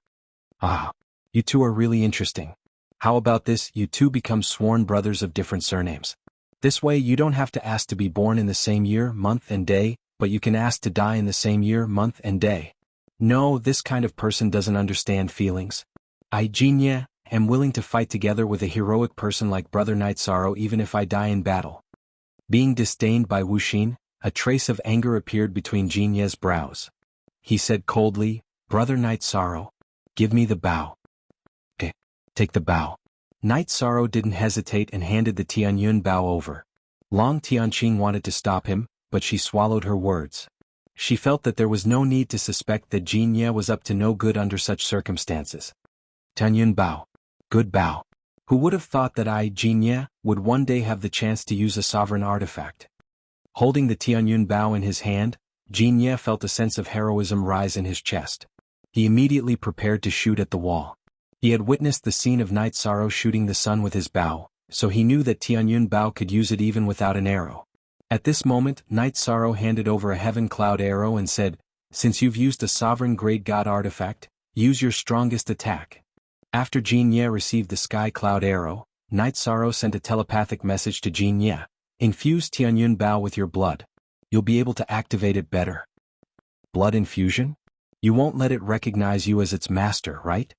Ah, you two are really interesting. How about this, you two become sworn brothers of different surnames. This way you don't have to ask to be born in the same year, month and day, but you can ask to die in the same year, month and day. No, this kind of person doesn't understand feelings. I Jinye am willing to fight together with a heroic person like Brother Night Sorrow even if I die in battle. Being disdained by Wuxia, a trace of anger appeared between Jinye's brows. He said coldly, Brother Night Sorrow, give me the bow. Okay, take the bow. Night Sorrow didn't hesitate and handed the Tianyun bow over. Long Tianqing wanted to stop him, but she swallowed her words. She felt that there was no need to suspect that Jinye was up to no good under such circumstances. Tianyun bow. Good bow. Who would have thought that I, Jinye, would one day have the chance to use a sovereign artifact? Holding the Tianyun bow in his hand, Jinye felt a sense of heroism rise in his chest. He immediately prepared to shoot at the wall. He had witnessed the scene of Night Sorrow shooting the sun with his bow, so he knew that Tianyun Bao could use it even without an arrow. At this moment, Night Sorrow handed over a Heaven Cloud arrow and said, Since you've used a sovereign grade god artifact, use your strongest attack. After Jinye received the Sky Cloud arrow, Night Sorrow sent a telepathic message to Jinye. Infuse Tianyun Bao with your blood. You'll be able to activate it better. Blood infusion? You won't let it recognize you as its master, right?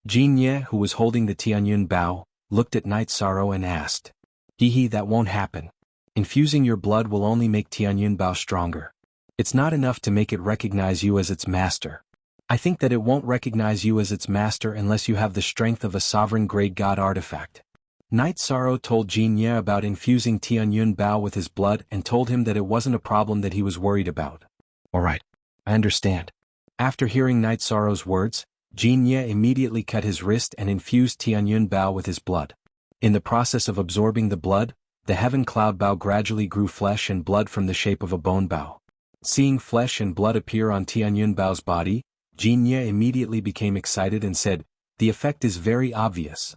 Jinye, who was holding the Tianyun Bao, looked at Night Sorrow and asked, Hehe, that won't happen. Infusing your blood will only make Tianyun Bao stronger. It's not enough to make it recognize you as its master. I think that it won't recognize you as its master unless you have the strength of a sovereign grade god artifact. Night Sorrow told Jinye about infusing Tianyun Bao with his blood and told him that it wasn't a problem that he was worried about. Alright, I understand. After hearing Night Sorrow's words, Jinye immediately cut his wrist and infused Tianyun Bao with his blood. In the process of absorbing the blood, the Heaven Cloud Bao gradually grew flesh and blood from the shape of a bone bao. Seeing flesh and blood appear on Tianyun Bao's body, Jinye immediately became excited and said, The effect is very obvious.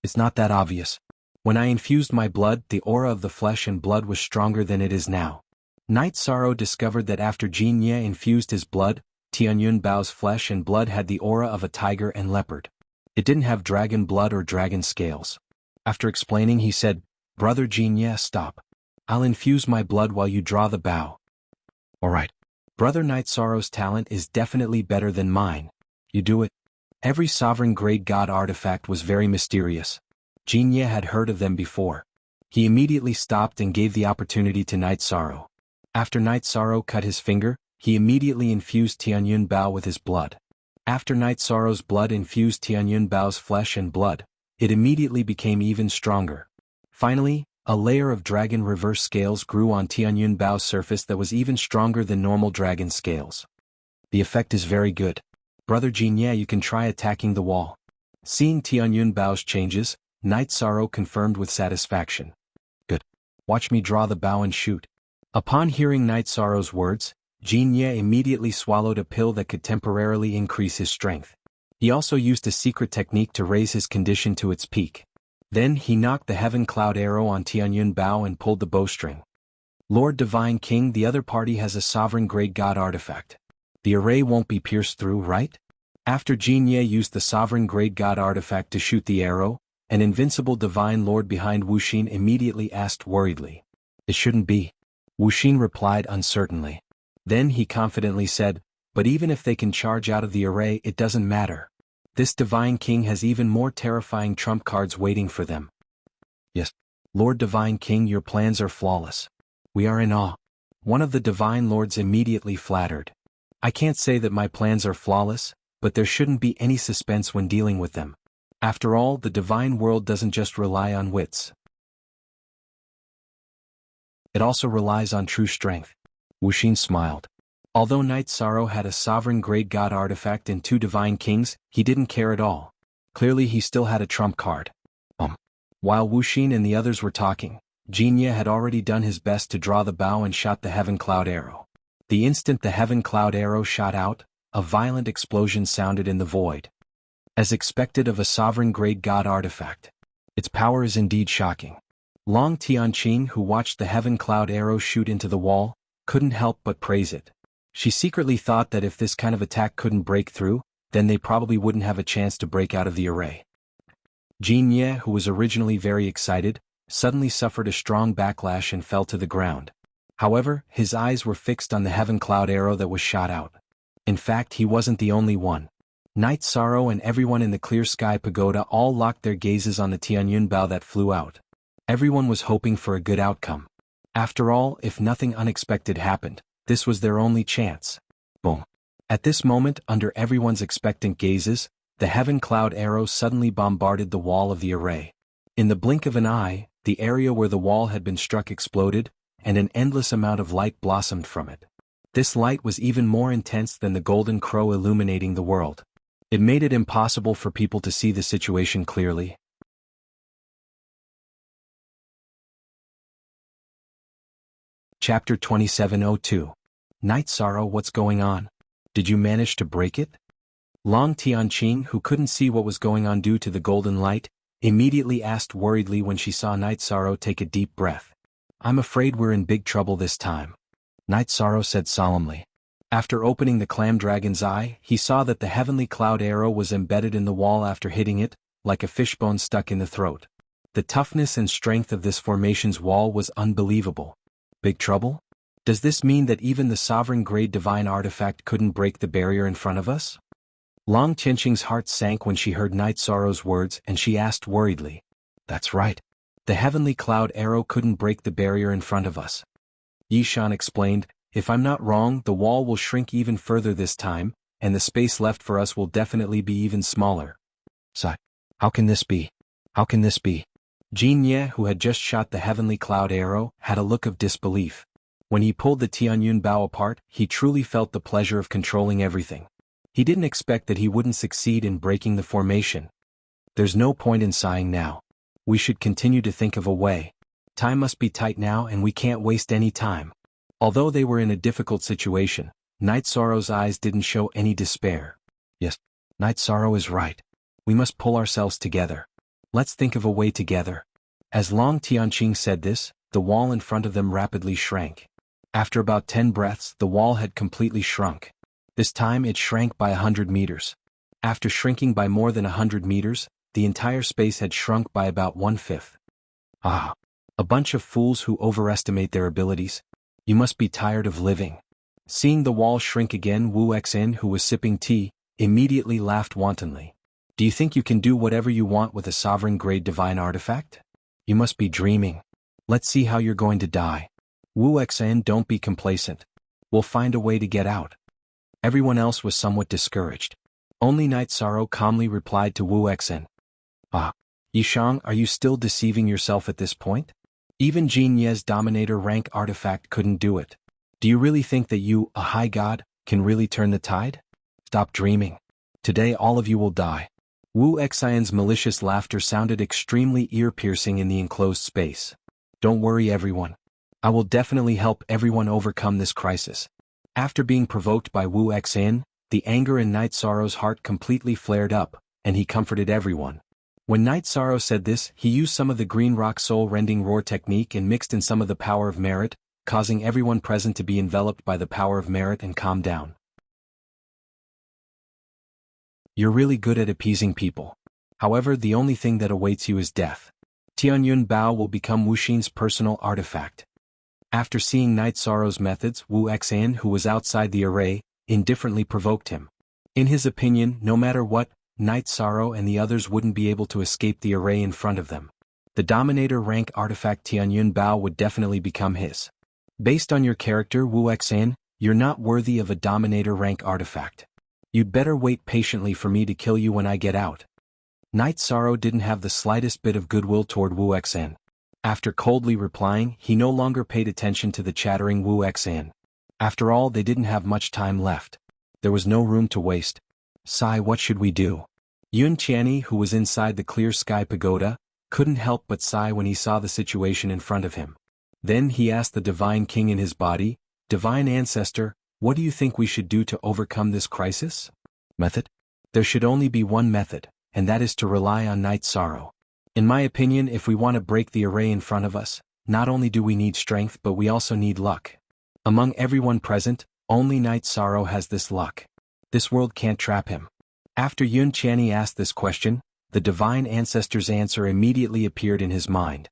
It's not that obvious. When I infused my blood, the aura of the flesh and blood was stronger than it is now. Night Sorrow discovered that after Jinye infused his blood, Tianyun Bao's flesh and blood had the aura of a tiger and leopard. It didn't have dragon blood or dragon scales. After explaining, he said, Brother Jinye, stop. I'll infuse my blood while you draw the bow. Alright. Brother Night Sorrow's talent is definitely better than mine. You do it. Every sovereign grade god artifact was very mysterious. Jinye had heard of them before. He immediately stopped and gave the opportunity to Night Sorrow. After Night Sorrow cut his finger, he immediately infused Tianyun Bao with his blood. After Night Sorrow's blood infused Tianyun Bao's flesh and blood, it immediately became even stronger. Finally, a layer of dragon reverse scales grew on Tianyun Bao's surface that was even stronger than normal dragon scales. The effect is very good. Brother Jinye, you can try attacking the wall. Seeing Tianyun Bao's changes, Night Sorrow confirmed with satisfaction. Good. Watch me draw the bow and shoot. Upon hearing Night Sorrow's words, Jinye immediately swallowed a pill that could temporarily increase his strength. He also used a secret technique to raise his condition to its peak. Then he knocked the Heaven Cloud arrow on Tianyun Bao and pulled the bowstring. Lord Divine King, the other party has a sovereign grade god artifact. The array won't be pierced through, right? After Jinye used the sovereign grade god artifact to shoot the arrow, an invincible divine lord behind Wuxia immediately asked worriedly. It shouldn't be. Wuxia replied uncertainly. Then he confidently said, But even if they can charge out of the array, it doesn't matter. This Divine King has even more terrifying trump cards waiting for them. Yes, Lord Divine King, your plans are flawless. We are in awe. One of the Divine Lords immediately flattered. I can't say that my plans are flawless, but there shouldn't be any suspense when dealing with them. After all, the divine world doesn't just rely on wits. It also relies on true strength. Wuxia smiled. Although Knight Sorrow had a sovereign-grade god artifact and 2 divine kings, he didn't care at all. Clearly he still had a trump card. While Wuxia and the others were talking, Jianghu had already done his best to draw the bow and shot the Heaven Cloud Arrow. The instant the Heaven Cloud Arrow shot out, a violent explosion sounded in the void. As expected of a sovereign-grade god artifact, its power is indeed shocking. Long Tianqing, who watched the Heaven Cloud Arrow shoot into the wall, couldn't help but praise it. She secretly thought that if this kind of attack couldn't break through, then they probably wouldn't have a chance to break out of the array. Jianghu, who was originally very excited, suddenly suffered a strong backlash and fell to the ground. However, his eyes were fixed on the Heaven Cloud Arrow that was shot out. In fact, he wasn't the only one. Knight Sorrow and everyone in the Clear Sky Pagoda all locked their gazes on the Tianyun bow that flew out. Everyone was hoping for a good outcome. After all, if nothing unexpected happened, this was their only chance. Boom. At this moment, under everyone's expectant gazes, the Heaven Cloud Arrow suddenly bombarded the wall of the array. In the blink of an eye, the area where the wall had been struck exploded, and an endless amount of light blossomed from it. This light was even more intense than the golden crow illuminating the world. It made it impossible for people to see the situation clearly. Chapter 2702. Knight Sorrow, what's going on? Did you manage to break it? Long Tianqing, who couldn't see what was going on due to the golden light, immediately asked worriedly when she saw Knight Sorrow take a deep breath. I'm afraid we're in big trouble this time. Knight Sorrow said solemnly. After opening the clam dragon's eye, he saw that the Heavenly Cloud Arrow was embedded in the wall after hitting it, like a fishbone stuck in the throat. The toughness and strength of this formation's wall was unbelievable. Big trouble? Does this mean that even the sovereign-grade divine artifact couldn't break the barrier in front of us? Long Tianqing's heart sank when she heard Knight Sorrow's words, and she asked worriedly. That's right. The Heavenly Cloud Arrow couldn't break the barrier in front of us. Yishan explained, if I'm not wrong, the wall will shrink even further this time, and the space left for us will definitely be even smaller. Sigh. How can this be? How can this be? Jianghu, who had just shot the Heavenly Cloud Arrow, had a look of disbelief. When he pulled the Tianyun bow apart, he truly felt the pleasure of controlling everything. He didn't expect that he wouldn't succeed in breaking the formation. There's no point in sighing now. We should continue to think of a way. Time must be tight now and we can't waste any time. Although they were in a difficult situation, Knight Sorrow's eyes didn't show any despair. Yes, Knight Sorrow is right. We must pull ourselves together. Let's think of a way together. As Long Tianqing said this, the wall in front of them rapidly shrank. After about 10 breaths, the wall had completely shrunk. This time it shrank by 100 meters. After shrinking by more than 100 meters, the entire space had shrunk by about 1/5. Ah! A bunch of fools who overestimate their abilities. You must be tired of living. Seeing the wall shrink again, Wuxia, who was sipping tea, immediately laughed wantonly. Do you think you can do whatever you want with a sovereign-grade divine artifact? You must be dreaming. Let's see how you're going to die. Wuxia, don't be complacent. We'll find a way to get out. Everyone else was somewhat discouraged. Only Knight Sorrow calmly replied to Wuxia. Ah, Yishang, are you still deceiving yourself at this point? Even Jianghu's Dominator rank artifact couldn't do it. Do you really think that you, a high god, can really turn the tide? Stop dreaming. Today all of you will die. Wuxian's malicious laughter sounded extremely ear-piercing in the enclosed space. Don't worry everyone. I will definitely help everyone overcome this crisis. After being provoked by Wuxia, the anger in Knight Sorrow's heart completely flared up, and he comforted everyone. When Knight Sorrow said this, he used some of the green rock soul-rending roar technique and mixed in some of the power of merit, causing everyone present to be enveloped by the power of merit and calm down. You're really good at appeasing people. However, the only thing that awaits you is death. Tianyun Bao will become Wuxia's personal artifact. After seeing Knight Sorrow's methods, Wuxia, who was outside the array, indifferently provoked him. In his opinion, no matter what, Night Sorrow and the others wouldn't be able to escape the array in front of them. The Dominator rank artifact Tianyun Bao would definitely become his. Based on your character Wu Xan, you're not worthy of a Dominator rank artifact. You'd better wait patiently for me to kill you when I get out. Night Sorrow didn't have the slightest bit of goodwill toward Wu Xan. After coldly replying, he no longer paid attention to the chattering Wu Xan. After all, they didn't have much time left. There was no room to waste. Sai, what should we do? Yun Qianni, who was inside the clear sky pagoda, couldn't help but sigh when he saw the situation in front of him. Then he asked the Divine King in his body, Divine Ancestor, what do you think we should do to overcome this crisis? Method? There should only be one method, and that is to rely on Night Sorrow. In my opinion, if we want to break the array in front of us, not only do we need strength but we also need luck. Among everyone present, only Night Sorrow has this luck. This world can't trap him. After Yun Qianni asked this question, the Divine Ancestor's answer immediately appeared in his mind.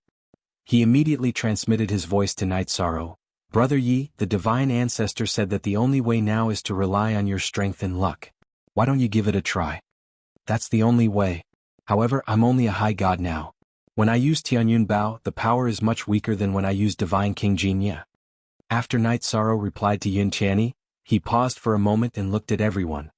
He immediately transmitted his voice to Night Sorrow. Brother Yi, the Divine Ancestor said that the only way now is to rely on your strength and luck. Why don't you give it a try? That's the only way. However, I'm only a high god now. When I use Tianyun Bao, the power is much weaker than when I use Divine King Jinya. After Night Sorrow replied to Yun Qianni, he paused for a moment and looked at everyone.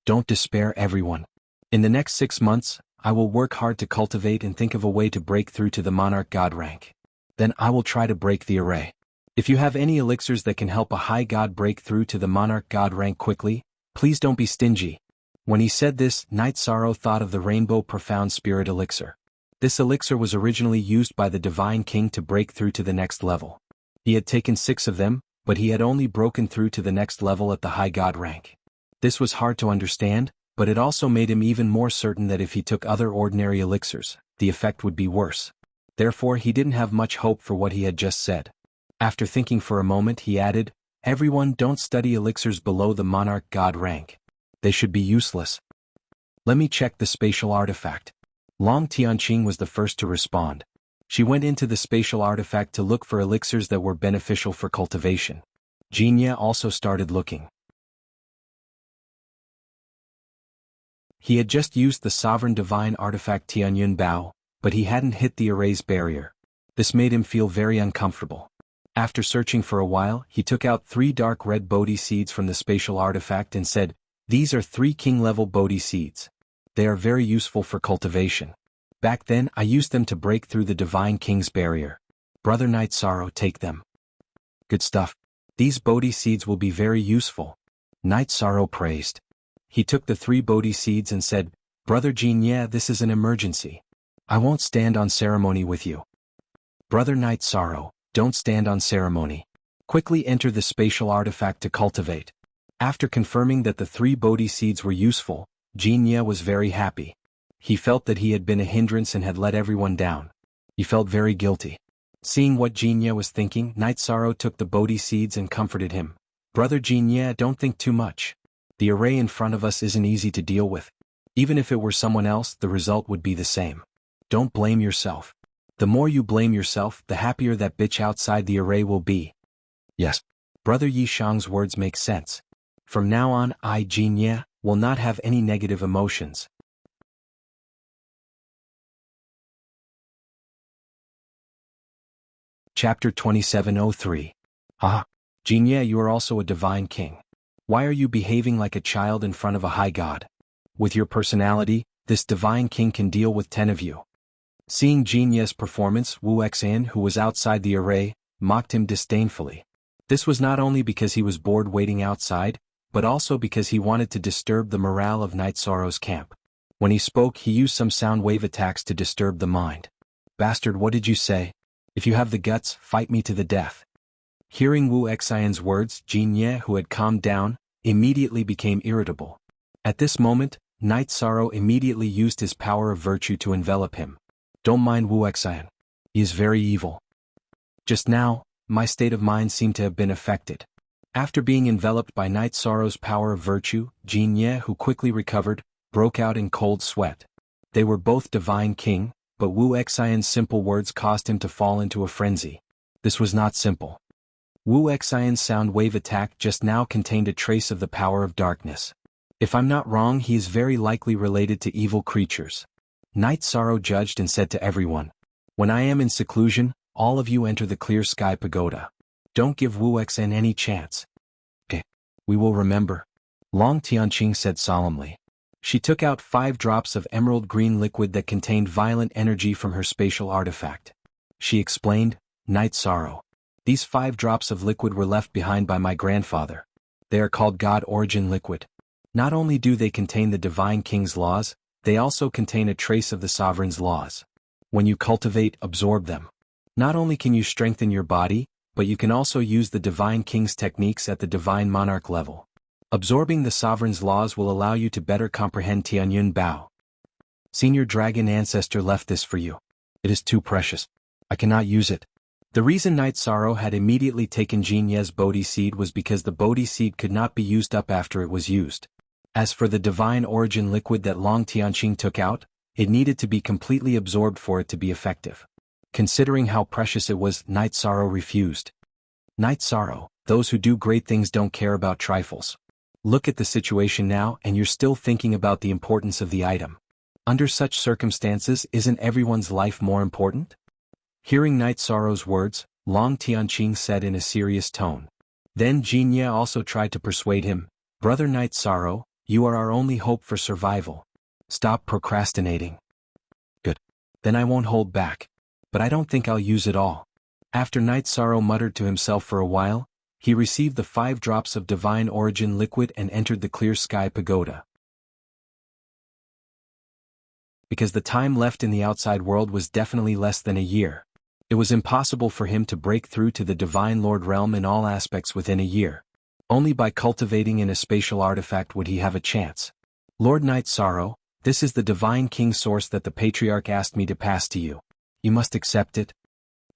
Don't despair, everyone. In the next 6 months, I will work hard to cultivate and think of a way to break through to the Monarch God rank. Then I will try to break the array. If you have any elixirs that can help a high god break through to the Monarch God rank quickly, please don't be stingy. When he said this, Night Sorrow thought of the Rainbow Profound Spirit Elixir. This elixir was originally used by the Divine King to break through to the next level. He had taken 6 of them, but he had only broken through to the next level at the high god rank. This was hard to understand, but it also made him even more certain that if he took other ordinary elixirs, the effect would be worse. Therefore he didn't have much hope for what he had just said. After thinking for a moment he added, Everyone don't study elixirs below the Monarch God rank. They should be useless. Let me check the spatial artifact. Long Tianqing was the first to respond. She went into the spatial artifact to look for elixirs that were beneficial for cultivation. Jinya also started looking. He had just used the Sovereign Divine Artifact Tianyun Bao, but he hadn't hit the array's barrier. This made him feel very uncomfortable. After searching for a while, he took out 3 dark red Bodhi seeds from the spatial artifact and said, These are 3 king-level Bodhi seeds. They are very useful for cultivation. Back then, I used them to break through the Divine King's barrier. Brother Night Sorrow, take them. Good stuff. These Bodhi seeds will be very useful. Night Sorrow praised. He took the 3 Bodhi seeds and said, Brother Jinya, this is an emergency. I won't stand on ceremony with you. Brother Night Sorrow, don't stand on ceremony. Quickly enter the spatial artifact to cultivate. After confirming that the 3 Bodhi seeds were useful, Jinya was very happy. He felt that he had been a hindrance and had let everyone down. He felt very guilty. Seeing what Jinya was thinking, Night Sorrow took the Bodhi seeds and comforted him. Brother Jinya, don't think too much. The array in front of us isn't easy to deal with. Even if it were someone else, the result would be the same. Don't blame yourself. The more you blame yourself, the happier that bitch outside the array will be. Yes. Brother Yi Shang's words make sense. From now on, I, Jinya, will not have any negative emotions. Chapter 2703. Ah, Jinya, you are also a divine king. Why are you behaving like a child in front of a high god? With your personality, this divine king can deal with 10 of you. Seeing Jinya's performance, Wu Xan, who was outside the array, mocked him disdainfully. This was not only because he was bored waiting outside, but also because he wanted to disturb the morale of Night Sorrow's camp. When he spoke, he used some sound wave attacks to disturb the mind. Bastard, what did you say? If you have the guts, fight me to the death. Hearing Wu Xian's words, Jinya, who had calmed down, immediately became irritable. At this moment, Night Sorrow immediately used his power of virtue to envelop him. Don't mind Wu Xian. He is very evil. Just now, my state of mind seemed to have been affected. After being enveloped by Night Sorrow's power of virtue, Jinya, who quickly recovered, broke out in cold sweat. They were both divine king, but Wu Xian's simple words caused him to fall into a frenzy. This was not simple. Wuxian's sound wave attack just now contained a trace of the power of darkness. If I'm not wrong, he is very likely related to evil creatures. Night Sorrow judged and said to everyone, "When I am in seclusion, all of you enter the Clear Sky Pagoda. Don't give Wuxian any chance." "We will remember," Long Tianqing said solemnly. She took out 5 drops of emerald green liquid that contained violent energy from her spatial artifact. She explained, "Night Sorrow. These 5 drops of liquid were left behind by my grandfather. They are called God Origin Liquid. Not only do they contain the Divine King's laws, they also contain a trace of the Sovereign's laws. When you cultivate, absorb them. Not only can you strengthen your body, but you can also use the Divine King's techniques at the Divine Monarch level. Absorbing the Sovereign's laws will allow you to better comprehend Tianyun Bao. Senior Dragon Ancestor left this for you. It is too precious. I cannot use it." The reason Night Sorrow had immediately taken Jin Ye's Bodhi seed was because the Bodhi seed could not be used up after it was used. As for the Divine Origin liquid that Long Tianqing took out, it needed to be completely absorbed for it to be effective. Considering how precious it was, Night Sorrow refused. "Night Sorrow, those who do great things don't care about trifles. Look at the situation now and you're still thinking about the importance of the item. Under such circumstances, isn't everyone's life more important?" Hearing Night Sorrow's words, Long Tianqing said in a serious tone. Then Jin Ye also tried to persuade him, "Brother Night Sorrow, you are our only hope for survival. Stop procrastinating." "Good. Then I won't hold back. But I don't think I'll use it all." After Night Sorrow muttered to himself for a while, he received the 5 drops of Divine Origin liquid and entered the Clear Sky Pagoda. Because the time left in the outside world was definitely less than a year, it was impossible for him to break through to the Divine Lord realm in all aspects within a year. Only by cultivating in a spatial artifact would he have a chance. "Lord Night Sorrow, this is the Divine King source that the Patriarch asked me to pass to you. You must accept it."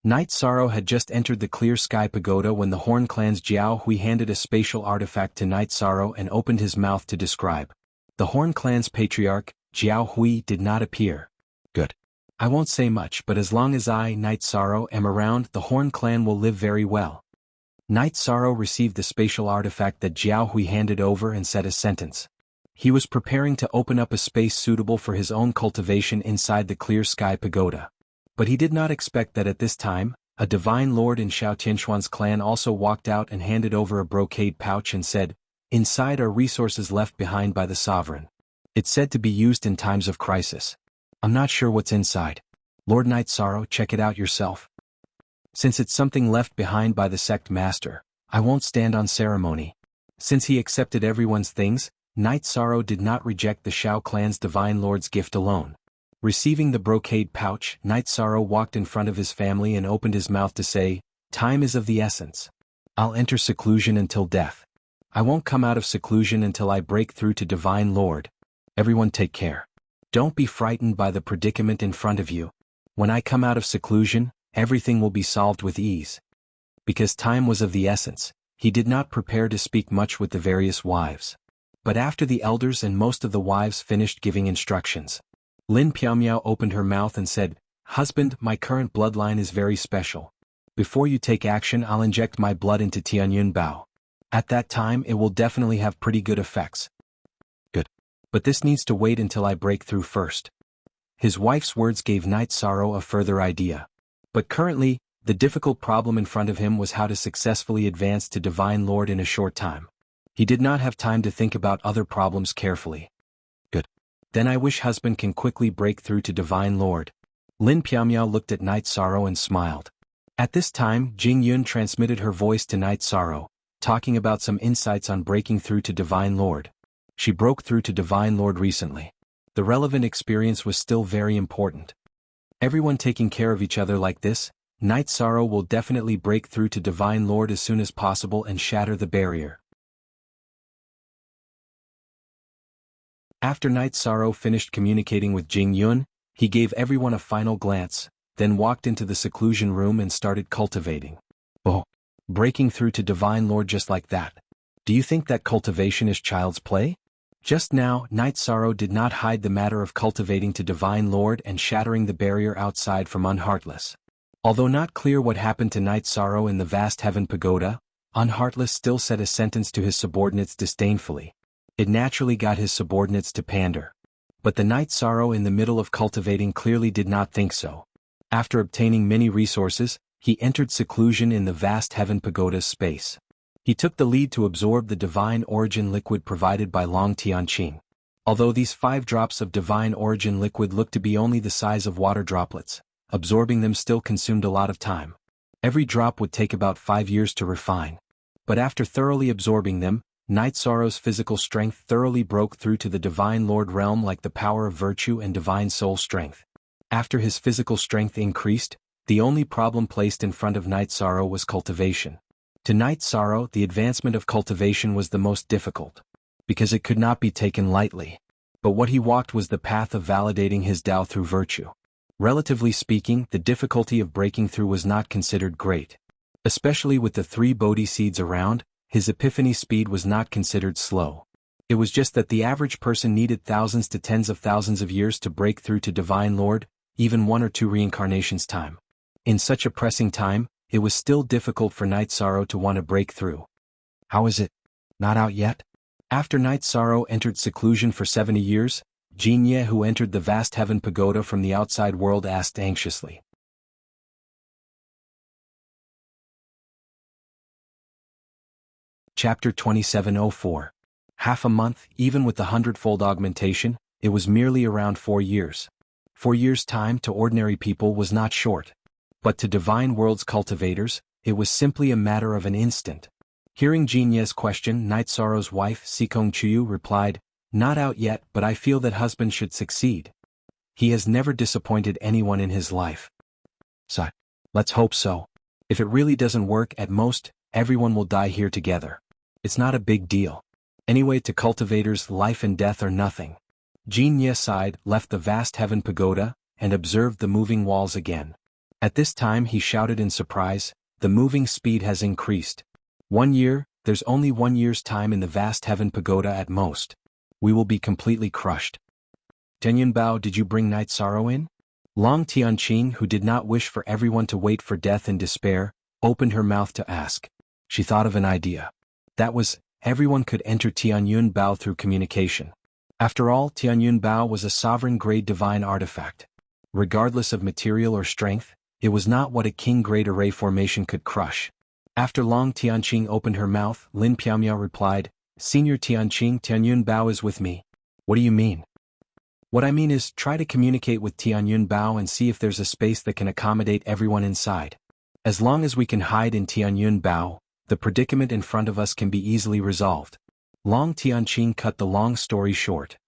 Night Sorrow had just entered the Clear Sky Pagoda when the Horn Clan's Jianghu handed a spatial artifact to Night Sorrow and opened his mouth to describe. The Horn Clan's Patriarch, Jianghu, did not appear. "Good. I won't say much, but as long as I, Night Sorrow, am around, the Horn Clan will live very well." Night Sorrow received the spatial artifact that Jianghu handed over and said a sentence. He was preparing to open up a space suitable for his own cultivation inside the Clear Sky Pagoda. But he did not expect that at this time, a divine lord in Xiao Tianxuan's clan also walked out and handed over a brocade pouch and said, "Inside are resources left behind by the sovereign. It's said to be used in times of crisis. I'm not sure what's inside. Lord Night Sorrow, check it out yourself. Since it's something left behind by the sect master, I won't stand on ceremony." Since he accepted everyone's things, Night Sorrow did not reject the Xiao clan's divine lord's gift alone. Receiving the brocade pouch, Night Sorrow walked in front of his family and opened his mouth to say, "Time is of the essence. I'll enter seclusion until death. I won't come out of seclusion until I break through to Divine Lord. Everyone take care. Don't be frightened by the predicament in front of you. When I come out of seclusion, everything will be solved with ease." Because time was of the essence, he did not prepare to speak much with the various wives. But after the elders and most of the wives finished giving instructions, Lin Piaomiao opened her mouth and said, "Husband, my current bloodline is very special. Before you take action, I'll inject my blood into Tianyun Bao. At that time it will definitely have pretty good effects." "Good. But this needs to wait until I break through first." His wife's words gave Night Sorrow a further idea. But currently, the difficult problem in front of him was how to successfully advance to Divine Lord in a short time. He did not have time to think about other problems carefully. "Good. Then I wish husband can quickly break through to Divine Lord." Lin Piaomiao looked at Night Sorrow and smiled. At this time, Jing Yun transmitted her voice to Night Sorrow, talking about some insights on breaking through to Divine Lord. She broke through to Divine Lord recently. The relevant experience was still very important. Everyone taking care of each other like this, Night Sorrow will definitely break through to Divine Lord as soon as possible and shatter the barrier. After Night Sorrow finished communicating with Jing Yun, he gave everyone a final glance, then walked into the seclusion room and started cultivating. "Oh, breaking through to Divine Lord just like that. Do you think that cultivation is child's play?" Just now, Night Sorrow did not hide the matter of cultivating to Divine Lord and shattering the barrier outside from Unheartless. Although not clear what happened to Night Sorrow in the vast heaven pagoda, Unheartless still said a sentence to his subordinates disdainfully. It naturally got his subordinates to pander. But the Night Sorrow in the middle of cultivating clearly did not think so. After obtaining many resources, he entered seclusion in the vast heaven pagoda's space. He took the lead to absorb the divine origin liquid provided by Long Tianqing. Although these 5 drops of divine origin liquid looked to be only the size of water droplets, absorbing them still consumed a lot of time. Every drop would take about 5 years to refine. But after thoroughly absorbing them, Night Sorrow's physical strength thoroughly broke through to the Divine Lord realm like the power of virtue and divine soul strength. After his physical strength increased, the only problem placed in front of Night Sorrow was cultivation. To Night Sorrow, the advancement of cultivation was the most difficult, because it could not be taken lightly. But what he walked was the path of validating his Tao through virtue. Relatively speaking, the difficulty of breaking through was not considered great. Especially with the 3 Bodhi seeds around, his epiphany speed was not considered slow. It was just that the average person needed thousands to tens of thousands of years to break through to Divine Lord, even 1 or 2 reincarnations time. In such a pressing time, it was still difficult for Night Sorrow to want to break through. How is it? Not out yet? After Night Sorrow entered seclusion for 70 years, Jianghu, who entered the vast heaven pagoda from the outside world, asked anxiously. Chapter 2704. Half a month, even with the 100-fold augmentation, it was merely around 4 years. 4 years' time to ordinary people was not short. But to Divine World's cultivators, it was simply a matter of an instant. Hearing Jianghu's question, Night Sorrow's wife, Sikong Chuyu, replied, "Not out yet, but I feel that husband should succeed. He has never disappointed anyone in his life. So, let's hope so. If it really doesn't work, at most, everyone will die here together. It's not a big deal. Anyway, to cultivators, life and death are nothing." Jianghu sighed, left the vast heaven pagoda, and observed the moving walls again. At this time he shouted in surprise, "The moving speed has increased. 1 year, there's only 1 year's time in the vast heaven pagoda at most. We will be completely crushed." "Tianyun Bao, did you bring Night Sorrow in?" Long Tianqing, who did not wish for everyone to wait for death in despair, opened her mouth to ask. She thought of an idea. That was, everyone could enter Tianyun Bao through communication. After all, Tianyun Bao was a sovereign-grade divine artifact. Regardless of material or strength, it was not what a king-grade array formation could crush. After Long Tianqing opened her mouth, Lin Piaomiao replied, "Senior Tianqing, Tianyun Bao is with me." "What do you mean?" "What I mean is, try to communicate with Tianyun Bao and see if there's a space that can accommodate everyone inside. As long as we can hide in Tianyun Bao, the predicament in front of us can be easily resolved." Long Tianqing cut the long story short.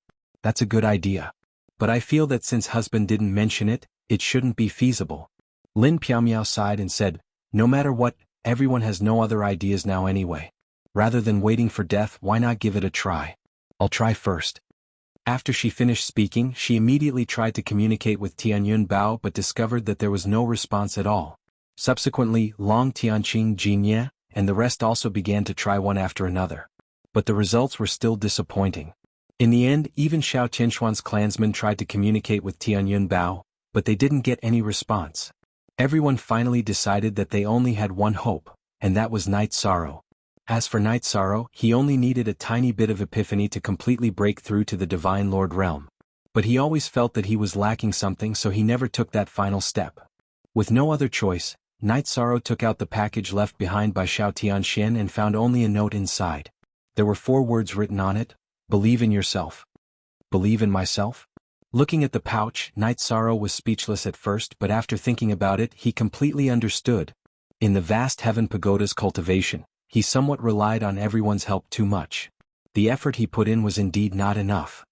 "That's a good idea. But I feel that since husband didn't mention it, it shouldn't be feasible." Lin Piaomiao sighed and said, "No matter what, everyone has no other ideas now anyway. Rather than waiting for death, why not give it a try? I'll try first." After she finished speaking, she immediately tried to communicate with Tianyun Bao but discovered that there was no response at all. Subsequently, Long Tianqing, Jianghu, and the rest also began to try one after another. But the results were still disappointing. In the end, even Xiao Tianxuan's clansmen tried to communicate with Tianyun Bao, but they didn't get any response. Everyone finally decided that they only had one hope, and that was Night Sorrow. As for Night Sorrow, he only needed a tiny bit of epiphany to completely break through to the Divine Lord realm. But he always felt that he was lacking something, so he never took that final step. With no other choice, Night Sorrow took out the package left behind by Xiao Tianxian and found only a note inside. There were 4 words written on it: "Believe in yourself." Believe in myself? Looking at the pouch, Night Sorrow was speechless at first, but after thinking about it, he completely understood. In the vast heaven pagoda's cultivation, he somewhat relied on everyone's help too much. The effort he put in was indeed not enough.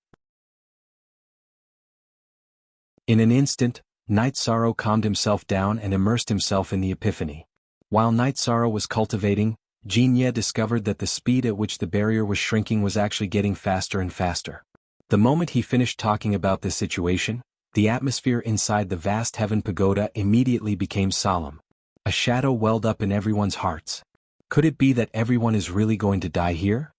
In an instant, Night Sorrow calmed himself down and immersed himself in the epiphany. While Night Sorrow was cultivating, Jianghu discovered that the speed at which the barrier was shrinking was actually getting faster and faster. The moment he finished talking about this situation, the atmosphere inside the vast heaven pagoda immediately became solemn. A shadow welled up in everyone's hearts. Could it be that everyone is really going to die here?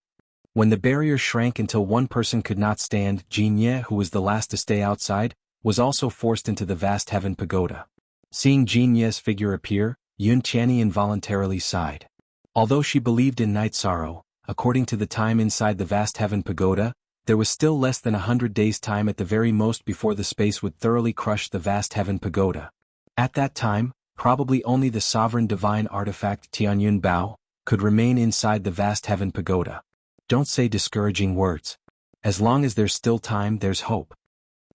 When the barrier shrank until one person could not stand, Jianghu, who was the last to stay outside, was also forced into the vast heaven pagoda. Seeing Jin Ye's figure appear, Yun Qianni involuntarily sighed. Although she believed in night sorrow, according to the time inside the vast heaven pagoda, there was still less than 100 days' time at the very most before the space would thoroughly crush the vast heaven pagoda. At that time, probably only the sovereign divine artifact Tianyun Bao could remain inside the vast heaven pagoda. Don't say discouraging words. As long as there's still time, there's hope.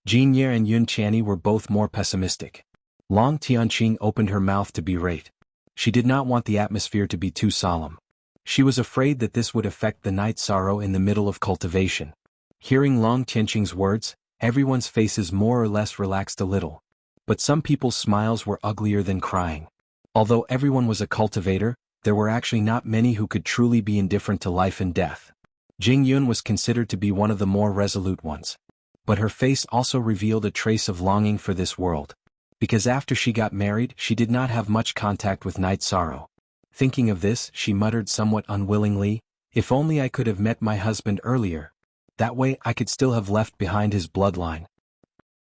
Jin Ye and Yun Qianni were both more pessimistic. Long Tianqing opened her mouth to berate. She did not want the atmosphere to be too solemn. She was afraid that this would affect the night sorrow in the middle of cultivation. Hearing Long Tianqing's words, everyone's faces more or less relaxed a little. But some people's smiles were uglier than crying. Although everyone was a cultivator, there were actually not many who could truly be indifferent to life and death. Jing Yun was considered to be one of the more resolute ones. But her face also revealed a trace of longing for this world. Because after she got married, she did not have much contact with night sorrow. Thinking of this, she muttered somewhat unwillingly, "If only I could have met my husband earlier. That way I could still have left behind his bloodline."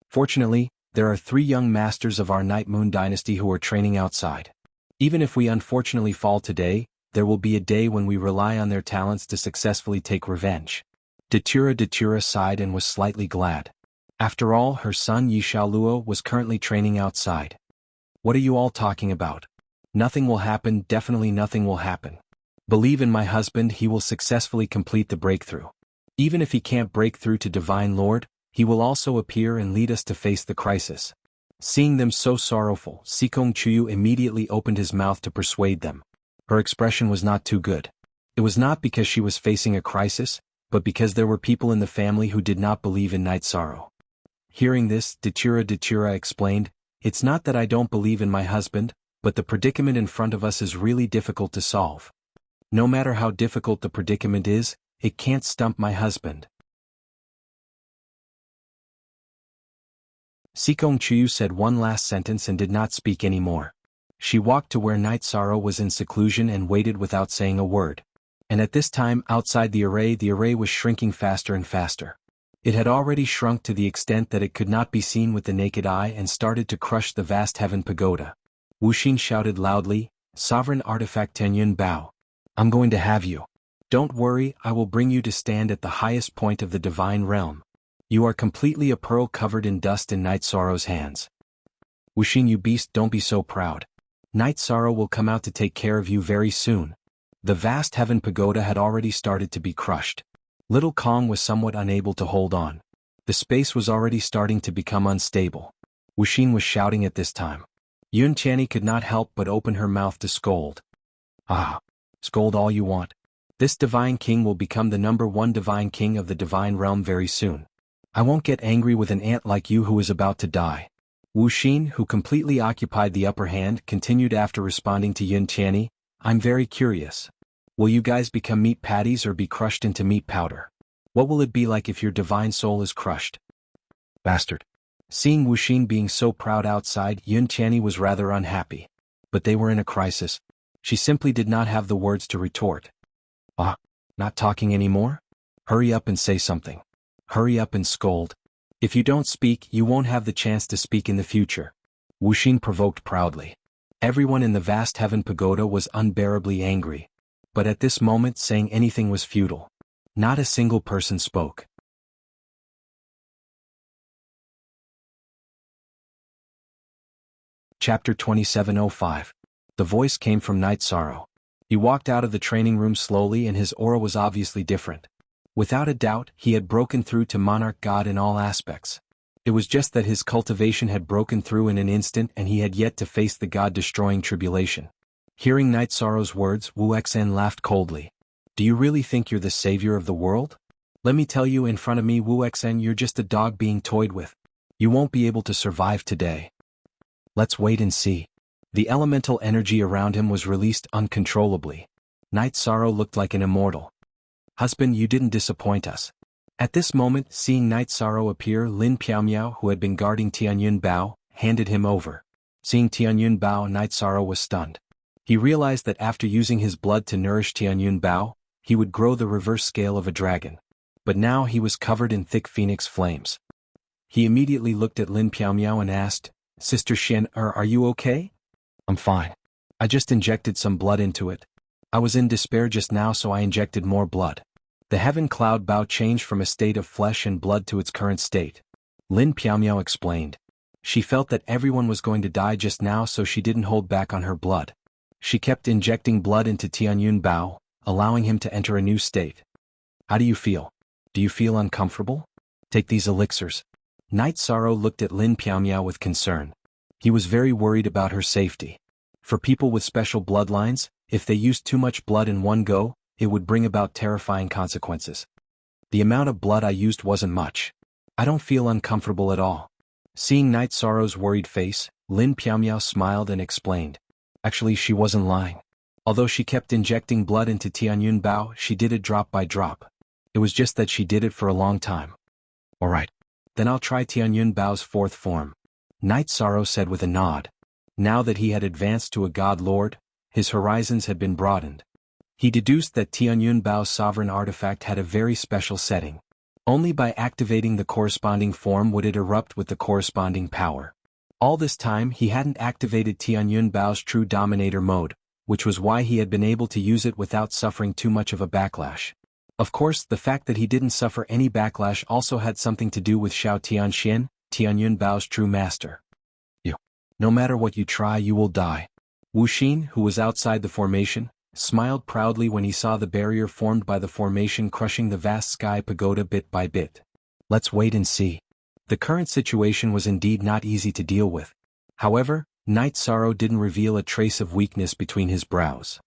Fortunately, there are 3 young masters of our Night Moon dynasty who are training outside. Even if we unfortunately fall today, there will be a day when we rely on their talents to successfully take revenge. Datura sighed and was slightly glad. After all, her son Yi Xiaoluo was currently training outside. "What are you all talking about? Nothing will happen, definitely nothing will happen. Believe in my husband, he will successfully complete the breakthrough. Even if he can't break through to Divine Lord, he will also appear and lead us to face the crisis." Seeing them so sorrowful, Sikong Chuyu immediately opened his mouth to persuade them. Her expression was not too good. It was not because she was facing a crisis, but because there were people in the family who did not believe in night sorrow. Hearing this, Datura explained, "It's not that I don't believe in my husband, but the predicament in front of us is really difficult to solve. No matter how difficult the predicament is, it can't stump my husband." Sikong Chuyu said one last sentence and did not speak any more. She walked to where night sorrow was in seclusion and waited without saying a word. And at this time, outside the array was shrinking faster and faster. It had already shrunk to the extent that it could not be seen with the naked eye and started to crush the vast heaven pagoda. Wuxia shouted loudly, "Sovereign artifact Tianyun Bao. I'm going to have you. Don't worry, I will bring you to stand at the highest point of the divine realm. You are completely a pearl covered in dust in night sorrow's hands. Wuxia, you beast, don't be so proud. Night sorrow will come out to take care of you very soon." The vast heaven pagoda had already started to be crushed. Little Kong was somewhat unable to hold on. The space was already starting to become unstable. Wuxia was shouting at this time. Yun Qianni could not help but open her mouth to scold. "Ah, scold all you want. This divine king will become the #1 divine king of the divine realm very soon. I won't get angry with an ant like you who is about to die." Wuxia, who completely occupied the upper hand, continued after responding to Yun Qianni, "I'm very curious. Will you guys become meat patties or be crushed into meat powder? What will it be like if your divine soul is crushed?" "Bastard." Seeing Wuxia being so proud outside, Yun Qianni was rather unhappy. But they were in a crisis. She simply did not have the words to retort. "Ah, not talking anymore? Hurry up and say something. Hurry up and scold. If you don't speak, you won't have the chance to speak in the future." Wuxia provoked proudly. Everyone in the vast heaven pagoda was unbearably angry. But at this moment, saying anything was futile. Not a single person spoke. Chapter 2705. The voice came from Night Sorrow. He walked out of the training room slowly and his aura was obviously different. Without a doubt, he had broken through to Monarch God in all aspects. It was just that his cultivation had broken through in an instant and he had yet to face the God-destroying tribulation. Hearing Night Sorrow's words, Wu Xen laughed coldly. "Do you really think you're the savior of the world? Let me tell you in front of me, Wu Xen, you're just a dog being toyed with. You won't be able to survive today. Let's wait and see." The elemental energy around him was released uncontrollably. Night Sorrow looked like an immortal. "Husband, you didn't disappoint us." At this moment, seeing Night Sorrow appear, Lin Piaomiao, who had been guarding Tianyun Bao, handed him over. Seeing Tianyun Bao, Night Sorrow was stunned. He realized that after using his blood to nourish Tianyun Bao, he would grow the reverse scale of a dragon. But now he was covered in thick phoenix flames. He immediately looked at Lin Piaomiao and asked, Sister Xin, are you okay? I'm fine. I just injected some blood into it. I was in despair just now, so I injected more blood. The heaven cloud bao changed from a state of flesh and blood to its current state. Lin Piaomiao explained. She felt that everyone was going to die just now, so she didn't hold back on her blood. She kept injecting blood into Tianyun Bao, allowing him to enter a new state. How do you feel? Do you feel uncomfortable? Take these elixirs. Night Sorrow looked at Lin Piaomiao with concern. He was very worried about her safety. For people with special bloodlines, if they used too much blood in one go, it would bring about terrifying consequences. The amount of blood I used wasn't much. I don't feel uncomfortable at all. Seeing Night Sorrow's worried face, Lin Piaomiao smiled and explained. Actually, she wasn't lying. Although she kept injecting blood into Tianyun Bao, she did it drop by drop. It was just that she did it for a long time. Alright. Then I'll try Tianyun Bao's fourth form. Night Sorrow said with a nod. Now that he had advanced to a God Lord, his horizons had been broadened. He deduced that Tianyun Bao's sovereign artifact had a very special setting. Only by activating the corresponding form would it erupt with the corresponding power. All this time he hadn't activated Tianyun Bao's true dominator mode, which was why he had been able to use it without suffering too much of a backlash. Of course, the fact that he didn't suffer any backlash also had something to do with Xiao Tianxian, Tianyun Bao's true master. No matter what you try, you will die. Wuxia, who was outside the formation, smiled proudly when he saw the barrier formed by the formation crushing the vast sky pagoda bit by bit. Let's wait and see. The current situation was indeed not easy to deal with. However, Night Sorrow didn't reveal a trace of weakness between his brows.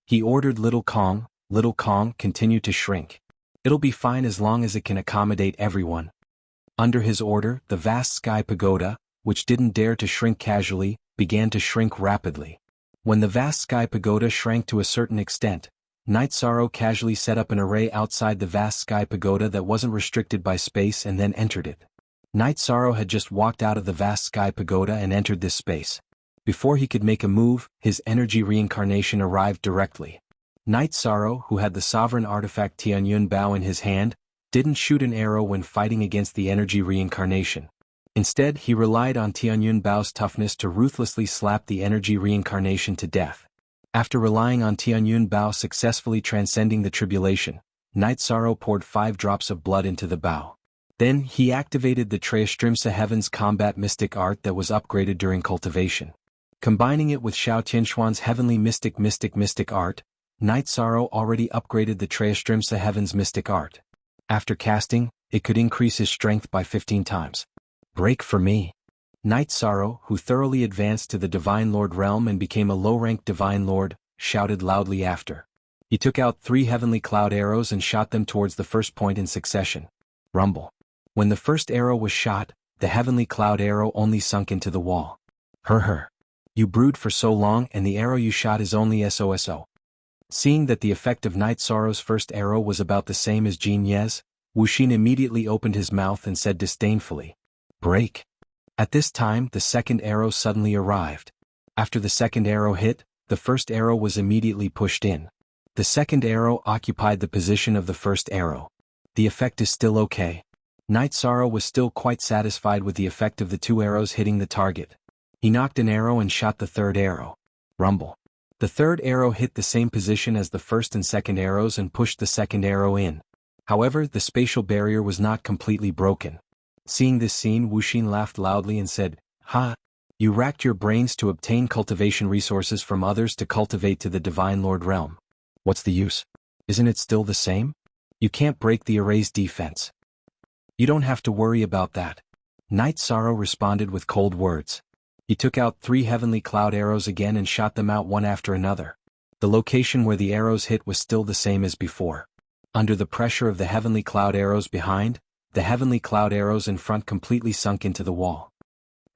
He ordered Little Kong, continue to shrink. It'll be fine as long as it can accommodate everyone. Under his order, the vast sky pagoda, which didn't dare to shrink casually, began to shrink rapidly. When the vast sky pagoda shrank to a certain extent, Night Sorrow casually set up an array outside the vast sky pagoda that wasn't restricted by space and then entered it. Night Sorrow had just walked out of the vast sky pagoda and entered this space. Before he could make a move, his energy reincarnation arrived directly. Night Sorrow, who had the sovereign artifact Tianyun Bao in his hand, didn't shoot an arrow when fighting against the energy reincarnation. Instead, he relied on Tianyun Bao's toughness to ruthlessly slap the energy reincarnation to death. After relying on Tianyun Bao successfully transcending the tribulation, Night Sorrow poured 5 drops of blood into the Bao. Then, he activated the Treastrimsa Heaven's combat mystic art that was upgraded during cultivation. Combining it with Xiao Tianxuan's heavenly mystic art, Night Sorrow already upgraded the Treastrimsa Heaven's mystic art. After casting, it could increase his strength by 15 times. Break for me. Night Sorrow, who thoroughly advanced to the Divine Lord realm and became a low-ranked Divine Lord, shouted loudly after. He took out 3 heavenly cloud arrows and shot them towards the first point in succession. Rumble. When the first arrow was shot, the heavenly cloud arrow only sunk into the wall. You brood for so long and the arrow you shot is only SOSO. Seeing that the effect of Night Sorrow's first arrow was about the same as Jin Ye's, Wuxia immediately opened his mouth and said disdainfully, "Break." At this time, the second arrow suddenly arrived. After the second arrow hit, the first arrow was immediately pushed in. The second arrow occupied the position of the first arrow. The effect is still okay. Night Sorrow was still quite satisfied with the effect of the 2 arrows hitting the target. He knocked an arrow and shot the third arrow. Rumble. The third arrow hit the same position as the first and second arrows and pushed the second arrow in. However, the spatial barrier was not completely broken. Seeing this scene, Wuxia laughed loudly and said, "Ha! You racked your brains to obtain cultivation resources from others to cultivate to the Divine Lord realm. What's the use? Isn't it still the same? You can't break the array's defense. You don't have to worry about that." Night Sorrow responded with cold words. He took out 3 heavenly cloud arrows again and shot them out one after another. The location where the arrows hit was still the same as before. Under the pressure of the heavenly cloud arrows behind, the heavenly cloud arrows in front completely sunk into the wall.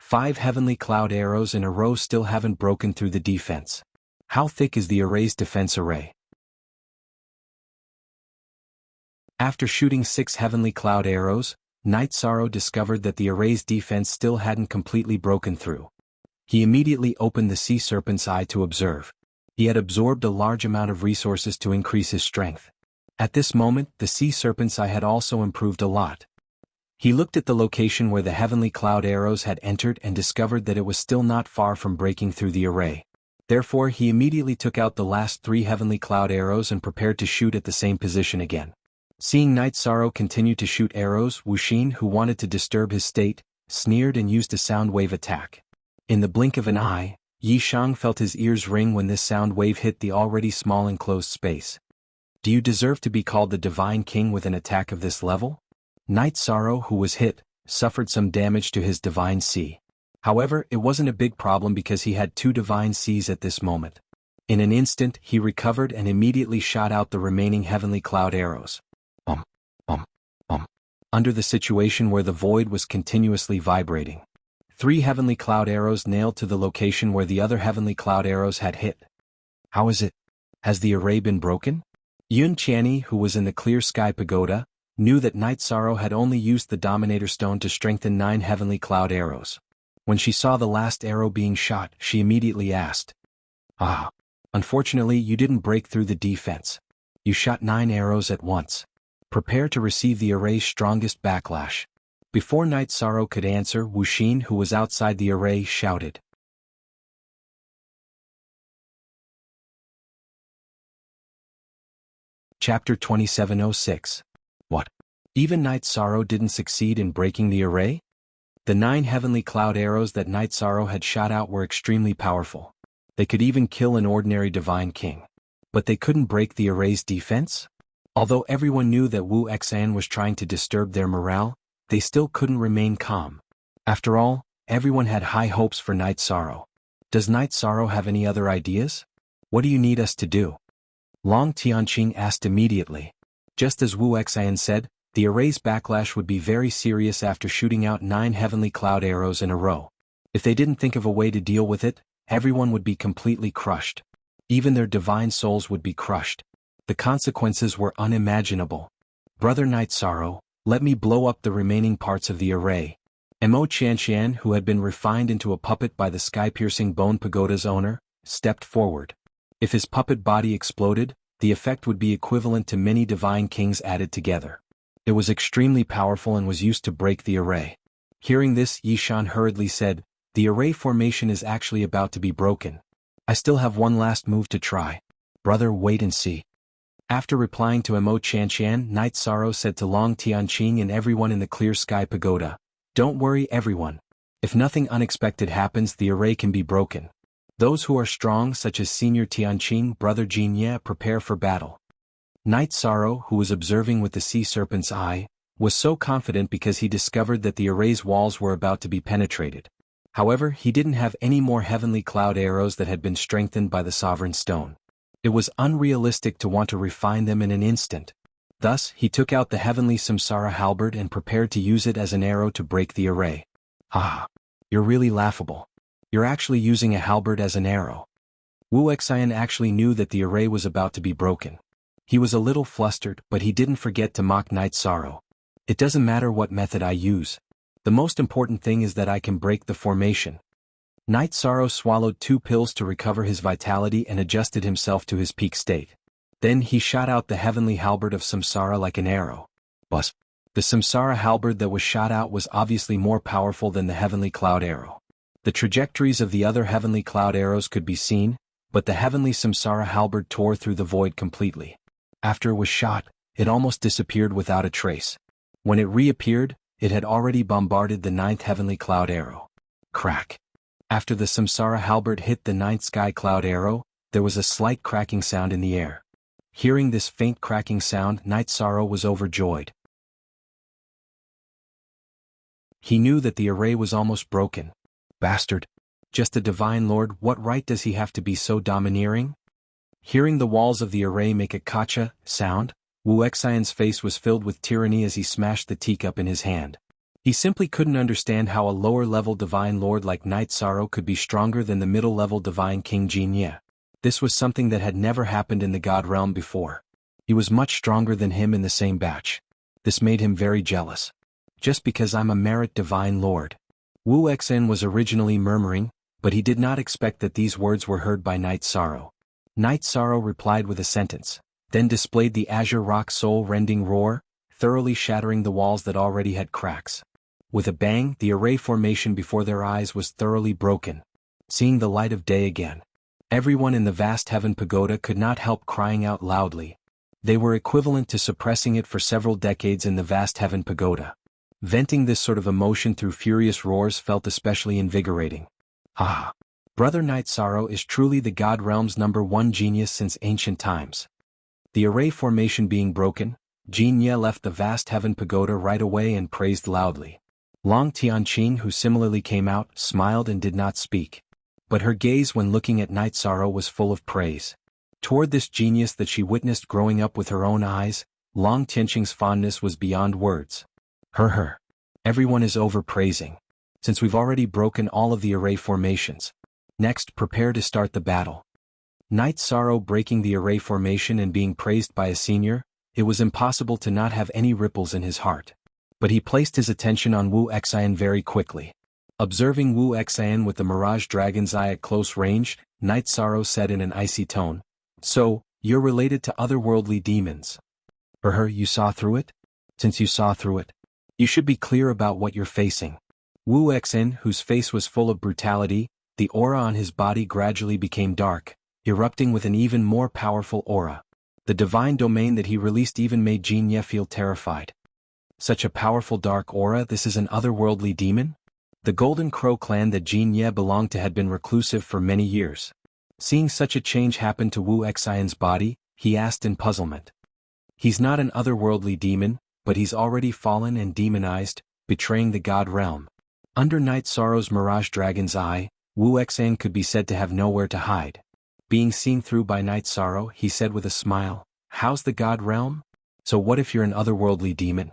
5 heavenly cloud arrows in a row still haven't broken through the defense. How thick is the array's defense array? After shooting 6 heavenly cloud arrows, Night Sorrow discovered that the array's defense still hadn't completely broken through. He immediately opened the sea serpent's eye to observe. He had absorbed a large amount of resources to increase his strength. At this moment, the sea serpent's eye had also improved a lot. He looked at the location where the heavenly cloud arrows had entered and discovered that it was still not far from breaking through the array. Therefore he immediately took out the last 3 heavenly cloud arrows and prepared to shoot at the same position again. Seeing Night Sorrow continue to shoot arrows, Wuxia, who wanted to disturb his state, sneered and used a sound wave attack. In the blink of an eye, Yishang felt his ears ring when this sound wave hit the already small enclosed space. Do you deserve to be called the Divine King with an attack of this level? Night Sorrow, who was hit, suffered some damage to his Divine Sea. However, it wasn't a big problem because he had 2 Divine Seas at this moment. In an instant, he recovered and immediately shot out the remaining heavenly cloud arrows. Under the situation where the void was continuously vibrating. 3 heavenly cloud arrows nailed to the location where the other heavenly cloud arrows had hit. How is it? Has the array been broken? Yun Qianni, who was in the clear sky pagoda, knew that Night Sorrow had only used the Dominator Stone to strengthen 9 heavenly cloud arrows. When she saw the last arrow being shot, she immediately asked, unfortunately you didn't break through the defense. You shot 9 arrows at once. Prepare to receive the array's strongest backlash. Before Night Sorrow could answer, Wuxia, who was outside the array, shouted. Chapter 2706. What? Even Night Sorrow didn't succeed in breaking the array? The 9 heavenly cloud arrows that Night Sorrow had shot out were extremely powerful. They could even kill an ordinary Divine King. But they couldn't break the array's defense? Although everyone knew that Wuxia was trying to disturb their morale, they still couldn't remain calm. After all, everyone had high hopes for Night Sorrow. Does Night Sorrow have any other ideas? What do you need us to do? Long Tianqing asked immediately. Just as Wuxia said, the array's backlash would be very serious after shooting out 9 heavenly cloud arrows in a row. If they didn't think of a way to deal with it, everyone would be completely crushed. Even their divine souls would be crushed. The consequences were unimaginable. Brother Night Sorrow, let me blow up the remaining parts of the array. Mo Qianqian, who had been refined into a puppet by the sky-piercing bone pagoda's owner, stepped forward. If his puppet body exploded, the effect would be equivalent to many divine kings added together. It was extremely powerful and was used to break the array. Hearing this, Yishan hurriedly said, the array formation is actually about to be broken. I still have one last move to try. Brother, wait and see. After replying to Mo Qianqian, Night Sorrow said to Long Tianqing and everyone in the clear sky pagoda, don't worry everyone. If nothing unexpected happens, the array can be broken. Those who are strong, such as Senior Tianqing, Brother Jianye, prepare for battle. Night Sorrow, who was observing with the sea serpent's eye, was so confident because he discovered that the array's walls were about to be penetrated. However, he didn't have any more heavenly cloud arrows that had been strengthened by the Sovereign Stone. It was unrealistic to want to refine them in an instant. Thus, he took out the heavenly Samsara halberd and prepared to use it as an arrow to break the array. You're really laughable. You're actually using a halberd as an arrow. Wuxia actually knew that the array was about to be broken. He was a little flustered, but he didn't forget to mock Night Sorrow. It doesn't matter what method I use. The most important thing is that I can break the formation. Night Sorrow swallowed 2 pills to recover his vitality and adjusted himself to his peak state. Then he shot out the heavenly halberd of Samsara like an arrow. But the Samsara halberd that was shot out was obviously more powerful than the heavenly cloud arrow. The trajectories of the other heavenly cloud arrows could be seen, but the heavenly Samsara halberd tore through the void completely. After it was shot, it almost disappeared without a trace. When it reappeared, it had already bombarded the 9th heavenly cloud arrow. Crack. After the Samsara halberd hit the 9th sky cloud arrow, there was a slight cracking sound in the air. Hearing this faint cracking sound, Night Sorrow was overjoyed. He knew that the array was almost broken. Bastard. Just a divine lord, what right does he have to be so domineering? Hearing the walls of the array make a kacha sound, Wuxian's face was filled with tyranny as he smashed the teacup in his hand. He simply couldn't understand how a lower-level divine lord like Night Sorrow could be stronger than the middle-level divine King Jianye. This was something that had never happened in the God realm before. He was much stronger than him in the same batch. This made him very jealous. Just because I'm a merit divine lord. Wuxian was originally murmuring, but he did not expect that these words were heard by Night Sorrow. Night Sorrow replied with a sentence, then displayed the azure rock soul-rending roar, thoroughly shattering the walls that already had cracks. With a bang, the array formation before their eyes was thoroughly broken, seeing the light of day again. Everyone in the vast heaven pagoda could not help crying out loudly. They were equivalent to suppressing it for several decades in the vast heaven pagoda. Venting this sort of emotion through furious roars felt especially invigorating. Ah! Brother Night Sorrow is truly the God Realm's #1 genius since ancient times. The array formation being broken, Jianghu left the vast heaven pagoda right away and praised loudly. Long Tianqing, who similarly came out, smiled and did not speak. But her gaze when looking at Night Sorrow was full of praise. Toward this genius that she witnessed growing up with her own eyes, Long Tianqing's fondness was beyond words. Her. Everyone is overpraising. Since we've already broken all of the array formations. Next, prepare to start the battle. Night Sorrow breaking the array formation and being praised by a senior, it was impossible to not have any ripples in his heart. But he placed his attention on Wuxian very quickly. Observing Wuxian with the Mirage Dragon's eye at close range, Night Sorrow said in an icy tone, "So, you're related to otherworldly demons. You saw through it? Since you saw through it, you should be clear about what you're facing." Wuxian, whose face was full of brutality, the aura on his body gradually became dark, erupting with an even more powerful aura. The divine domain that he released even made Jianghu feel terrified. Such a powerful dark aura, this is an otherworldly demon? The Golden Crow clan that Jianghu belonged to had been reclusive for many years. Seeing such a change happen to Wuxian's body, he asked in puzzlement. He's not an otherworldly demon, but he's already fallen and demonized, betraying the God Realm. Under Night Sorrow's Mirage Dragon's eye, Wuxian could be said to have nowhere to hide. Being seen through by Night Sorrow, he said with a smile, "How's the God Realm? So what if you're an otherworldly demon?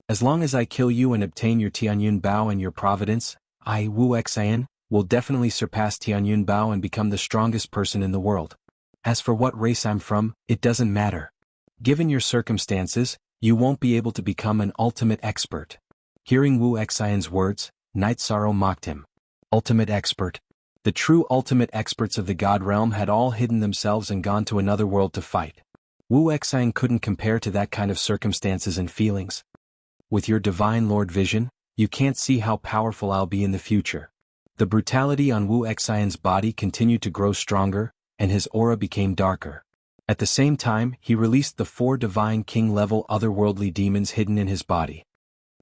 As long as I kill you and obtain your Tianyun Bao and your providence, I, Wuxian, will definitely surpass Tianyun Bao and become the strongest person in the world. As for what race I'm from, it doesn't matter. Given your circumstances, you won't be able to become an ultimate expert." Hearing Wuxian's words, Night Sorrow mocked him. Ultimate expert? The true ultimate experts of the God Realm had all hidden themselves and gone to another world to fight. Wuxian couldn't compare to that kind of circumstances and feelings. With your Divine Lord vision, you can't see how powerful I'll be in the future. The brutality on Wuxian's body continued to grow stronger, and his aura became darker. At the same time, he released the 4 Divine King-level otherworldly demons hidden in his body.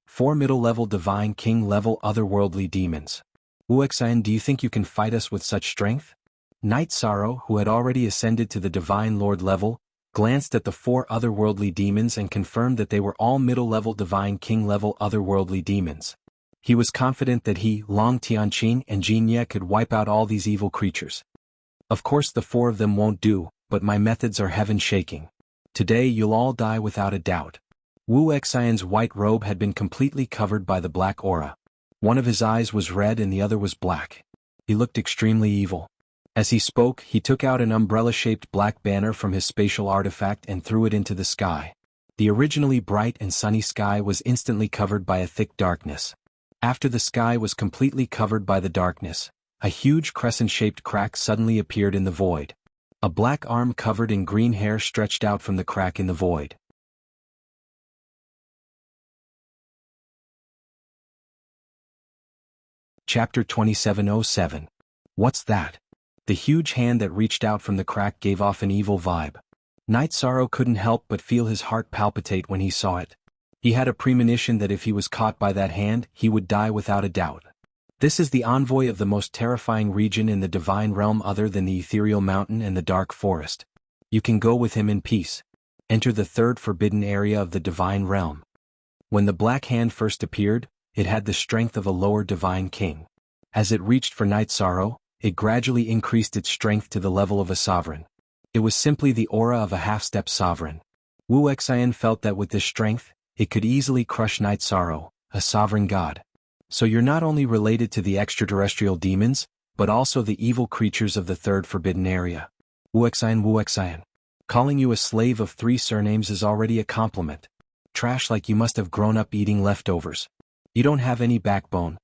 4 middle-level Divine King-level otherworldly demons. Wuxian, do you think you can fight us with such strength? Night Sorrow, who had already ascended to the Divine Lord level, glanced at the 4 otherworldly demons and confirmed that they were all middle-level Divine King-level otherworldly demons. He was confident that he, Long Tianqing, and Jianghu could wipe out all these evil creatures. Of course the 4 of them won't do, but my methods are heaven-shaking. Today you'll all die without a doubt. Wuxian's white robe had been completely covered by the black aura. One of his eyes was red and the other was black. He looked extremely evil. As he spoke, he took out an umbrella-shaped black banner from his spatial artifact and threw it into the sky. The originally bright and sunny sky was instantly covered by a thick darkness. After the sky was completely covered by the darkness, a huge crescent-shaped crack suddenly appeared in the void. A black arm covered in green hair stretched out from the crack in the void. Chapter 2707. What's that? The huge hand that reached out from the crack gave off an evil vibe. Night Sorrow couldn't help but feel his heart palpitate when he saw it. He had a premonition that if he was caught by that hand, he would die without a doubt. This is the envoy of the most terrifying region in the Divine Realm other than the Ethereal Mountain and the Dark Forest. You can go with him in peace. Enter the 3rd forbidden area of the Divine Realm. When the black hand first appeared, it had the strength of a lower Divine King. As it reached for Night Sorrow, it gradually increased its strength to the level of a sovereign. It was simply the aura of a half-step sovereign. Wuxian felt that with this strength, it could easily crush Night Sorrow, a sovereign god. So you're not only related to the extraterrestrial demons, but also the evil creatures of the 3rd forbidden area. Wuxian. Calling you a slave of 3 surnames is already a compliment. Trash like you must have grown up eating leftovers. You don't have any backbone.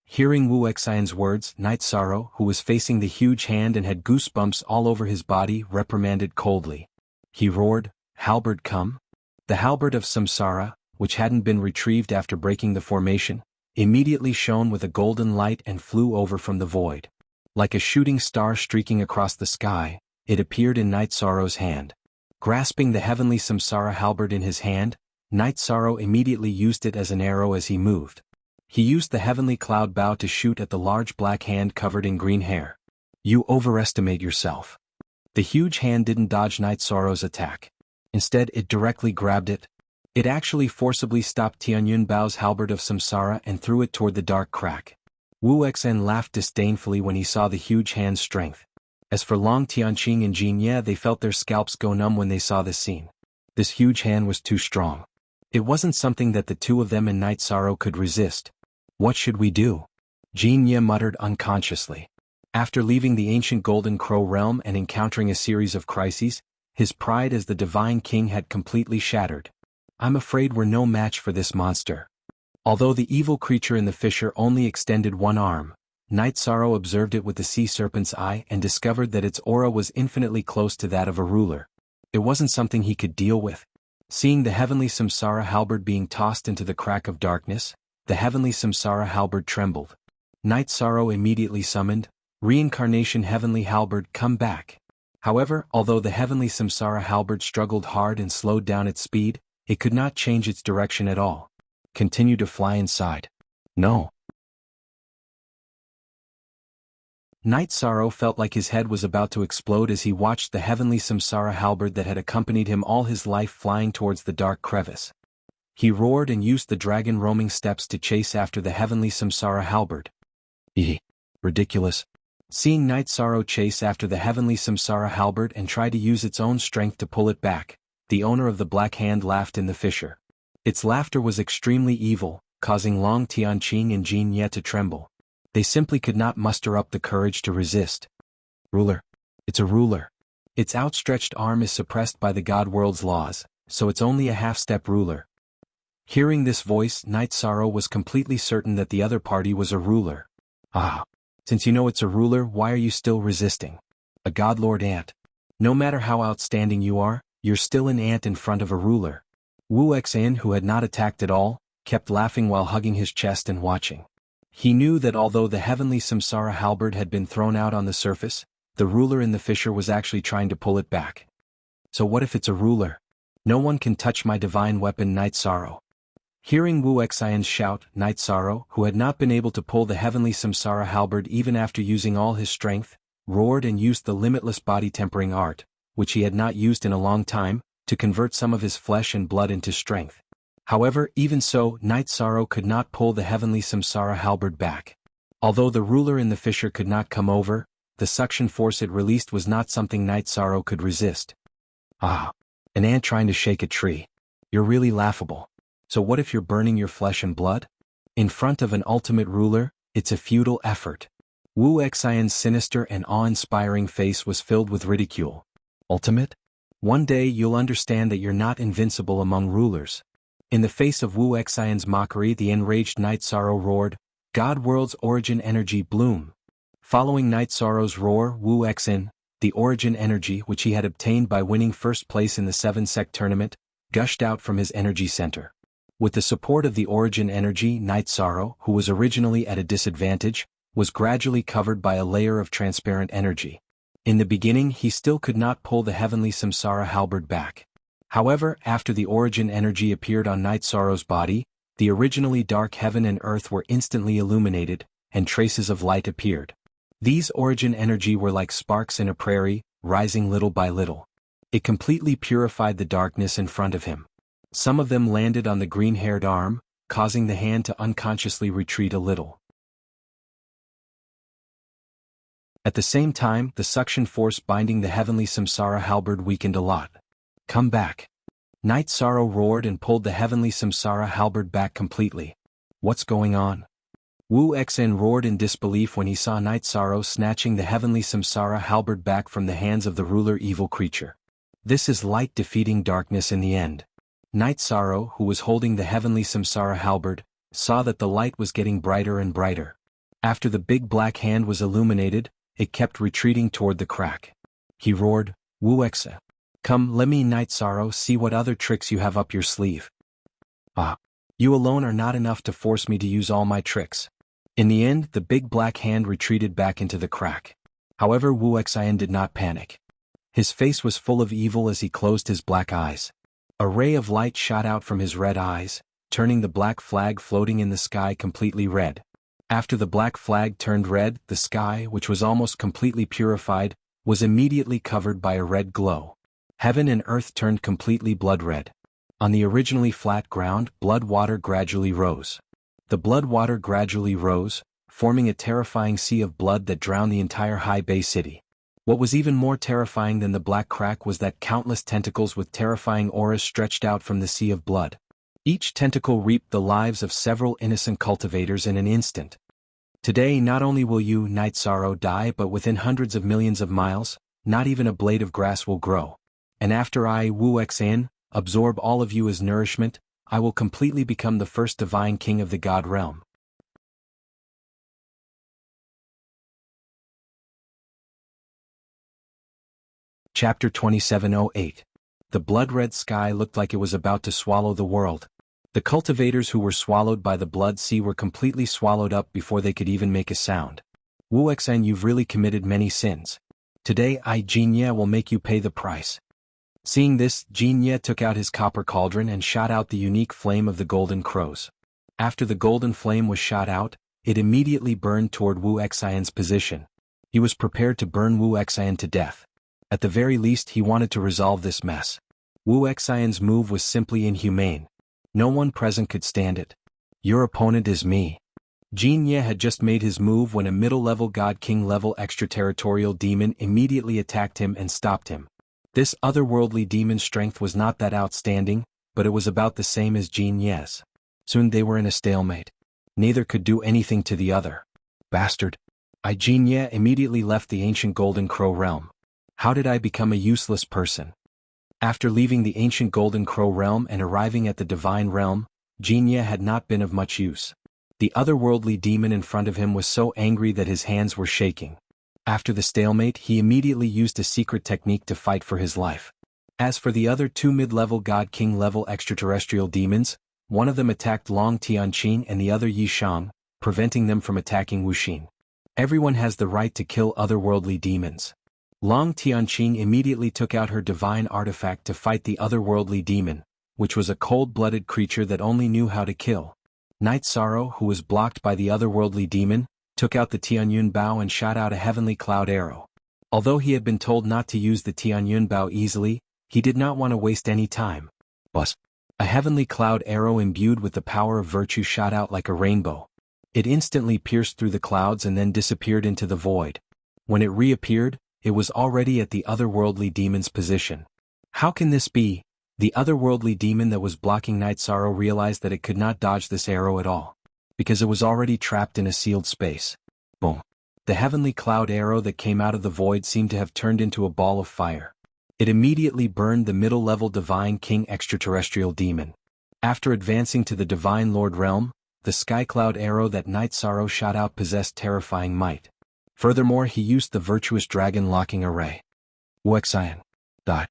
Hearing Wuxian's words, Night Sorrow, who was facing the huge hand and had goosebumps all over his body, reprimanded coldly. He roared, halberd come? The halberd of Samsara, which hadn't been retrieved after breaking the formation, immediately shone with a golden light and flew over from the void. Like a shooting star streaking across the sky, it appeared in Night Sorrow's hand. Grasping the heavenly Samsara halberd in his hand, Night Sorrow immediately used it as an arrow as he moved. He used the heavenly cloud bow to shoot at the large black hand covered in green hair. You overestimate yourself. The huge hand didn't dodge Night Sorrow's attack. Instead, it directly grabbed it. It actually forcibly stopped Tianyun Bao's halberd of Samsara and threw it toward the dark crack. Wu Xen laughed disdainfully when he saw the huge hand's strength. As for Long Tianqing and Jin Ye, they felt their scalps go numb when they saw this scene. This huge hand was too strong. It wasn't something that the two of them and Night Sorrow could resist. What should we do? Jin Ye muttered unconsciously. After leaving the ancient Golden Crow realm and encountering a series of crises, his pride as the Divine King had completely shattered. I'm afraid we're no match for this monster. Although the evil creature in the fissure only extended one arm, Night Sorrow observed it with the sea serpent's eye and discovered that its aura was infinitely close to that of a ruler. It wasn't something he could deal with. Seeing the heavenly Samsara halberd being tossed into the crack of darkness, the heavenly Samsara halberd trembled. Night Sorrow immediately summoned, Reincarnation Heavenly Halberd, come back. However, although the heavenly Samsara halberd struggled hard and slowed down its speed, it could not change its direction at all. Continue to fly inside. No. Night Sorrow felt like his head was about to explode as he watched the heavenly Samsara halberd that had accompanied him all his life flying towards the dark crevice. He roared and used the dragon roaming steps to chase after the heavenly Samsara halberd. Ridiculous. Seeing Night Sorrow chase after the heavenly Samsara halberd and try to use its own strength to pull it back, the owner of the black hand laughed in the fissure. Its laughter was extremely evil, causing Long Tianqing and Jin Ye to tremble. They simply could not muster up the courage to resist. Ruler. It's a ruler. Its outstretched arm is suppressed by the God World's laws, so it's only a half-step ruler. Hearing this voice, Night Sorrow was completely certain that the other party was a ruler. Since you know it's a ruler, why are you still resisting? A Godlord ant. No matter how outstanding you are, you're still an ant in front of a ruler. Wu Xin, who had not attacked at all, kept laughing while hugging his chest and watching. He knew that although the heavenly Samsara halberd had been thrown out on the surface, the ruler in the fissure was actually trying to pull it back. So what if it's a ruler? No one can touch my divine weapon, Night Sorrow. Hearing Wu Xian's shout, Night Sorrow, who had not been able to pull the heavenly Samsara halberd even after using all his strength, roared and used the limitless body tempering art, which he had not used in a long time, to convert some of his flesh and blood into strength. However, even so, Night Sorrow could not pull the heavenly Samsara halberd back. Although the ruler in the fissure could not come over, the suction force it released was not something Night Sorrow could resist. An ant trying to shake a tree. You're really laughable. So what if you're burning your flesh and blood? In front of an ultimate ruler, it's a futile effort. Wu Xian's sinister and awe-inspiring face was filled with ridicule. Ultimate? One day you'll understand that you're not invincible among rulers. In the face of Wu Xian's mockery, the enraged Night Sorrow roared, God World's origin energy bloom. Following Night Sorrow's roar, Wu Xin, the origin energy which he had obtained by winning first place in the 7-sect tournament, gushed out from his energy center. With the support of the origin energy, Night Sorrow, who was originally at a disadvantage, was gradually covered by a layer of transparent energy. In the beginning, he still could not pull the heavenly Samsara halberd back. However, after the origin energy appeared on Night Sorrow's body, the originally dark heaven and earth were instantly illuminated, and traces of light appeared. These origin energy were like sparks in a prairie, rising little by little. It completely purified the darkness in front of him. Some of them landed on the green-haired arm, causing the hand to unconsciously retreat a little. At the same time, the suction force binding the heavenly Samsara halberd weakened a lot. Come back. Night Sorrow roared and pulled the heavenly Samsara halberd back completely. What's going on? Wu Xin roared in disbelief when he saw Night Sorrow snatching the heavenly Samsara halberd back from the hands of the ruler evil creature. This is light defeating darkness in the end. Night Sorrow, who was holding the heavenly Samsara halberd, saw that the light was getting brighter and brighter. After the big black hand was illuminated, it kept retreating toward the crack. He roared, Wu Xe. Come, let me, Night Sorrow, see what other tricks you have up your sleeve. Ah. You alone are not enough to force me to use all my tricks. In the end, the big black hand retreated back into the crack. However, Wuxian did not panic. His face was full of evil as he closed his black eyes. A ray of light shot out from his red eyes, turning the black flag floating in the sky completely red. After the black flag turned red, the sky, which was almost completely purified, was immediately covered by a red glow. Heaven and earth turned completely blood red. On the originally flat ground, blood water gradually rose. The blood water gradually rose, forming a terrifying sea of blood that drowned the entire High Bay City. What was even more terrifying than the black crack was that countless tentacles with terrifying auras stretched out from the sea of blood. Each tentacle reaped the lives of several innocent cultivators in an instant. Today, not only will you, Night Sorrow, die, but within hundreds of millions of miles, not even a blade of grass will grow. And after I, Wuxian, absorb all of you as nourishment, I will completely become the first divine king of the God realm. Chapter 2708. The blood-red sky looked like it was about to swallow the world. The cultivators who were swallowed by the blood sea were completely swallowed up before they could even make a sound. Wuxian, you've really committed many sins. Today I, Jianghu, will make you pay the price. Seeing this, Jianghu took out his copper cauldron and shot out the unique flame of the golden crows. After the golden flame was shot out, it immediately burned toward Wuxian's position. He was prepared to burn Wuxian to death. At the very least, he wanted to resolve this mess. Wuxian's move was simply inhumane. No one present could stand it. Your opponent is me. Jianghu had just made his move when a middle-level God King level extraterritorial demon immediately attacked him and stopped him. This otherworldly demon's strength was not that outstanding, but it was about the same as Jianghu's. Soon they were in a stalemate. Neither could do anything to the other. Bastard. Jianghu immediately left the ancient Golden Crow realm. How did I become a useless person? After leaving the ancient Golden Crow realm and arriving at the divine realm, Jianghu had not been of much use. The otherworldly demon in front of him was so angry that his hands were shaking. After the stalemate, he immediately used a secret technique to fight for his life. As for the other two mid-level God King level extraterrestrial demons, one of them attacked Long Tianqin and the other Yi Shang, preventing them from attacking Wuxin. Everyone has the right to kill otherworldly demons. Long Tianqin immediately took out her divine artifact to fight the otherworldly demon, which was a cold-blooded creature that only knew how to kill. Night Sorrow, who was blocked by the otherworldly demon, took out the Tianyun Bao and shot out a heavenly cloud arrow. Although he had been told not to use the Tianyun Bao easily, he did not want to waste any time. Buzz. A heavenly cloud arrow imbued with the power of virtue shot out like a rainbow. It instantly pierced through the clouds and then disappeared into the void. When it reappeared, it was already at the otherworldly demon's position. How can this be? The otherworldly demon that was blocking Night Sorrow realized that it could not dodge this arrow at all, because it was already trapped in a sealed space. Boom. The heavenly cloud arrow that came out of the void seemed to have turned into a ball of fire. It immediately burned the middle-level Divine King extraterrestrial demon. After advancing to the Divine Lord realm, the sky cloud arrow that Night Sorrow shot out possessed terrifying might. Furthermore, he used the virtuous dragon locking array. Wuxian. Dot.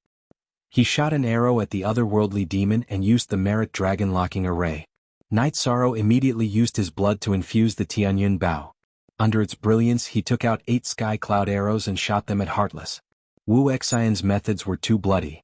He shot an arrow at the otherworldly demon and used the merit dragon locking array. Night Sorrow immediately used his blood to infuse the Tianyun Bao. Under its brilliance, he took out 8 sky cloud arrows and shot them at Heartless. Wuxian's methods were too bloody.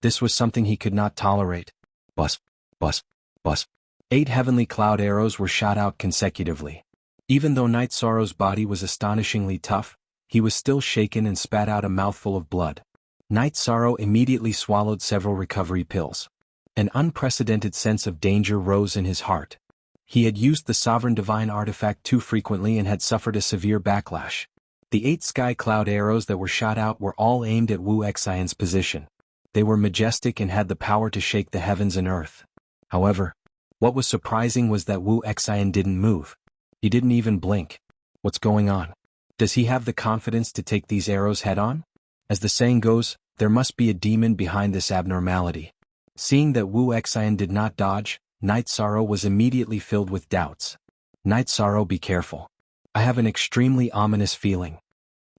This was something he could not tolerate. Bus, bus, bus. 8 heavenly cloud arrows were shot out consecutively. Even though Night Sorrow's body was astonishingly tough, he was still shaken and spat out a mouthful of blood. Night Sorrow immediately swallowed several recovery pills. An unprecedented sense of danger rose in his heart. He had used the Sovereign Divine Artifact too frequently and had suffered a severe backlash. The 8 sky cloud arrows that were shot out were all aimed at Wuxian's position. They were majestic and had the power to shake the heavens and earth. However, what was surprising was that Wuxian didn't move. He didn't even blink. What's going on? Does he have the confidence to take these arrows head-on? As the saying goes, there must be a demon behind this abnormality. Seeing that Wuxian did not dodge, Night Sorrow was immediately filled with doubts. Night Sorrow, be careful. I have an extremely ominous feeling.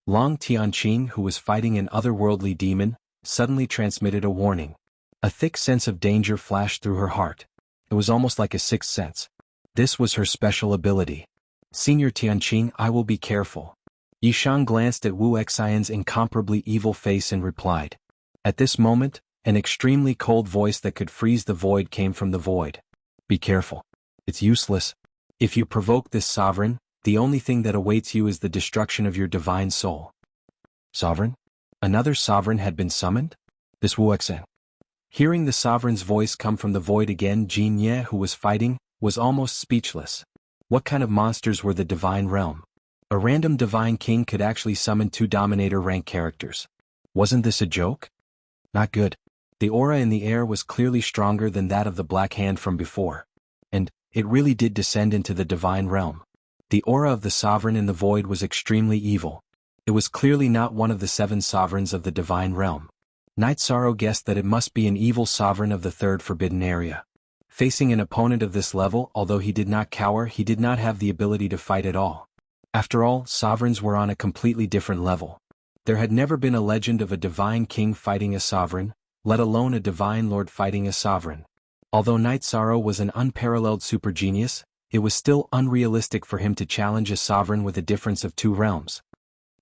Long Tianqing, who was fighting an otherworldly demon, suddenly transmitted a warning. A thick sense of danger flashed through her heart. It was almost like a sixth sense. This was her special ability. Senior Tianqing, I will be careful. Yishan glanced at Wu Xian's incomparably evil face and replied. At this moment, an extremely cold voice that could freeze the void came from the void. Be careful. It's useless. If you provoke this sovereign, the only thing that awaits you is the destruction of your divine soul. Sovereign? Another sovereign had been summoned? This Wu Xian. Hearing the sovereign's voice come from the void again, Jin Ye, who was fighting, was almost speechless. What kind of monsters were the divine realm? A random divine king could actually summon 2 dominator rank characters. Wasn't this a joke? Not good. The aura in the air was clearly stronger than that of the Black Hand from before. And it really did descend into the divine realm. The aura of the sovereign in the void was extremely evil. It was clearly not one of the 7 sovereigns of the divine realm. Night Sorrow guessed that it must be an evil sovereign of the 3rd forbidden area. Facing an opponent of this level, although he did not cower, he did not have the ability to fight at all. After all, sovereigns were on a completely different level. There had never been a legend of a divine king fighting a sovereign, let alone a divine lord fighting a sovereign. Although Night Sorrow was an unparalleled super genius, it was still unrealistic for him to challenge a sovereign with a difference of 2 realms.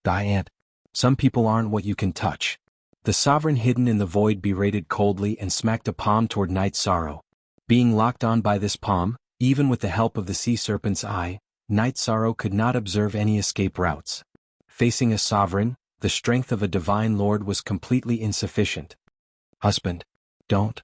Diane. Some people aren't what you can touch. The sovereign hidden in the void berated coldly and smacked a palm toward Night Sorrow. Being locked on by this palm, even with the help of the sea serpent's eye, Night Sorrow could not observe any escape routes. Facing a sovereign, the strength of a divine lord was completely insufficient. Husband, don't.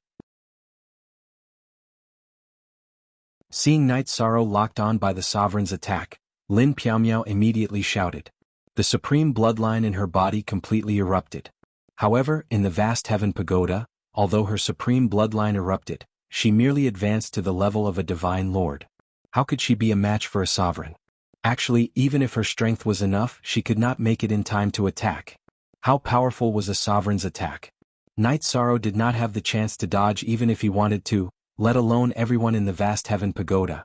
Seeing Night Sorrow locked on by the sovereign's attack, Lin Piaomiao immediately shouted. The supreme bloodline in her body completely erupted. However, in the vast heaven pagoda, although her supreme bloodline erupted, she merely advanced to the level of a divine lord. How could she be a match for a sovereign? Actually, even if her strength was enough, she could not make it in time to attack. How powerful was a sovereign's attack? Night Sorrow did not have the chance to dodge even if he wanted to, let alone everyone in the vast heaven pagoda.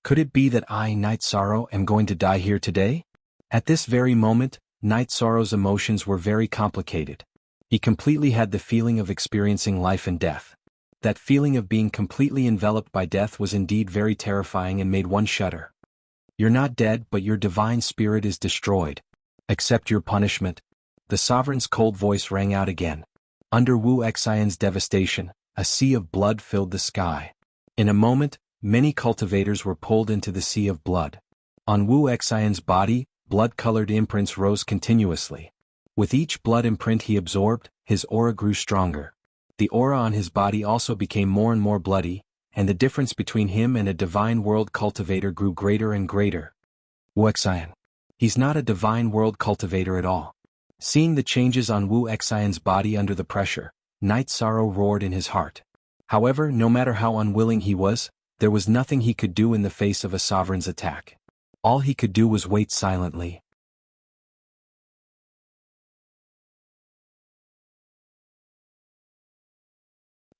Could it be that I, Night Sorrow, am going to die here today? At this very moment, Night Sorrow's emotions were very complicated. He completely had the feeling of experiencing life and death. That feeling of being completely enveloped by death was indeed very terrifying and made one shudder. You're not dead, but your divine spirit is destroyed. Accept your punishment. The sovereign's cold voice rang out again. Under Wu Xian's devastation, a sea of blood filled the sky. In a moment, many cultivators were pulled into the sea of blood. On Wu Xian's body, blood-colored imprints rose continuously. With each blood imprint he absorbed, his aura grew stronger. The aura on his body also became more and more bloody, and the difference between him and a divine world cultivator grew greater and greater. Wu Xian. He's not a divine world cultivator at all. Seeing the changes on Wu Xian's body under the pressure, Night Sorrow roared in his heart. However, no matter how unwilling he was, there was nothing he could do in the face of a sovereign's attack. All he could do was wait silently.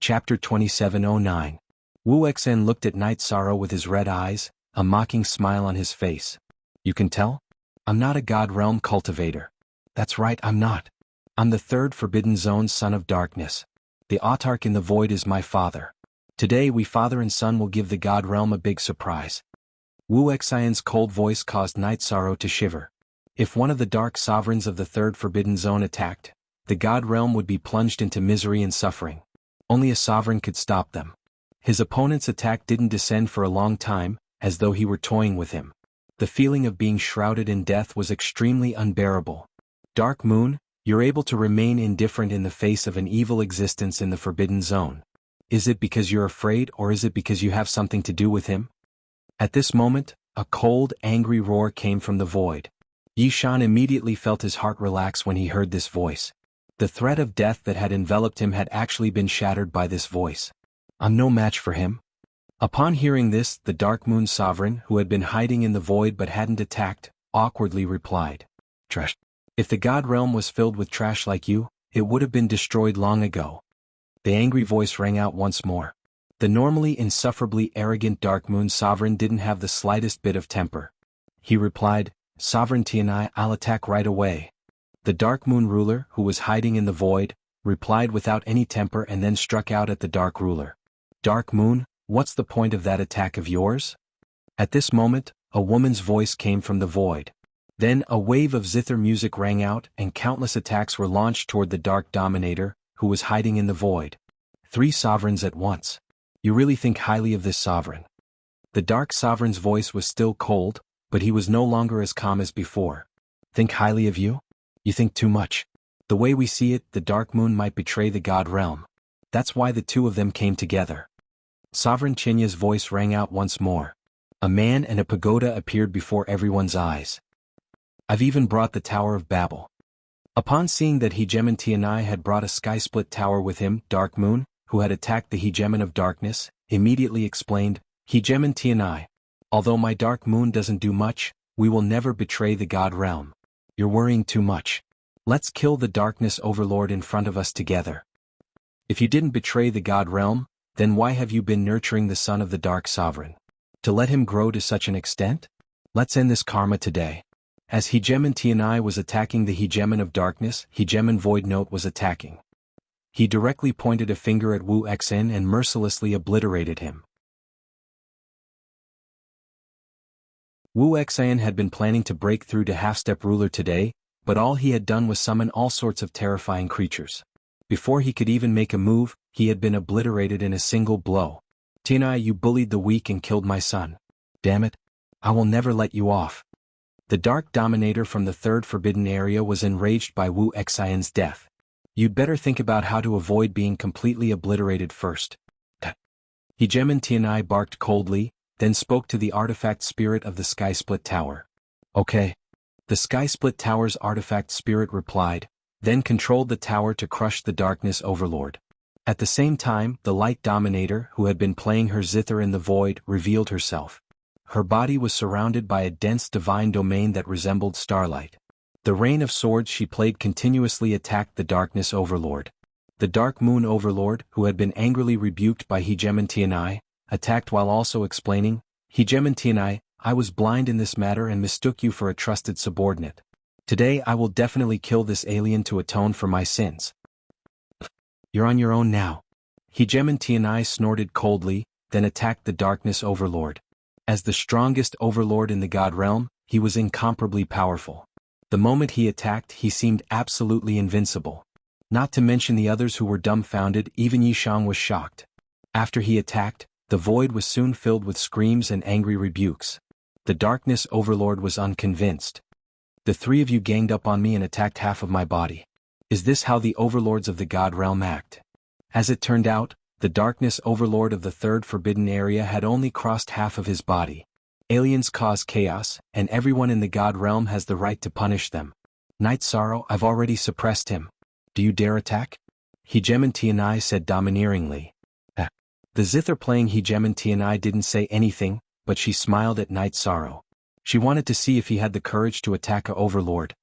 Chapter 2709. Wu Xian looked at Night Sorrow with his red eyes, a mocking smile on his face. You can tell? I'm not a God Realm cultivator. That's right, I'm not. I'm the 3rd Forbidden Zone's son of darkness. The autarch in the void is my father. Today we father and son will give the God Realm a big surprise. Wu Xian's cold voice caused Night Sorrow to shiver. If one of the dark sovereigns of the 3rd Forbidden Zone attacked, the God Realm would be plunged into misery and suffering. Only a sovereign could stop them. His opponent's attack didn't descend for a long time, as though he were toying with him. The feeling of being shrouded in death was extremely unbearable. Dark Moon, you're able to remain indifferent in the face of an evil existence in the Forbidden Zone. Is it because you're afraid, or is it because you have something to do with him? At this moment, a cold, angry roar came from the void. Yishan immediately felt his heart relax when he heard this voice. The threat of death that had enveloped him had actually been shattered by this voice. I'm no match for him. Upon hearing this, the Dark Moon Sovereign, who had been hiding in the void but hadn't attacked, awkwardly replied. Trash. If the God Realm was filled with trash like you, it would have been destroyed long ago. The angry voice rang out once more. The normally insufferably arrogant Dark Moon Sovereign didn't have the slightest bit of temper. He replied, Sovereignty and I'll attack right away, The Dark Moon ruler, who was hiding in the void, replied without any temper and then struck out at the Dark ruler. Dark Moon, what's the point of that attack of yours? At this moment, a woman's voice came from the void. Then a wave of zither music rang out and countless attacks were launched toward the Dark Dominator, who was hiding in the void. 3 sovereigns at once. You really think highly of this sovereign? The Dark Sovereign's voice was still cold, but he was no longer as calm as before. Think highly of you? You think too much. The way we see it, the Dark Moon might betray the God Realm. That's why the two of them came together. Sovereign Chinya's voice rang out once more. A man and a pagoda appeared before everyone's eyes. I've even brought the Tower of Babel. Upon seeing that Hegemon Tianai had brought a sky-split tower with him, Dark Moon, who had attacked the Hegemon of Darkness, immediately explained, Hegemon Tianai, although my Dark Moon doesn't do much, we will never betray the God Realm. You're worrying too much. Let's kill the Darkness Overlord in front of us together. If you didn't betray the God Realm, then why have you been nurturing the son of the Dark Sovereign? To let him grow to such an extent? Let's end this karma today. As Hegemon Tianai was attacking the Hegemon of Darkness, Hegemon Void Note was attacking. He directly pointed a finger at Wu Xen and mercilessly obliterated him. Wu Xen had been planning to break through to Half-Step Ruler today, but all he had done was summon all sorts of terrifying creatures. Before he could even make a move, he had been obliterated in a single blow. Tianai, you bullied the weak and killed my son. Damn it. I will never let you off. The Dark Dominator from the Third Forbidden Area was enraged by Wu Xian's death. You'd better think about how to avoid being completely obliterated first. Hegemon Tianai barked coldly, then spoke to the artifact spirit of the Sky Split Tower. Okay. The Sky Split Tower's artifact spirit replied, then controlled the tower to crush the Darkness Overlord. At the same time, the Light Dominator, who had been playing her zither in the void, revealed herself. Her body was surrounded by a dense divine domain that resembled starlight. The rain of swords she played continuously attacked the Darkness Overlord. The Dark Moon Overlord, who had been angrily rebuked by Hegemon Tianai, attacked while also explaining, Hegemon Tianai, I was blind in this matter and mistook you for a trusted subordinate. Today I will definitely kill this alien to atone for my sins. You're on your own now. Hegemon Tianai snorted coldly, then attacked the Darkness Overlord. As the strongest overlord in the God Realm, he was incomparably powerful. The moment he attacked, he seemed absolutely invincible. Not to mention the others who were dumbfounded, even Yishang was shocked. After he attacked, the void was soon filled with screams and angry rebukes. The Darkness Overlord was unconvinced. The 3 of you ganged up on me and attacked half of my body. Is this how the overlords of the God Realm act? As it turned out, the Darkness Overlord of the Third Forbidden Area had only crossed half of his body. Aliens cause chaos, and everyone in the God Realm has the right to punish them. Night Sorrow, I've already suppressed him. Do you dare attack? Hegemon Tianai said domineeringly. The zither-playing Hegemon Tianai didn't say anything, but she smiled at Night Sorrow. She wanted to see if he had the courage to attack a overlord.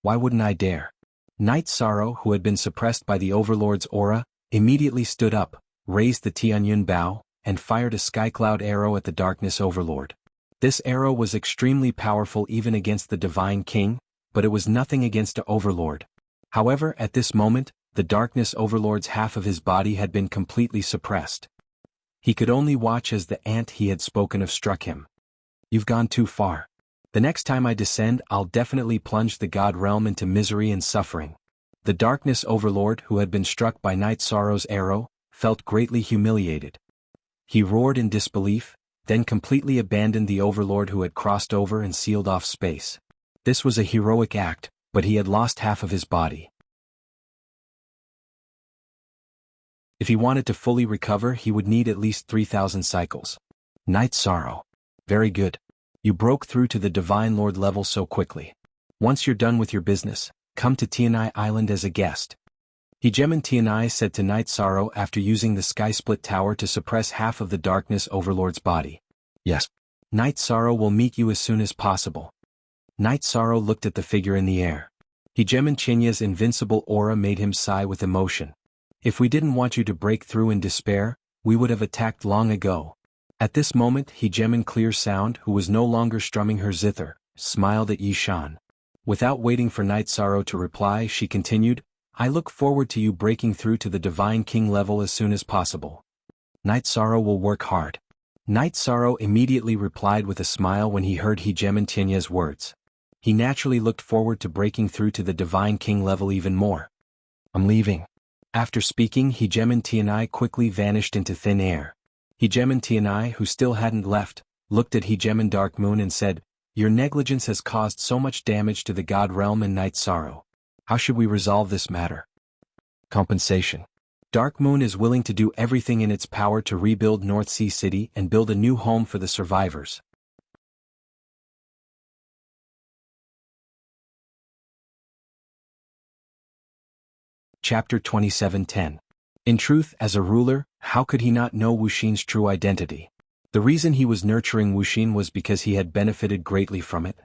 Why wouldn't I dare? Night Sorrow, who had been suppressed by the overlord's aura, immediately stood up, raised the Tianyun bow, and fired a skycloud arrow at the Darkness Overlord. This arrow was extremely powerful even against the Divine King, but it was nothing against the Overlord. However, at this moment, the Darkness Overlord's half of his body had been completely suppressed. He could only watch as the ant he had spoken of struck him. You've gone too far. The next time I descend, I'll definitely plunge the God Realm into misery and suffering. The Darkness Overlord, who had been struck by Night Sorrow's arrow, felt greatly humiliated. He roared in disbelief, then completely abandoned the Overlord who had crossed over and sealed off space. This was a heroic act, but he had lost half of his body. If he wanted to fully recover, he would need at least 3,000 cycles. Night Sorrow. Very good. You broke through to the Divine Lord level so quickly. Once you're done with your business, come to Tianai Island as a guest. Hegemon Tianai said to Night Sorrow after using the Sky Split Tower to suppress half of the Darkness Overlord's body. Yes. Night Sorrow will meet you as soon as possible. Night Sorrow looked at the figure in the air. Hegemon Chinya's invincible aura made him sigh with emotion. If we didn't want you to break through in despair, we would have attacked long ago. At this moment, Hegemon Clear Sound, who was no longer strumming her zither, smiled at Yishan. Without waiting for Night Sorrow to reply, she continued, I look forward to you breaking through to the Divine King level as soon as possible. Night Sorrow will work hard. Night Sorrow immediately replied with a smile when he heard Hegemon Tianya's words. He naturally looked forward to breaking through to the Divine King level even more. I'm leaving. After speaking, Hegemon Tianyi quickly vanished into thin air. Hegemon Tianyi, who still hadn't left, looked at Hegemon Dark Moon and said, Your negligence has caused so much damage to the God Realm and Night Sorrow. How should we resolve this matter? Compensation. Dark Moon is willing to do everything in its power to rebuild North Sea City and build a new home for the survivors. Chapter 27:10. In truth, as a ruler, how could he not know Wuxin's true identity? The reason he was nurturing Wuxin was because he had benefited greatly from it.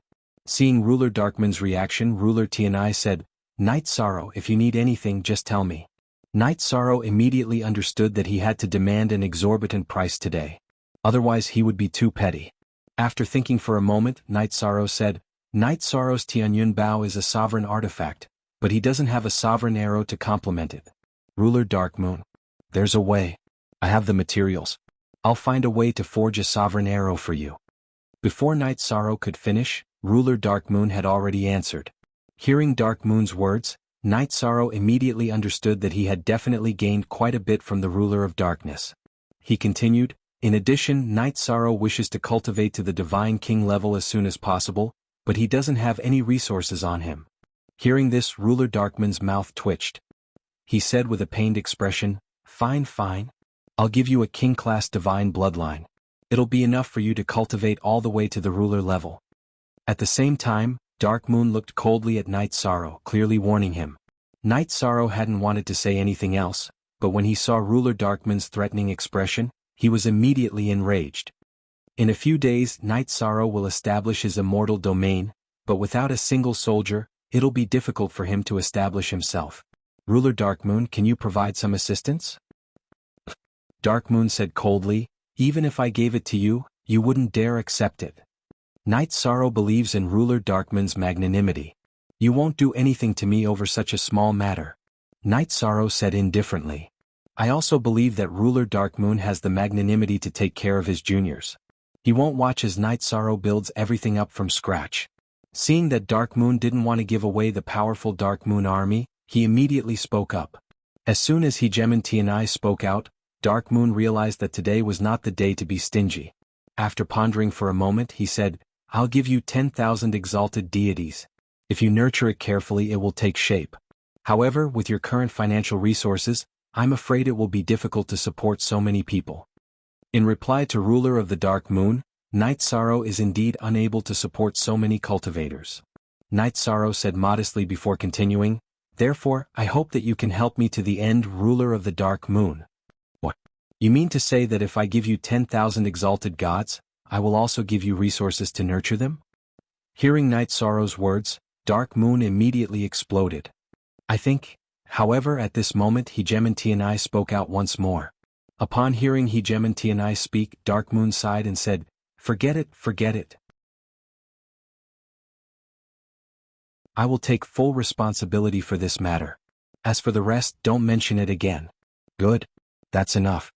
Seeing Ruler Darkmoon's reaction, Ruler Tianyi said, Night Sorrow, if you need anything, just tell me. Night Sorrow immediately understood that he had to demand an exorbitant price today. Otherwise he would be too petty. After thinking for a moment, Night Sorrow said, Night Sorrow's Tianyun Bao is a sovereign artifact, but he doesn't have a sovereign arrow to complement it. Ruler Darkmoon. There's a way. I have the materials. I'll find a way to forge a sovereign arrow for you. Before Night Sorrow could finish, Ruler Darkmoon had already answered. Hearing Darkmoon's words, Night Sorrow immediately understood that he had definitely gained quite a bit from the Ruler of Darkness. He continued, In addition, Night Sorrow wishes to cultivate to the Divine King level as soon as possible, but he doesn't have any resources on him. Hearing this, Ruler Darkmoon's mouth twitched. He said with a pained expression, Fine. I'll give you a king-class divine bloodline. It'll be enough for you to cultivate all the way to the ruler level. At the same time, Dark Moon looked coldly at Night Sorrow, clearly warning him. Night Sorrow hadn't wanted to say anything else, but when he saw Ruler Darkmoon's threatening expression, he was immediately enraged. In a few days, Night Sorrow will establish his immortal domain, but without a single soldier, it'll be difficult for him to establish himself. Ruler Darkmoon, can you provide some assistance? Darkmoon said coldly, Even if I gave it to you, you wouldn't dare accept it. Night Sorrow believes in Ruler Darkmoon's magnanimity. You won't do anything to me over such a small matter. Night Sorrow said indifferently. I also believe that Ruler Darkmoon has the magnanimity to take care of his juniors. He won't watch as Night Sorrow builds everything up from scratch. Seeing that Darkmoon didn't want to give away the powerful Darkmoon army, he immediately spoke up. As soon as Hegemon Tianyi spoke out, Darkmoon realized that today was not the day to be stingy. After pondering for a moment, he said, I'll give you 10,000 exalted deities. If you nurture it carefully, it will take shape. However, with your current financial resources, I'm afraid it will be difficult to support so many people. In reply to Ruler of the Dark Moon, Night Sorrow is indeed unable to support so many cultivators. Night Sorrow said modestly before continuing, Therefore, I hope that you can help me to the end, Ruler of the Dark Moon. What? You mean to say that if I give you 10,000 exalted gods, I will also give you resources to nurture them? Hearing Night Sorrow's words, Dark Moon immediately exploded. I think, however, at this moment Hegemon Tianyi spoke out once more. Upon hearing Hegemon Tianyi speak, Dark Moon sighed and said, Forget it. I will take full responsibility for this matter. As for the rest, don't mention it again. Good. That's enough.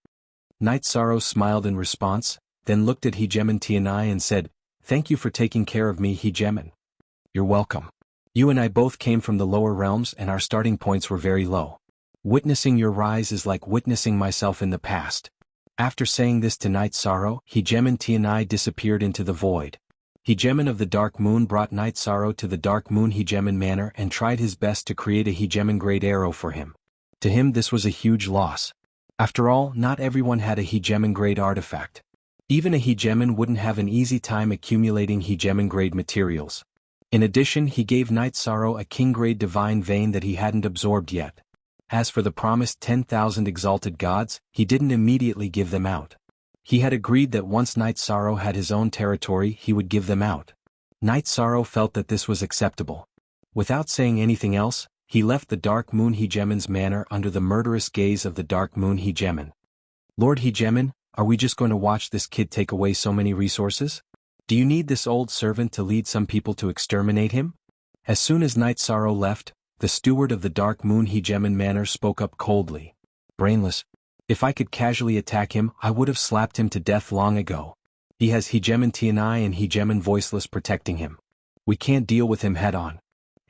Night Sorrow smiled in response, then looked at Hegemon Tianyi and said, Thank you for taking care of me, Hegemon. You're welcome. You and I both came from the lower realms and our starting points were very low. Witnessing your rise is like witnessing myself in the past. After saying this to Night Sorrow, Hegemon Tianyi disappeared into the void. Hegemon of the Dark Moon brought Night Sorrow to the Dark Moon Hegemon Manor and tried his best to create a Hegemon Grade Arrow for him. To him this was a huge loss. After all, not everyone had a Hegemon Grade artifact. Even a Hegemon wouldn't have an easy time accumulating Hegemon Grade materials. In addition, he gave Night Sorrow a King Grade Divine Vein that he hadn't absorbed yet. As for the promised 10,000 exalted gods, he didn't immediately give them out. He had agreed that once Night Sorrow had his own territory, he would give them out. Night Sorrow felt that this was acceptable. Without saying anything else, he left the Dark Moon Hegemon's manor under the murderous gaze of the Dark Moon Hegemon. Lord Hegemon, are we just going to watch this kid take away so many resources? Do you need this old servant to lead some people to exterminate him? As soon as Night Sorrow left, the steward of the Dark Moon Hegemon Manor spoke up coldly. Brainless. If I could casually attack him, I would have slapped him to death long ago. He has Hegemon Tianai and Hegemon Voiceless protecting him. We can't deal with him head-on.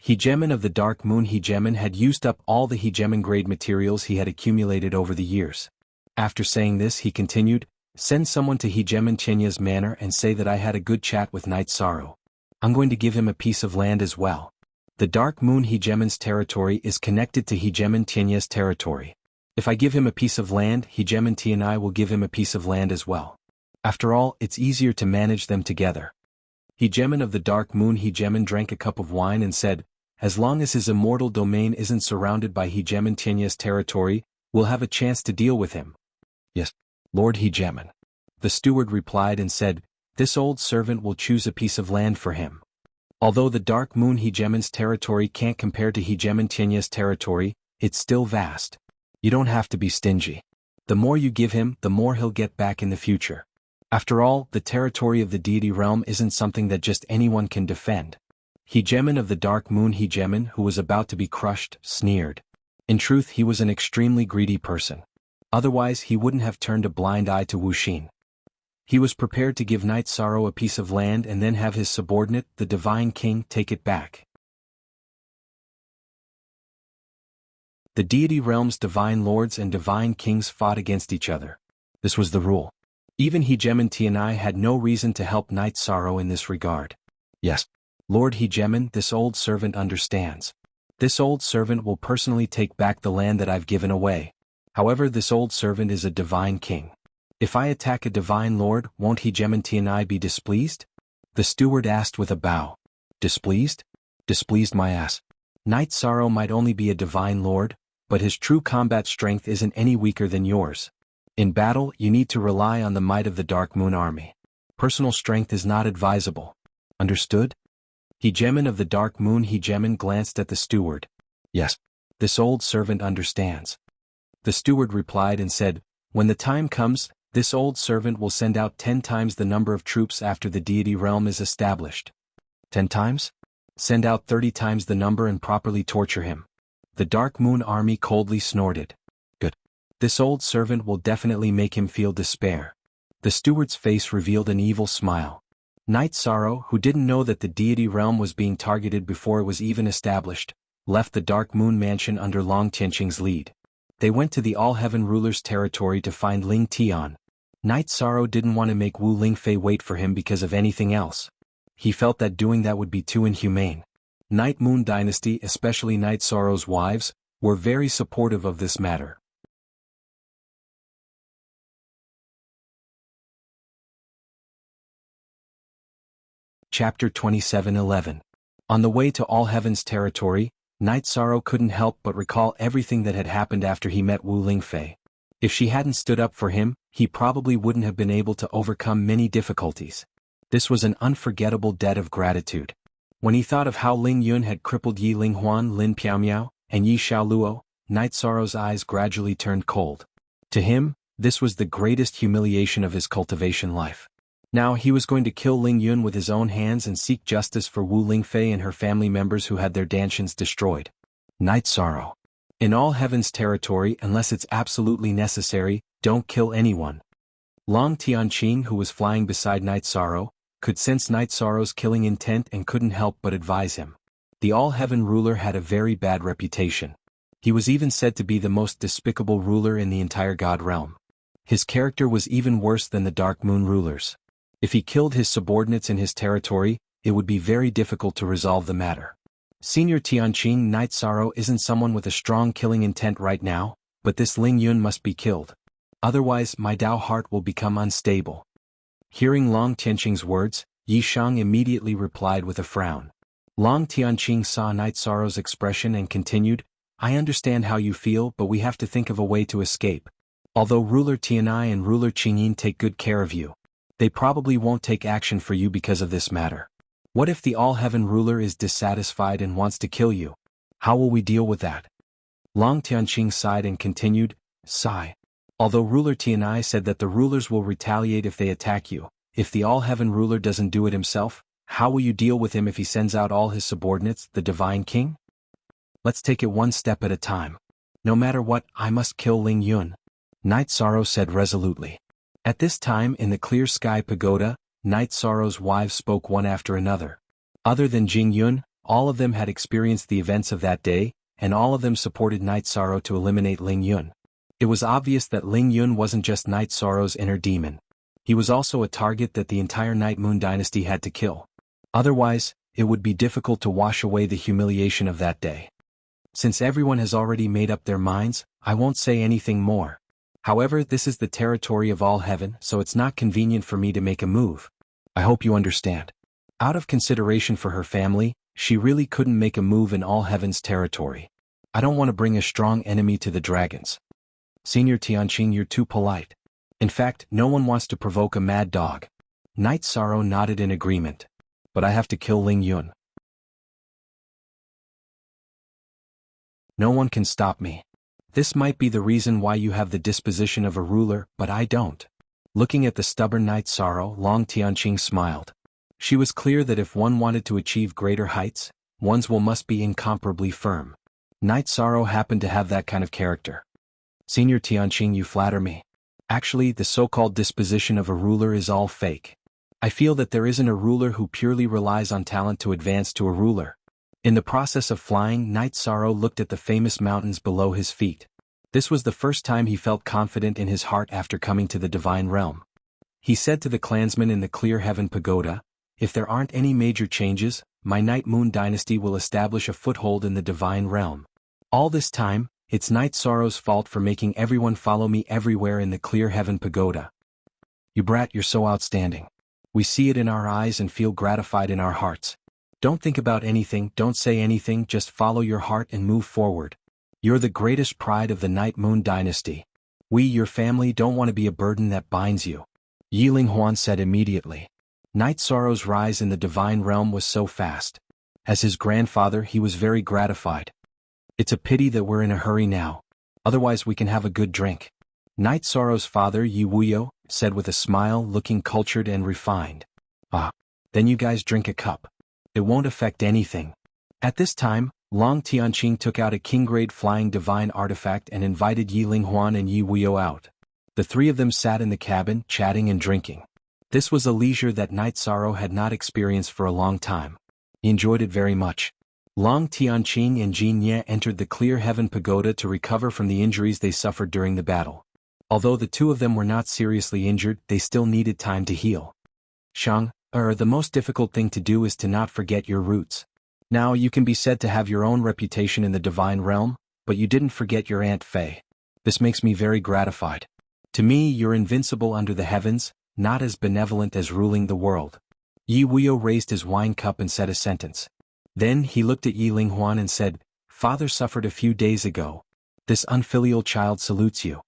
Hegemon of the Dark Moon Hegemon had used up all the Hegemon-grade materials he had accumulated over the years. After saying this he continued, send someone to Hegemon Tianya's manor and say that I had a good chat with Night Sorrow. I'm going to give him a piece of land as well. The Dark Moon Hegemon's territory is connected to Hegemon Tianya's territory. If I give him a piece of land, Hegemon Tianai will give him a piece of land as well. After all, it's easier to manage them together. Hegemon of the Dark Moon Hegemon drank a cup of wine and said, as long as his immortal domain isn't surrounded by Hegemon Tianya's territory, we'll have a chance to deal with him. Yes, Lord Hegemon. The steward replied and said, this old servant will choose a piece of land for him. Although the Dark Moon Hegemon's territory can't compare to Hegemon Tianya's territory, it's still vast. You don't have to be stingy. The more you give him, the more he'll get back in the future. After all, the territory of the deity realm isn't something that just anyone can defend. Hegemon of the Dark Moon Hegemon, who was about to be crushed, sneered. In truth, he was an extremely greedy person. Otherwise, he wouldn't have turned a blind eye to Wuxia. He was prepared to give Night Sorrow a piece of land and then have his subordinate, the Divine King, take it back. The deity realm's divine lords and divine kings fought against each other. This was the rule. Even Hegemon Tianai had no reason to help Night Sorrow in this regard. Yes, Lord Hegemon, this old servant understands. This old servant will personally take back the land that I've given away. However, this old servant is a divine king. If I attack a divine lord, won't Hegemon Tianai be displeased? The steward asked with a bow. Displeased? Displeased my ass. Night Sorrow might only be a divine lord, but his true combat strength isn't any weaker than yours. In battle, you need to rely on the might of the Dark Moon army. Personal strength is not advisable. Understood? Hegemon of the Dark Moon Hegemon glanced at the steward. Yes, this old servant understands. The steward replied and said, when the time comes, this old servant will send out 10 times the number of troops after the deity realm is established. 10 times? Send out 30 times the number and properly torture him. The Dark Moon army coldly snorted. Good. This old servant will definitely make him feel despair. The steward's face revealed an evil smile. Night Sorrow, who didn't know that the deity realm was being targeted before it was even established, left the Dark Moon mansion under Long Tianqing's lead. They went to the All-Heaven ruler's territory to find Ling Tian. Night Sorrow didn't want to make Wu Lingfei wait for him because of anything else. He felt that doing that would be too inhumane. Night Moon Dynasty, especially Night Sorrow's wives, were very supportive of this matter. Chapter 27:11. On the way to All-Heaven's territory, Night Sorrow couldn't help but recall everything that had happened after he met Wu Lingfei. If she hadn't stood up for him, he probably wouldn't have been able to overcome many difficulties. This was an unforgettable debt of gratitude. When he thought of how Ling Yun had crippled Yi Linghuan, Lin Piaomiao, and Yi Xiaoluo, Night Sorrow's eyes gradually turned cold. To him, this was the greatest humiliation of his cultivation life. Now he was going to kill Ling Yun with his own hands and seek justice for Wu Lingfei and her family members who had their dantians destroyed. Night Sorrow. In All-Heaven's territory, unless it's absolutely necessary, don't kill anyone. Long Tianqing, who was flying beside Night Sorrow, could sense Night Sorrow's killing intent and couldn't help but advise him. The All-Heaven ruler had a very bad reputation. He was even said to be the most despicable ruler in the entire God realm. His character was even worse than the Dark Moon rulers. If he killed his subordinates in his territory, it would be very difficult to resolve the matter. Senior Tianqing, Night Sorrow isn't someone with a strong killing intent right now, but this Ling Yun must be killed. Otherwise, my Dao heart will become unstable. Hearing Long Tianqing's words, Yi Shang immediately replied with a frown. Long Tianqing saw Night Sorrow's expression and continued, I understand how you feel, but we have to think of a way to escape. Although Ruler Tianai and Ruler Qingyin take good care of you, they probably won't take action for you because of this matter. What if the All-Heaven ruler is dissatisfied and wants to kill you? How will we deal with that? Long Tianqing sighed and continued, sigh. Although Ruler Tianai said that the rulers will retaliate if they attack you, if the All-Heaven ruler doesn't do it himself, How will you deal with him if he sends out all his subordinates, the Divine King? Let's take it one step at a time. No matter what, I must kill Ling Yun, Night Sorrow said resolutely. At this time in the Clear Sky Pagoda, Night Sorrow's wives spoke one after another. Other than Jing Yun, all of them had experienced the events of that day, and all of them supported Night Sorrow to eliminate Ling Yun. It was obvious that Ling Yun wasn't just Night Sorrow's inner demon. He was also a target that the entire Night Moon dynasty had to kill. Otherwise, it would be difficult to wash away the humiliation of that day. Since everyone has already made up their minds, I won't say anything more. However, this is the territory of all heaven, so it's not convenient for me to make a move. I hope you understand. Out of consideration for her family, she really couldn't make a move in all heaven's territory. I don't want to bring a strong enemy to the dragons. Senior Tianqing, you're too polite. In fact, no one wants to provoke a mad dog. Night Sorrow nodded in agreement. But I have to kill Ling Yun. No one can stop me. This might be the reason why you have the disposition of a ruler, but I don't. Looking at the stubborn Night Sorrow, Long Tianqing smiled. She was clear that if one wanted to achieve greater heights, one's will must be incomparably firm. Night Sorrow happened to have that kind of character. Senior Tianqing, you flatter me. Actually, the so-called disposition of a ruler is all fake. I feel that there isn't a ruler who purely relies on talent to advance to a ruler. In the process of flying, Night Sorrow looked at the famous mountains below his feet. This was the first time he felt confident in his heart after coming to the Divine Realm. He said to the clansmen in the Clear Heaven Pagoda, "If there aren't any major changes, my Night Moon dynasty will establish a foothold in the Divine Realm. All this time, it's Night Sorrow's fault for making everyone follow me everywhere in the Clear Heaven Pagoda. You brat, you're so outstanding. We see it in our eyes and feel gratified in our hearts. Don't think about anything, don't say anything, just follow your heart and move forward. You're the greatest pride of the Night Moon dynasty. We, your family, don't want to be a burden that binds you," Yi Linghuan said immediately. Night Sorrow's rise in the Divine Realm was so fast. As his grandfather, he was very gratified. "It's a pity that we're in a hurry now. Otherwise we can have a good drink," Night Sorrow's father, Yi Wuyo, said with a smile, looking cultured and refined. "Ah. Then you guys drink a cup. It won't affect anything." At this time, Long Tianqing took out a king-grade flying divine artifact and invited Yi Linghuan and Yi Wuyo out. The three of them sat in the cabin, chatting and drinking. This was a leisure that Night Sorrow had not experienced for a long time. He enjoyed it very much. Long Tianqing and Jin Ye entered the Clear Heaven Pagoda to recover from the injuries they suffered during the battle. Although the two of them were not seriously injured, they still needed time to heal. The most difficult thing to do is to not forget your roots. Now you can be said to have your own reputation in the Divine Realm, but you didn't forget your Aunt Fei. This makes me very gratified. To me, you're invincible under the heavens, not as benevolent as ruling the world." Yi Wuyo raised his wine cup and said a sentence. Then he looked at Yi Linghuan and said, "Father suffered a few days ago. This unfilial child salutes you."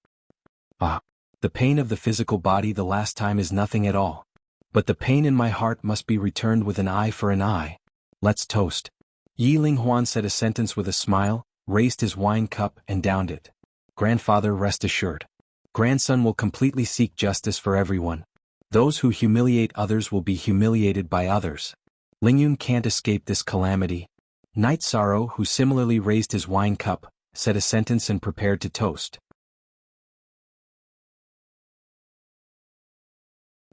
"Ah. The pain of the physical body the last time is nothing at all. But the pain in my heart must be returned with an eye for an eye. Let's toast." Yi Linghuan said a sentence with a smile, raised his wine cup and downed it. "Grandfather, rest assured. Grandson will completely seek justice for everyone. Those who humiliate others will be humiliated by others. Ling Yun can't escape this calamity." Night Sorrow, who similarly raised his wine cup, said a sentence and prepared to toast.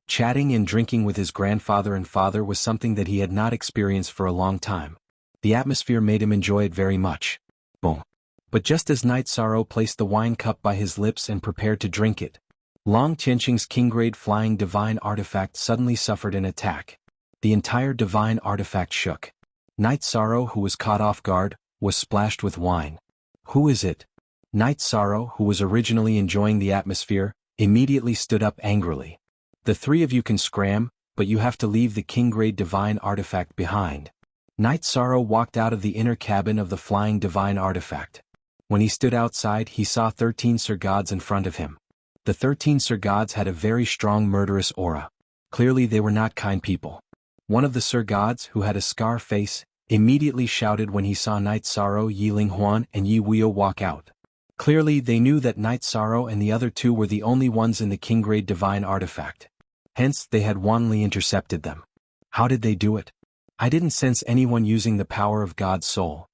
Chatting and drinking with his grandfather and father was something that he had not experienced for a long time. The atmosphere made him enjoy it very much. Boom. But just as Night Sorrow placed the wine cup by his lips and prepared to drink it, Long Tianqing's king-grade flying divine artifact suddenly suffered an attack. The entire divine artifact shook. Night Sorrow, who was caught off guard, was splashed with wine. "Who is it?" Night Sorrow, who was originally enjoying the atmosphere, immediately stood up angrily. "The three of you can scram, but you have to leave the king-grade divine artifact behind." Night Sorrow walked out of the inner cabin of the flying divine artifact. When he stood outside, he saw 13 Sir Gods in front of him. The 13 Sir Gods had a very strong murderous aura. Clearly they were not kind people. One of the Sir Gods, who had a scar face, immediately shouted when he saw Night Sorrow, Yi Linghuan and Yi Wuyo walk out. Clearly they knew that Night Sorrow and the other two were the only ones in the king-grade divine artifact. Hence they had wantonly intercepted them. How did they do it? I didn't sense anyone using the power of God's soul.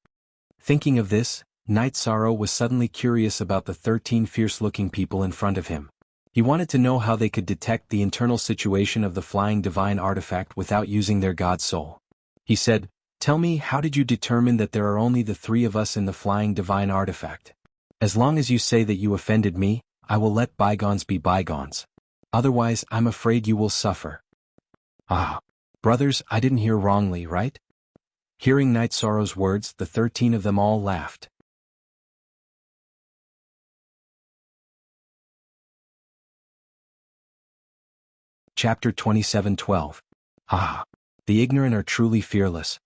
Thinking of this, Knight Sorrow was suddenly curious about the 13 fierce-looking people in front of him. He wanted to know how they could detect the internal situation of the flying divine artifact without using their God soul. He said, "Tell me, how did you determine that there are only the 3 of us in the flying divine artifact? As long as you say that you offended me, I will let bygones be bygones. Otherwise, I'm afraid you will suffer." Ah, brothers, I didn't hear wrongly, right? Hearing Knight Sorrow's words, the 13 of them all laughed. Chapter 27:12. Ah, the ignorant are truly fearless.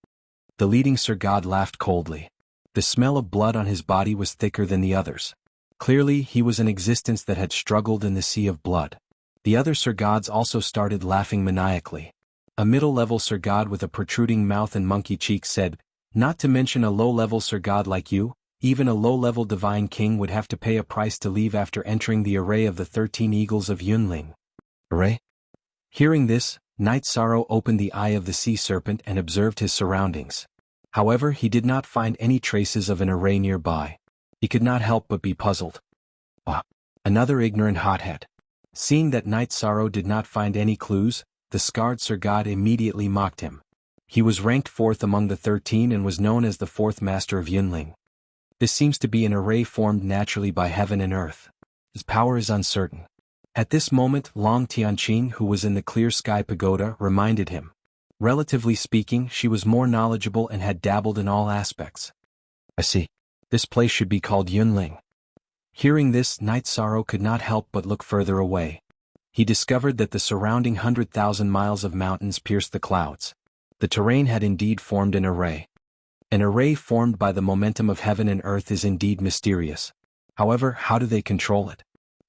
The leading Sir God laughed coldly. The smell of blood on his body was thicker than the others. Clearly, he was an existence that had struggled in the sea of blood. The other Sir Gods also started laughing maniacally. A middle-level Sir God with a protruding mouth and monkey cheeks said, "Not to mention a low-level Sir God like you, even a low-level divine king would have to pay a price to leave after entering the array of the 13 eagles of Yunling." Array? Hearing this, Knight Sorrow opened the eye of the sea serpent and observed his surroundings. However, he did not find any traces of an array nearby. He could not help but be puzzled. Ah, another ignorant hothead. Seeing that Knight Sorrow did not find any clues, the scarred Sir God immediately mocked him. He was ranked 4th among the 13 and was known as the 4th Master of Yunling. This seems to be an array formed naturally by heaven and earth. His power is uncertain. At this moment, Long Tianqing, who was in the clear sky pagoda, reminded him. Relatively speaking, she was more knowledgeable and had dabbled in all aspects. "I see. This place should be called Yunling." Hearing this, Knight Sorrow could not help but look further away. He discovered that the surrounding 100,000 miles of mountains pierced the clouds. The terrain had indeed formed an array. An array formed by the momentum of heaven and earth is indeed mysterious. However, how do they control it?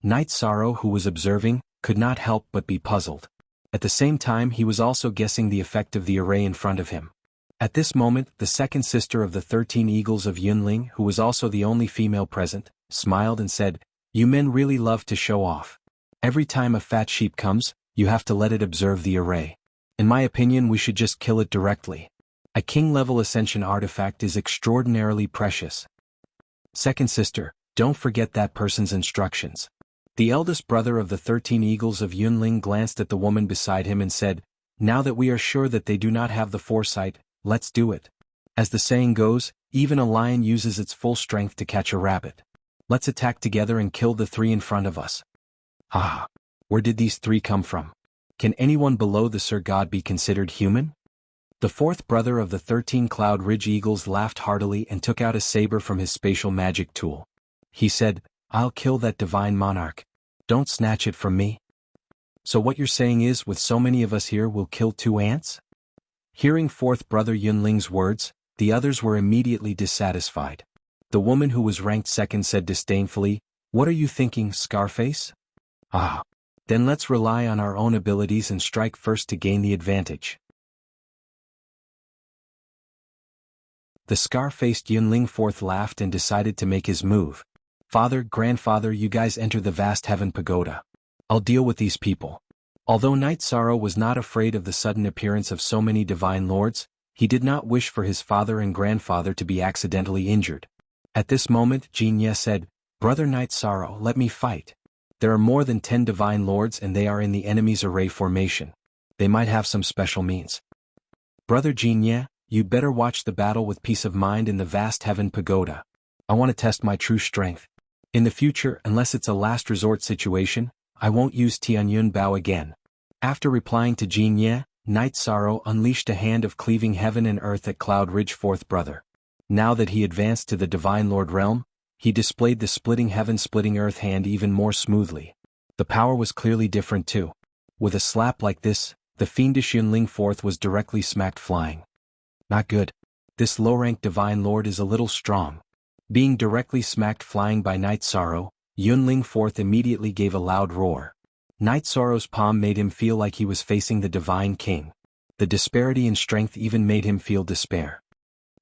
Knight Sorrow, who was observing, could not help but be puzzled. At the same time, he was also guessing the effect of the array in front of him. At this moment, the second sister of the 13 eagles of Yunling, who was also the only female present, smiled and said, "You men really love to show off. Every time a fat sheep comes, you have to let it observe the array. In my opinion, we should just kill it directly. A king-level ascension artifact is extraordinarily precious." Second sister, "Don't forget that person's instructions." The eldest brother of the 13 eagles of Yunling glanced at the woman beside him and said, "Now that we are sure that they do not have the foresight, let's do it. As the saying goes, even a lion uses its full strength to catch a rabbit. Let's attack together and kill the 3 in front of us." Ah, where did these 3 come from? Can anyone below the Sir God be considered human? The 4th brother of the 13 Cloud Ridge Eagles laughed heartily and took out a saber from his spatial magic tool. He said, "I'll kill that divine monarch. Don't snatch it from me." So what you're saying is, with so many of us here, we'll kill 2 ants? Hearing 4th brother Yunling's words, the others were immediately dissatisfied. The woman who was ranked 2nd said disdainfully, "What are you thinking, Scarface? Ah, then let's rely on our own abilities and strike first to gain the advantage." The scar-faced Yunling 4th laughed and decided to make his move. "Father, grandfather, you guys enter the vast heaven pagoda. I'll deal with these people." Although Knight Sorrow was not afraid of the sudden appearance of so many divine lords, he did not wish for his father and grandfather to be accidentally injured. At this moment, Jianghu said, "Brother Knight Sorrow, let me fight. There are more than 10 divine lords and they are in the enemy's array formation. They might have some special means. Brother Jianghu, you'd better watch the battle with peace of mind in the vast heaven pagoda. I want to test my true strength. In the future, unless it's a last resort situation, I won't use Tianyun Bao again." After replying to Jianghu, Knight Sorrow unleashed a hand of cleaving heaven and earth at Cloud Ridge 4th brother. Now that he advanced to the Divine Lord realm, he displayed the splitting heaven splitting earth hand even more smoothly. The power was clearly different too. With a slap like this, the fiendish Yunling 4th was directly smacked flying. Not good. This low-ranked Divine Lord is a little strong. Being directly smacked flying by Knight Sorrow, Yunling 4th immediately gave a loud roar. Knight Sorrow's palm made him feel like he was facing the Divine King. The disparity in strength even made him feel despair.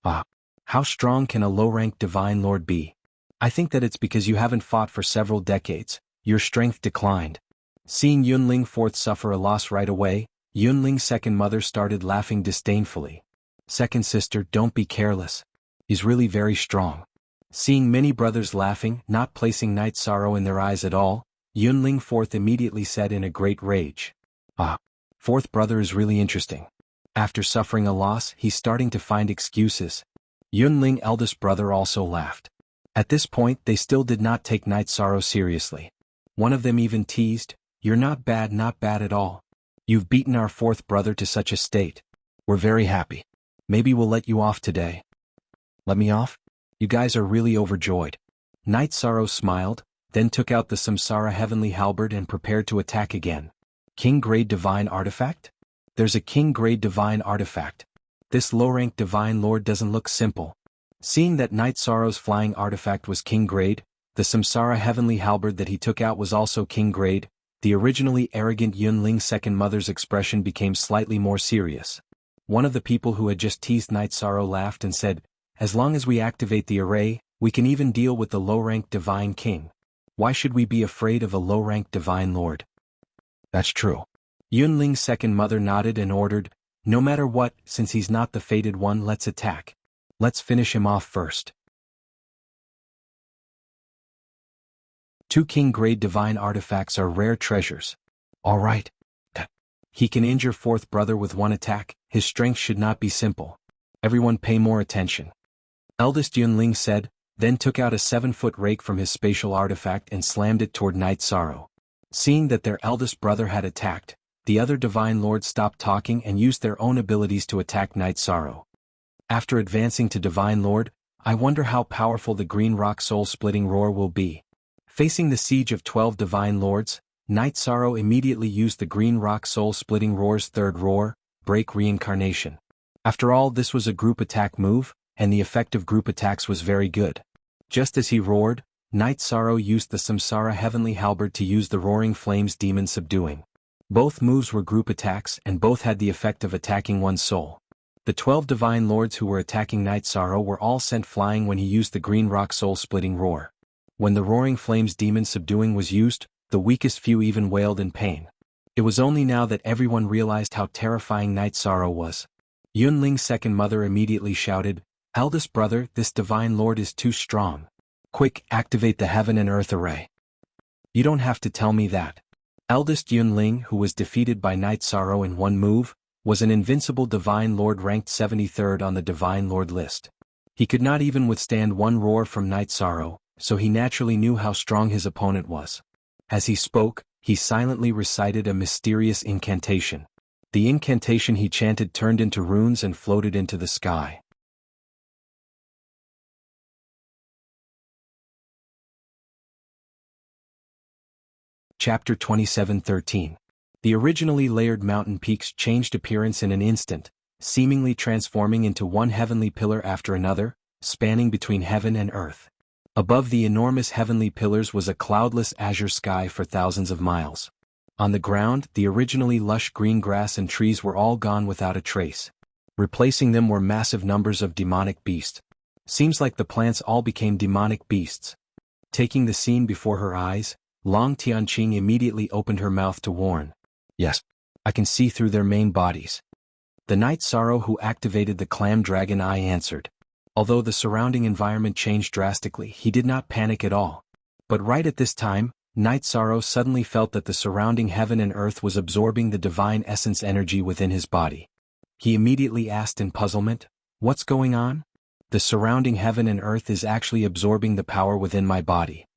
Ah, how strong can a low-ranked Divine Lord be? I think that it's because you haven't fought for several decades. Your strength declined. Seeing Yunling 4th suffer a loss right away, Yunling's second mother started laughing disdainfully. Second sister, don't be careless. He's really very strong. Seeing many brothers laughing, not placing Night Sorrow in their eyes at all, Yunling fourth immediately said in a great rage. Ah. Fourth brother is really interesting. After suffering a loss, he's starting to find excuses. Yunling eldest brother also laughed. At this point they still did not take Night Sorrow seriously. One of them even teased, "You're not bad at all. You've beaten our fourth brother to such a state. We're very happy. Maybe we'll let you off today." "Let me off? You guys are really overjoyed." Night Sorrow smiled, then took out the Samsara Heavenly Halberd and prepared to attack again. King Grade Divine Artifact? There's a King Grade Divine Artifact. This low-rank Divine Lord doesn't look simple. Seeing that Night Sorrow's flying artifact was King Grade, the Samsara Heavenly Halberd that he took out was also King Grade, the originally arrogant Yunling second mother's expression became slightly more serious. One of the people who had just teased Night Sorrow laughed and said, "As long as we activate the array, we can even deal with the low-ranked Divine King. Why should we be afraid of a low-ranked Divine Lord?" "That's true." Yunling's second mother nodded and ordered, "No matter what, since he's not the fated one, let's attack. Let's finish him off first." 2 King Grade Divine Artifacts are rare treasures. Alright. He can injure fourth brother with one attack, his strength should not be simple. Everyone pay more attention. Eldest Yunling said, then took out a 7-foot rake from his spatial artifact and slammed it toward Night Sorrow. Seeing that their eldest brother had attacked, the other Divine Lords stopped talking and used their own abilities to attack Night Sorrow. After advancing to Divine Lord, I wonder how powerful the Green Rock Soul-Splitting Roar will be. Facing the siege of 12 Divine Lords, Night Sorrow immediately used the Green Rock Soul-Splitting Roar's third roar, Break Reincarnation. After all, this was a group attack move, and the effect of group attacks was very good. Just as he roared, Night Sorrow used the Samsara Heavenly Halberd to use the Roaring Flames Demon Subduing. Both moves were group attacks and both had the effect of attacking one's soul. The 12 Divine Lords who were attacking Night Sorrow were all sent flying when he used the Green Rock Soul-Splitting Roar. When the Roaring Flames Demon Subduing was used, the weakest few even wailed in pain. It was only now that everyone realized how terrifying Night Sorrow was. Yunling's second mother immediately shouted, "Eldest brother, this Divine Lord is too strong. Quick, activate the Heaven and Earth Array." "You don't have to tell me that." Eldest Yunling, who was defeated by Night Sorrow in one move, was an invincible Divine Lord ranked 73rd on the Divine Lord list. He could not even withstand one roar from Night Sorrow, so he naturally knew how strong his opponent was. As he spoke, he silently recited a mysterious incantation. The incantation he chanted turned into runes and floated into the sky. Chapter 27:13. The originally layered mountain peaks changed appearance in an instant, seemingly transforming into one heavenly pillar after another, spanning between heaven and earth. Above the enormous heavenly pillars was a cloudless azure sky for thousands of miles. On the ground, the originally lush green grass and trees were all gone without a trace. Replacing them were massive numbers of demonic beasts. Seems like the plants all became demonic beasts. Taking the scene before her eyes, Long Tianqing immediately opened her mouth to warn. "Yes, I can see through their main bodies." The Night Sorrow who activated the Clam Dragon Eye answered. Although the surrounding environment changed drastically, he did not panic at all. But right at this time, Night Sorrow suddenly felt that the surrounding heaven and earth was absorbing the divine essence energy within his body. He immediately asked in puzzlement, "What's going on?" "The surrounding heaven and earth is actually absorbing the power within my body."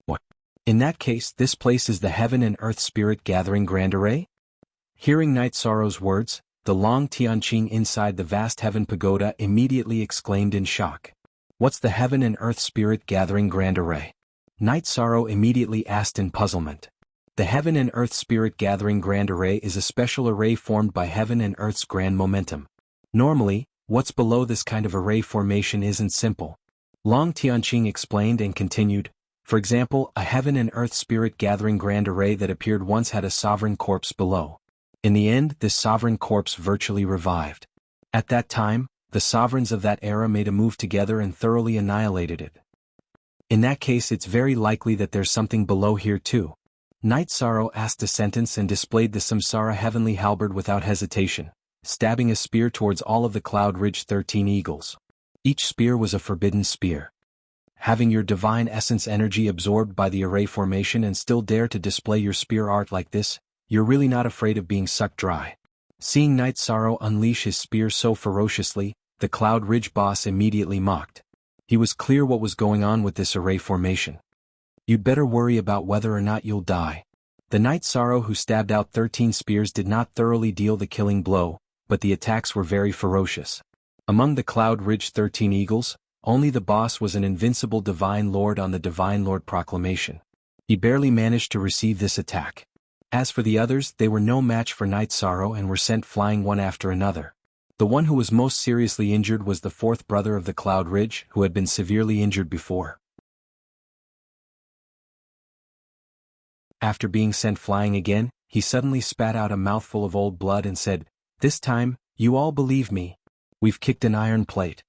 "What? In that case, this place is the Heaven and Earth Spirit Gathering Grand Array?" Hearing Night Sorrow's words, the Long Tianqing inside the vast heaven pagoda immediately exclaimed in shock. "What's the Heaven and Earth Spirit Gathering Grand Array?" Night Sorrow immediately asked in puzzlement. The Heaven and Earth Spirit Gathering Grand Array is a special array formed by Heaven and Earth's grand momentum. Normally, what's below this kind of array formation isn't simple. Long Tianqing explained and continued. For example, a Heaven and Earth Spirit Gathering Grand Array that appeared once had a sovereign corpse below. In the end, this sovereign corpse virtually revived. At that time, the sovereigns of that era made a move together and thoroughly annihilated it. In that case, it's very likely that there's something below here too. Night Sorrow asked a sentence and displayed the Samsara Heavenly Halberd without hesitation. stabbing a spear towards all of the Cloud Ridge 13 eagles. Each spear was a forbidden spear. Having your divine essence energy absorbed by the array formation and still dare to display your spear art like this, you're really not afraid of being sucked dry. Seeing Night Sorrow unleash his spear so ferociously, the Cloud Ridge boss immediately mocked. He was clear what was going on with this array formation. You'd better worry about whether or not you'll die. The Night Sorrow who stabbed out 13 spears did not thoroughly deal the killing blow, but the attacks were very ferocious. Among the Cloud Ridge 13 eagles, only the boss was an invincible Divine Lord on the Divine Lord proclamation. He barely managed to receive this attack. As for the others, they were no match for Night Sorrow and were sent flying one after another. The one who was most seriously injured was the fourth brother of the Cloud Ridge, who had been severely injured before. After being sent flying again, he suddenly spat out a mouthful of old blood and said, "This time, you all believe me. We've kicked an iron plate."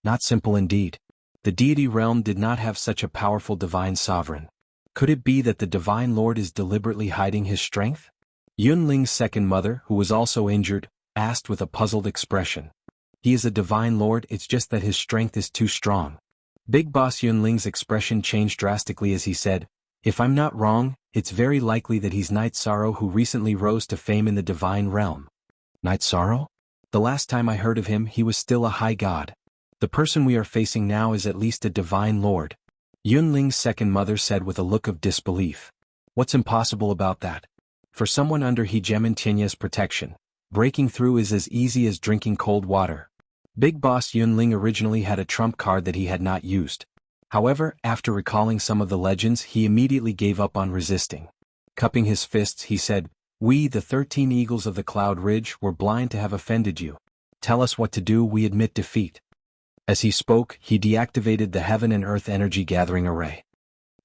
Not simple indeed. The deity realm did not have such a powerful divine sovereign. Could it be that the Divine Lord is deliberately hiding his strength? Yunling's second mother, who was also injured, asked with a puzzled expression. He is a Divine Lord, it's just that his strength is too strong. Big Boss Yunling's expression changed drastically as he said, "If I'm not wrong, it's very likely that he's Night Sorrow who recently rose to fame in the Divine Realm." Night Sorrow? The last time I heard of him, he was still a high god. The person we are facing now is at least a Divine Lord. Yunling's second mother said with a look of disbelief. What's impossible about that? For someone under Hegemon Tianya's protection, breaking through is as easy as drinking cold water. Big Boss Yunling originally had a trump card that he had not used. However, after recalling some of the legends, he immediately gave up on resisting. Cupping his fists, he said, "We, the 13 eagles of the Cloud Ridge, were blind to have offended you. Tell us what to do, we admit defeat." As he spoke, he deactivated the Heaven and Earth Energy Gathering Array.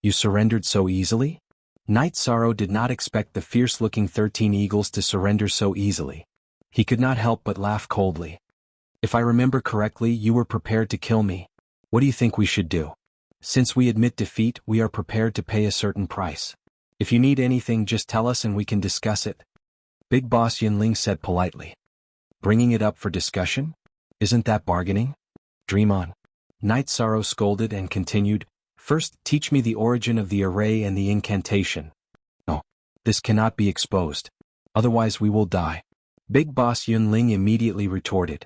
"You surrendered so easily?" Night Sorrow did not expect the fierce-looking 13 eagles to surrender so easily. He could not help but laugh coldly. "If I remember correctly, you were prepared to kill me. What do you think we should do? Since we admit defeat, we are prepared to pay a certain price. If you need anything, just tell us and we can discuss it." Big Boss Yunling said politely. "Bringing it up for discussion? Isn't that bargaining? Dream on." Night Sorrow scolded and continued, "First, teach me the origin of the array and the incantation." "No. This cannot be exposed. Otherwise we will die." Big Boss Yunling immediately retorted.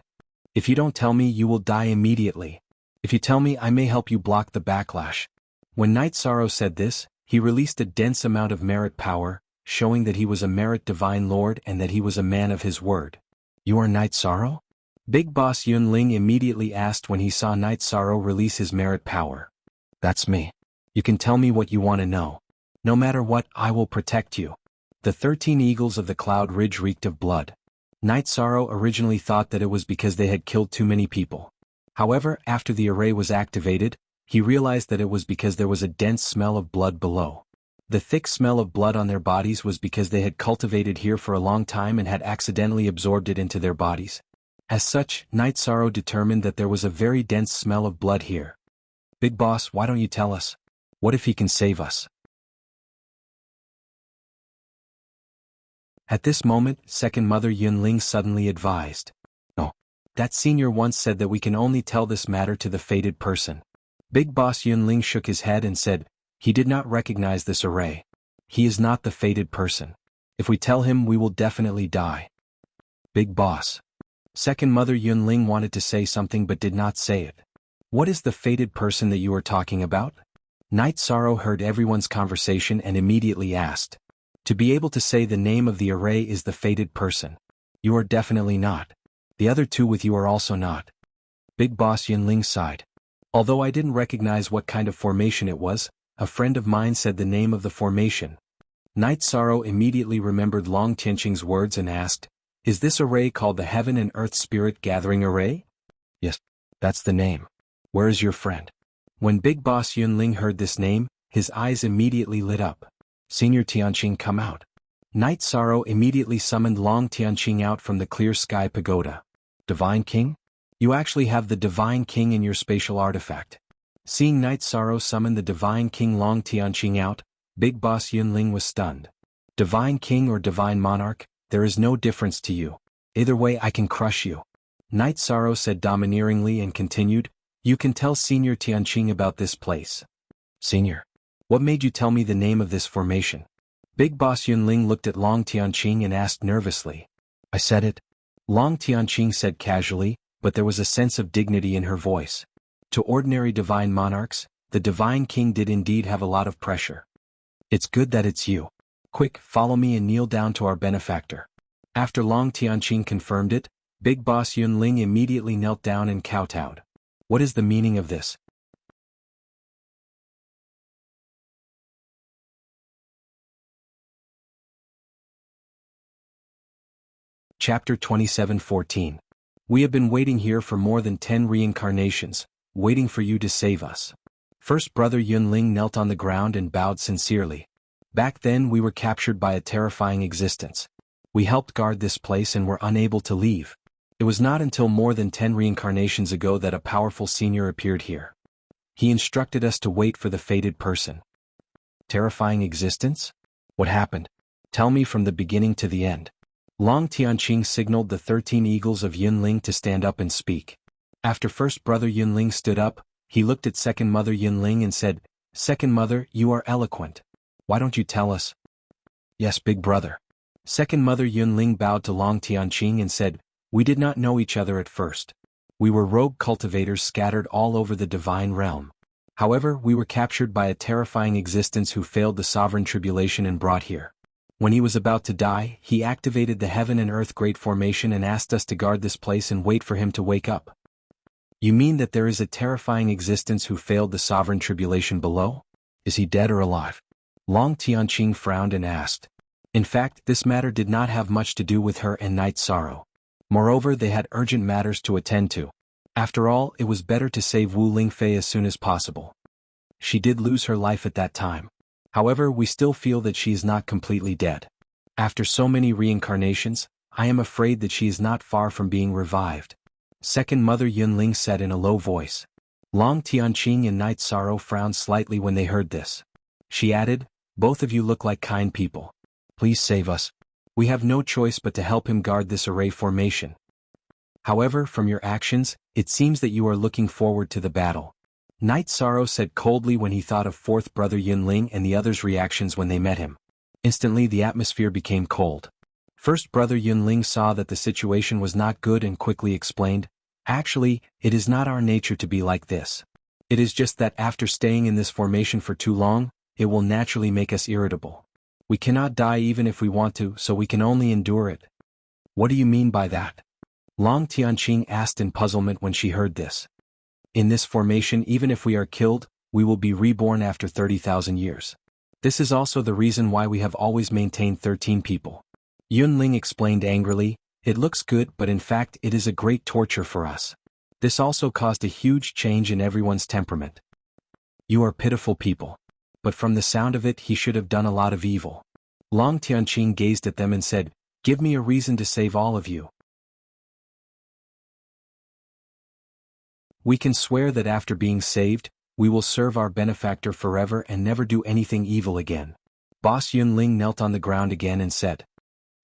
"If you don't tell me, you will die immediately. If you tell me, I may help you block the backlash." When Night Sorrow said this, he released a dense amount of merit power, showing that he was a merit Divine Lord and that he was a man of his word. "You are Night Sorrow?" Big Boss Yunling immediately asked when he saw Night Sorrow release his merit power. "That's me. You can tell me what you want to know. No matter what, I will protect you." The 13 eagles of the Cloud Ridge reeked of blood. Night Sorrow originally thought that it was because they had killed too many people. However, after the array was activated, he realized that it was because there was a dense smell of blood below. The thick smell of blood on their bodies was because they had cultivated here for a long time and had accidentally absorbed it into their bodies. As such, Night Sorrow determined that there was a very dense smell of blood here. "Big Boss, why don't you tell us? What if he can save us?" At this moment, second mother Yunling suddenly advised. "No. That senior once said that we can only tell this matter to the fated person." Big Boss Yunling shook his head and said, "He did not recognize this array. He is not the fated person. If we tell him, we will definitely die." "Big Boss." Second mother Yunling wanted to say something but did not say it. "What is the fated person that you are talking about?" Night Sorrow heard everyone's conversation and immediately asked. "To be able to say the name of the array is the fated person. You are definitely not. The other two with you are also not." Big Boss Yunling sighed. "Although I didn't recognize what kind of formation it was, a friend of mine said the name of the formation." Night Sorrow immediately remembered Long Tianqing's words and asked, "Is this array called the Heaven and Earth Spirit Gathering Array?" "Yes, that's the name. Where is your friend?" When Big Boss Yunling heard this name, his eyes immediately lit up. "Senior Tianqing, come out." Night Sorrow immediately summoned Long Tianqing out from the clear sky pagoda. "Divine King? You actually have the Divine King in your spatial artifact." Seeing Night Sorrow summon the Divine King Long Tianqing out, Big Boss Yunling was stunned. "Divine King or Divine Monarch, there is no difference to you. Either way I can crush you. Night Sorrow said domineeringly and continued, you can tell Senior Tianqing about this place. Senior. What made you tell me the name of this formation? Big Boss Yunling looked at Long Tianqing and asked nervously. I said it. Long Tianqing said casually, but there was a sense of dignity in her voice. To ordinary divine monarchs, the divine king did indeed have a lot of pressure. It's good that it's you. Quick, follow me and kneel down to our benefactor. After Long Tianqing confirmed it, Big Boss Yunling immediately knelt down and kowtowed. What is the meaning of this? Chapter 27:14. We have been waiting here for more than 10 reincarnations, waiting for you to save us. First Brother Yunling knelt on the ground and bowed sincerely. Back then we were captured by a terrifying existence. We helped guard this place and were unable to leave. It was not until more than 10 reincarnations ago that a powerful senior appeared here. He instructed us to wait for the fated person. Terrifying existence? What happened? Tell me from the beginning to the end. Long Tianqing signaled the 13 eagles of Yunling to stand up and speak. After First Brother Yunling stood up, he looked at Second Mother Yunling and said, Second Mother, you are eloquent. Why don't you tell us? Yes, Big Brother. Second Mother Yunling bowed to Long Tianqing and said, we did not know each other at first. We were rogue cultivators scattered all over the divine realm. However, we were captured by a terrifying existence who failed the sovereign tribulation and brought here. When he was about to die, he activated the Heaven and Earth Great Formation and asked us to guard this place and wait for him to wake up. You mean that there is a terrifying existence who failed the sovereign tribulation below? Is he dead or alive? Long Tianqing frowned and asked. In fact, this matter did not have much to do with her and Night Sorrow. Moreover, they had urgent matters to attend to. After all, it was better to save Wu Lingfei as soon as possible. She did lose her life at that time. However, we still feel that she is not completely dead. After so many reincarnations, I am afraid that she is not far from being revived. Second Mother Yunling said in a low voice. Long Tianqing and Night Sorrow frowned slightly when they heard this. She added, both of you look like kind people. Please save us. We have no choice but to help him guard this array formation. However, from your actions, it seems that you are looking forward to the battle. Night Sorrow said coldly when he thought of Fourth Brother Yunling and the others' reactions when they met him. Instantly the atmosphere became cold. First Brother Yunling saw that the situation was not good and quickly explained, actually, it is not our nature to be like this. It is just that after staying in this formation for too long, it will naturally make us irritable. We cannot die even if we want to, so we can only endure it. What do you mean by that? Long Tianqing asked in puzzlement when she heard this. In this formation, even if we are killed, we will be reborn after 30,000 years. This is also the reason why we have always maintained 13 people. Yunling explained angrily, it looks good but in fact it is a great torture for us. This also caused a huge change in everyone's temperament. You are pitiful people. But from the sound of it he should have done a lot of evil. Long Tianqing gazed at them and said, give me a reason to save all of you. We can swear that after being saved, we will serve our benefactor forever and never do anything evil again. Boss Yunling knelt on the ground again and said,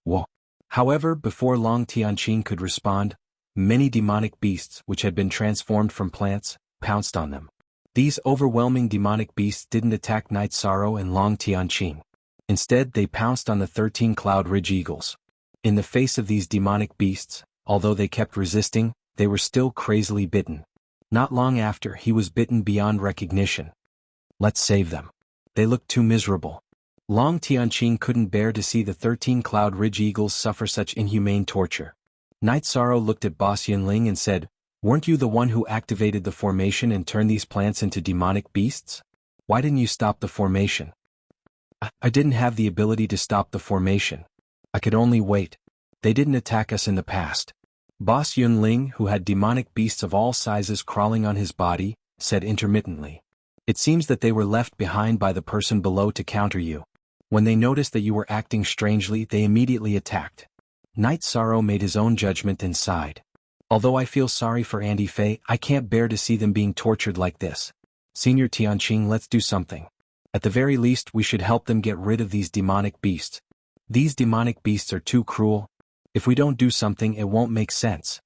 Whoa. However, before Long Tianqing could respond, many demonic beasts which had been transformed from plants, pounced on them. These overwhelming demonic beasts didn't attack Night Sorrow and Long Tianqing. Instead, they pounced on the 13 Cloud Ridge Eagles. In the face of these demonic beasts, although they kept resisting, they were still crazily bitten. Not long after, he was bitten beyond recognition. Let's save them. They look too miserable. Long Tianqing couldn't bear to see the 13 Cloud Ridge Eagles suffer such inhumane torture. Night Sorrow looked at Boss Yunling and said, weren't you the one who activated the formation and turned these plants into demonic beasts? Why didn't you stop the formation? I didn't have the ability to stop the formation. I could only wait. They didn't attack us in the past. Boss Yunling, who had demonic beasts of all sizes crawling on his body, said intermittently. It seems that they were left behind by the person below to counter you. When they noticed that you were acting strangely, they immediately attacked. Night Sorrow made his own judgment and sighed. Although I feel sorry for Andy Fei, I can't bear to see them being tortured like this. Senior Tianqing, let's do something. At the very least, we should help them get rid of these demonic beasts. These demonic beasts are too cruel. If we don't do something, it won't make sense.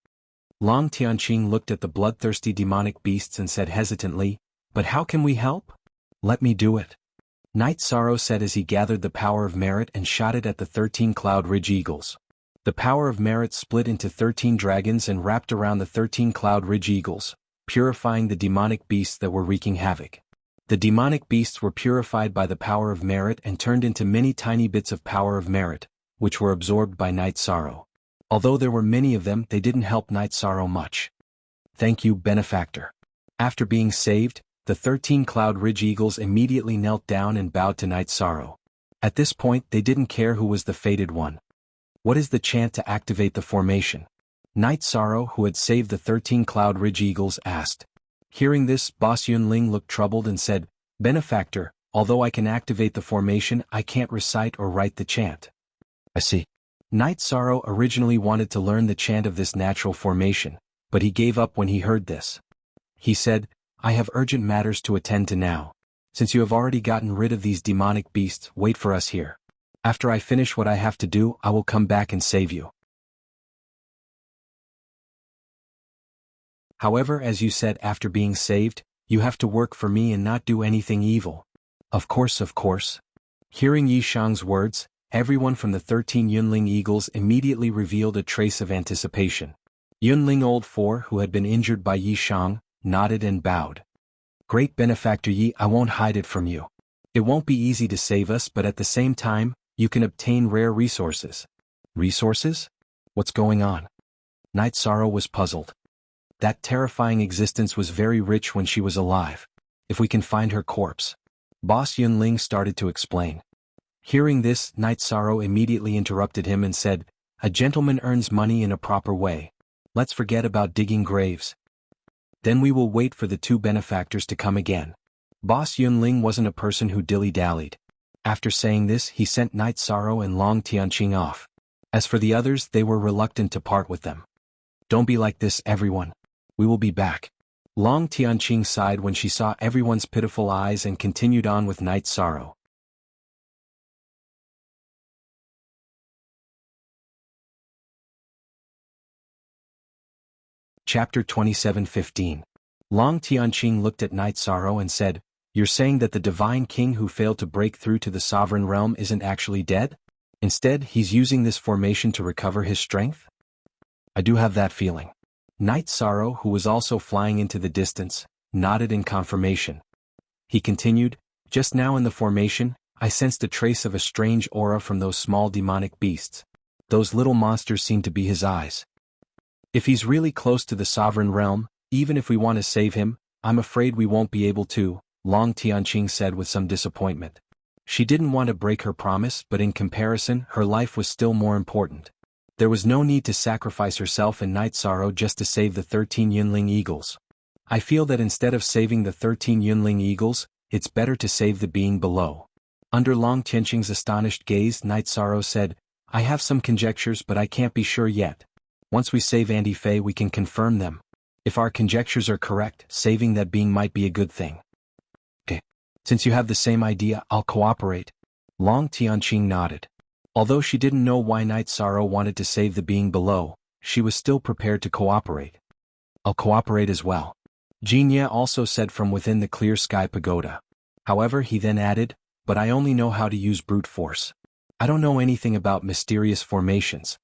Long Tianqing looked at the bloodthirsty demonic beasts and said hesitantly, "But how can we help?" "Let me do it," Night Sorrow said as he gathered the power of merit and shot it at the 13 Cloud Ridge Eagles. The power of merit split into 13 dragons and wrapped around the 13 Cloud Ridge Eagles, purifying the demonic beasts that were wreaking havoc. The demonic beasts were purified by the power of merit and turned into many tiny bits of power of merit, which were absorbed by Night Sorrow. Although there were many of them, they didn't help Night Sorrow much. "Thank you, benefactor." After being saved, the 13 Cloud Ridge Eagles immediately knelt down and bowed to Night Sorrow. At this point, they didn't care who was the fated one. "What is the chant to activate the formation?" Night Sorrow, who had saved the 13 Cloud Ridge Eagles, asked. Hearing this, Boss Yunling looked troubled and said, "Benefactor, although I can activate the formation, I can't recite or write the chant." "I see." Night Sorrow originally wanted to learn the chant of this natural formation, but he gave up when he heard this. He said, "I have urgent matters to attend to now. Since you have already gotten rid of these demonic beasts, wait for us here. After I finish what I have to do, I will come back and save you." "However, as you said, after being saved, you have to work for me and not do anything evil." Of course, of course." Hearing Yi Shang's words, everyone from the 13 Yunling Eagles immediately revealed a trace of anticipation. Yunling Old 4, who had been injured by Yi Shang, nodded and bowed. "Great benefactor Yi, I won't hide it from you. It won't be easy to save us, but at the same time, you can obtain rare resources." "Resources? What's going on?" Night Sorrow was puzzled. "That terrifying existence was very rich when she was alive. If we can find her corpse." Boss Yunling started to explain. Hearing this, Night Sorrow immediately interrupted him and said, "A gentleman earns money in a proper way. Let's forget about digging graves. Then we will wait for the two benefactors to come again." Boss Yunling wasn't a person who dilly-dallied. After saying this, he sent Night Sorrow and Long Tianqing off. As for the others, they were reluctant to part with them. "Don't be like this, everyone. We will be back." Long Tianqing sighed when she saw everyone's pitiful eyes and continued on with Night Sorrow. Chapter 27:15. Long Tianqing looked at Night Sorrow and said, "You're saying that the divine king who failed to break through to the sovereign realm isn't actually dead? Instead, he's using this formation to recover his strength?" "I do have that feeling." Night Sorrow, who was also flying into the distance, nodded in confirmation. He continued, "Just now in the formation, I sensed a trace of a strange aura from those small demonic beasts. Those little monsters seem to be his eyes. If he's really close to the sovereign realm, even if we want to save him, I'm afraid we won't be able to," Long Tianqing said with some disappointment. She didn't want to break her promise, but in comparison, her life was still more important. There was no need to sacrifice herself and Night Sorrow just to save the 13 Yunling Eagles. "I feel that instead of saving the 13 Yunling Eagles, it's better to save the being below." Under Long Tianqing's astonished gaze, Night Sorrow said, "I have some conjectures, but I can't be sure yet. Once we save Auntie Fei, we can confirm them. If our conjectures are correct, saving that being might be a good thing." "Okay. Since you have the same idea, I'll cooperate." Long Tianqing nodded. Although she didn't know why Night Sorrow wanted to save the being below, she was still prepared to cooperate. "I'll cooperate as well," Jinya also said from within the clear sky pagoda. However, he then added, "But I only know how to use brute force. I don't know anything about mysterious formations."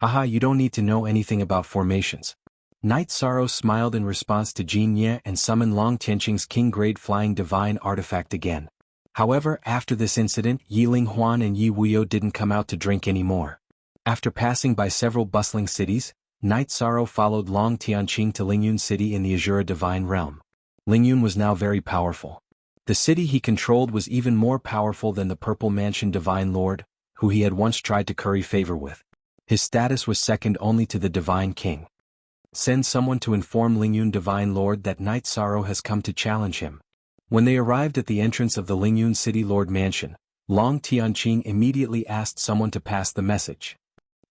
"Aha, you don't need to know anything about formations." Night Sorrow smiled in response to Jinya and summoned Long Tianqing's king-grade flying divine artifact again. However, after this incident, Yiling Huan and Yi Wuyo didn't come out to drink anymore. After passing by several bustling cities, Night Sorrow followed Long Tianqing to Lingyun City in the Azura Divine Realm. Lingyun was now very powerful. The city he controlled was even more powerful than the Purple Mansion Divine Lord, who he had once tried to curry favor with. His status was second only to the Divine King. "Send someone to inform Lingyun Divine Lord that Night Sorrow has come to challenge him." When they arrived at the entrance of the Lingyun City Lord Mansion, Long Tianqing immediately asked someone to pass the message.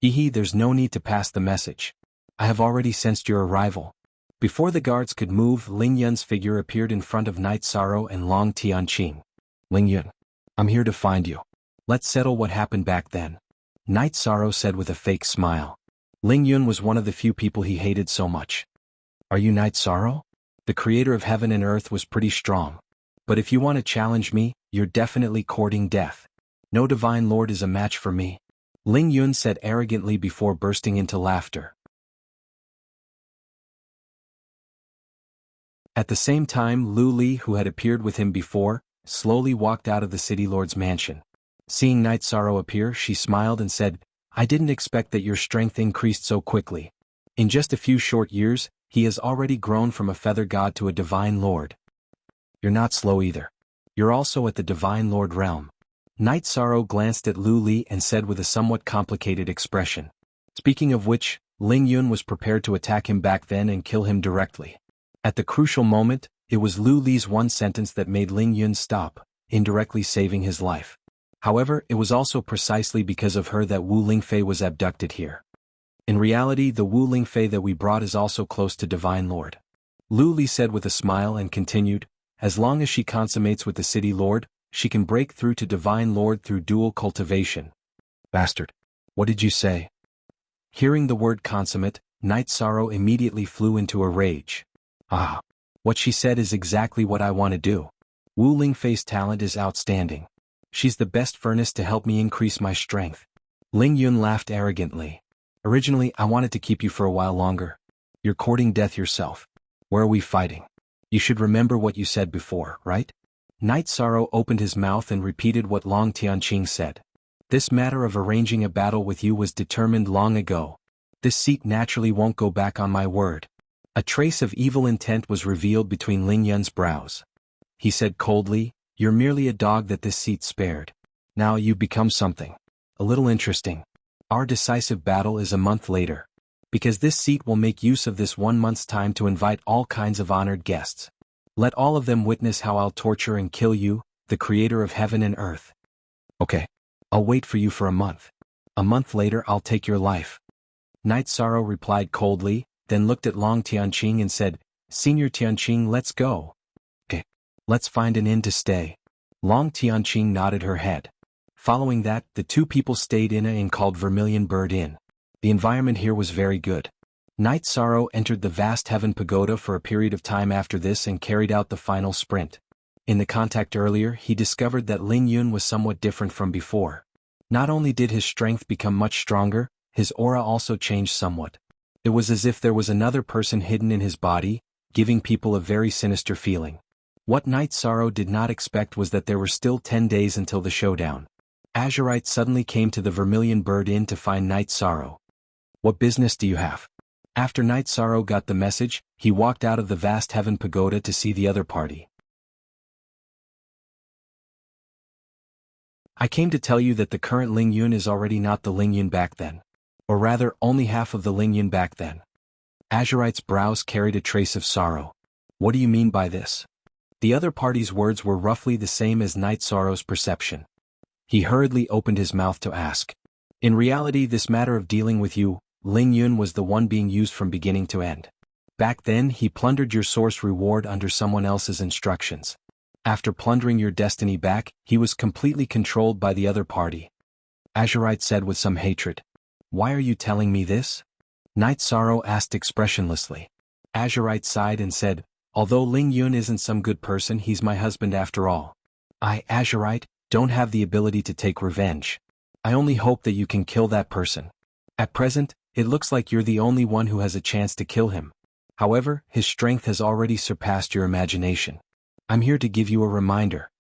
There's no need to pass the message. I have already sensed your arrival." Before the guards could move, Ling Yun's figure appeared in front of Night Sorrow and Long Tianqing. "Ling Yun, I'm here to find you. Let's settle what happened back then." Night Sorrow said with a fake smile. Ling Yun was one of the few people he hated so much. Are you Night Sorrow? The creator of heaven and earth was pretty strong. But if you want to challenge me, you're definitely courting death. No divine lord is a match for me. Ling Yun said arrogantly before bursting into laughter. At the same time, Lu Li, who had appeared with him before, slowly walked out of the city lord's mansion. Seeing Night Sorrow appear, she smiled and said, I didn't expect that your strength increased so quickly. In just a few short years, he has already grown from a feather god to a divine lord. You're not slow either. You're also at the divine lord realm. Night Sorrow glanced at Lu Li and said with a somewhat complicated expression. Speaking of which, Ling Yun was prepared to attack him back then and kill him directly. At the crucial moment, it was Lu Li's one sentence that made Ling Yun stop, indirectly saving his life. However, it was also precisely because of her that Wu Lingfei was abducted here. In reality, the Wu Lingfei that we brought is also close to Divine Lord. Lu Li said with a smile and continued, as long as she consummates with the City Lord, she can break through to Divine Lord through dual cultivation. Bastard. What did you say? Hearing the word consummate, Night Sorrow immediately flew into a rage. Ah. What she said is exactly what I want to do. Wu Lingfei's talent is outstanding. She's the best furnace to help me increase my strength. Ling Yun laughed arrogantly. Originally, I wanted to keep you for a while longer. You're courting death yourself. Where are we fighting? You should remember what you said before, right? Night Sorrow opened his mouth and repeated what Long Tianqing said. This matter of arranging a battle with you was determined long ago. This seat naturally won't go back on my word. A trace of evil intent was revealed between Ling Yun's brows. He said coldly, you're merely a dog that this seat spared. Now you become something. A little interesting. Our decisive battle is a month later. Because this seat will make use of this 1 month's time to invite all kinds of honored guests. Let all of them witness how I'll torture and kill you, the creator of heaven and earth. Okay. I'll wait for you for a month. A month later I'll take your life. Night Sorrow replied coldly, then looked at Long Tianqing and said, Senior Tianqing, let's go. Okay. Let's find an inn to stay. Long Tianqing nodded her head. Following that, the two people stayed in a inn called Vermilion Bird Inn. The environment here was very good. Night Sorrow entered the vast heaven pagoda for a period of time after this and carried out the final sprint. In the contact earlier, he discovered that Ling Yun was somewhat different from before. Not only did his strength become much stronger, his aura also changed somewhat. It was as if there was another person hidden in his body, giving people a very sinister feeling. What Night Sorrow did not expect was that there were still 10 days until the showdown. Azurite suddenly came to the Vermilion Bird Inn to find Night Sorrow. What business do you have? After Night Sorrow got the message, he walked out of the vast heaven pagoda to see the other party. I came to tell you that the current Ling Yun is already not the Ling Yun back then. Or rather, only half of the Ling Yun back then. Azurite's brows carried a trace of sorrow. What do you mean by this? The other party's words were roughly the same as Night Sorrow's perception. He hurriedly opened his mouth to ask. In reality, this matter of dealing with you, Ling Yun, was the one being used from beginning to end. Back then, he plundered your source reward under someone else's instructions. After plundering your destiny back, he was completely controlled by the other party. Azurite said with some hatred. Why are you telling me this? Night Sorrow asked expressionlessly. Azurite sighed and said, although Ling Yun isn't some good person, he's my husband after all. I, Azurite, don't have the ability to take revenge. I only hope that you can kill that person. At present, it looks like you're the only one who has a chance to kill him. However, his strength has already surpassed your imagination. I'm here to give you a reminder.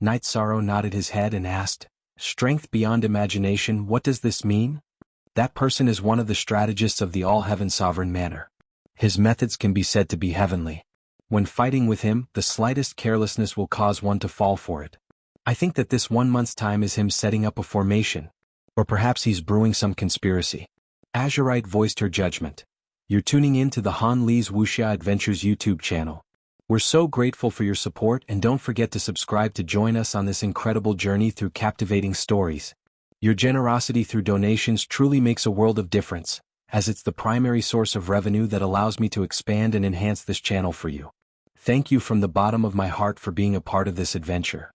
Night Sorrow nodded his head and asked, strength beyond imagination, what does this mean? That person is one of the strategists of the All-Heaven Sovereign Manor. His methods can be said to be heavenly. When fighting with him, the slightest carelessness will cause one to fall for it. I think that this 1 month's time is him setting up a formation. Or perhaps he's brewing some conspiracy. Azurite voiced her judgment. You're tuning in to the Han Li's Wuxia Adventures YouTube channel. We're so grateful for your support, and don't forget to subscribe to join us on this incredible journey through captivating stories. Your generosity through donations truly makes a world of difference, as it's the primary source of revenue that allows me to expand and enhance this channel for you. Thank you from the bottom of my heart for being a part of this adventure.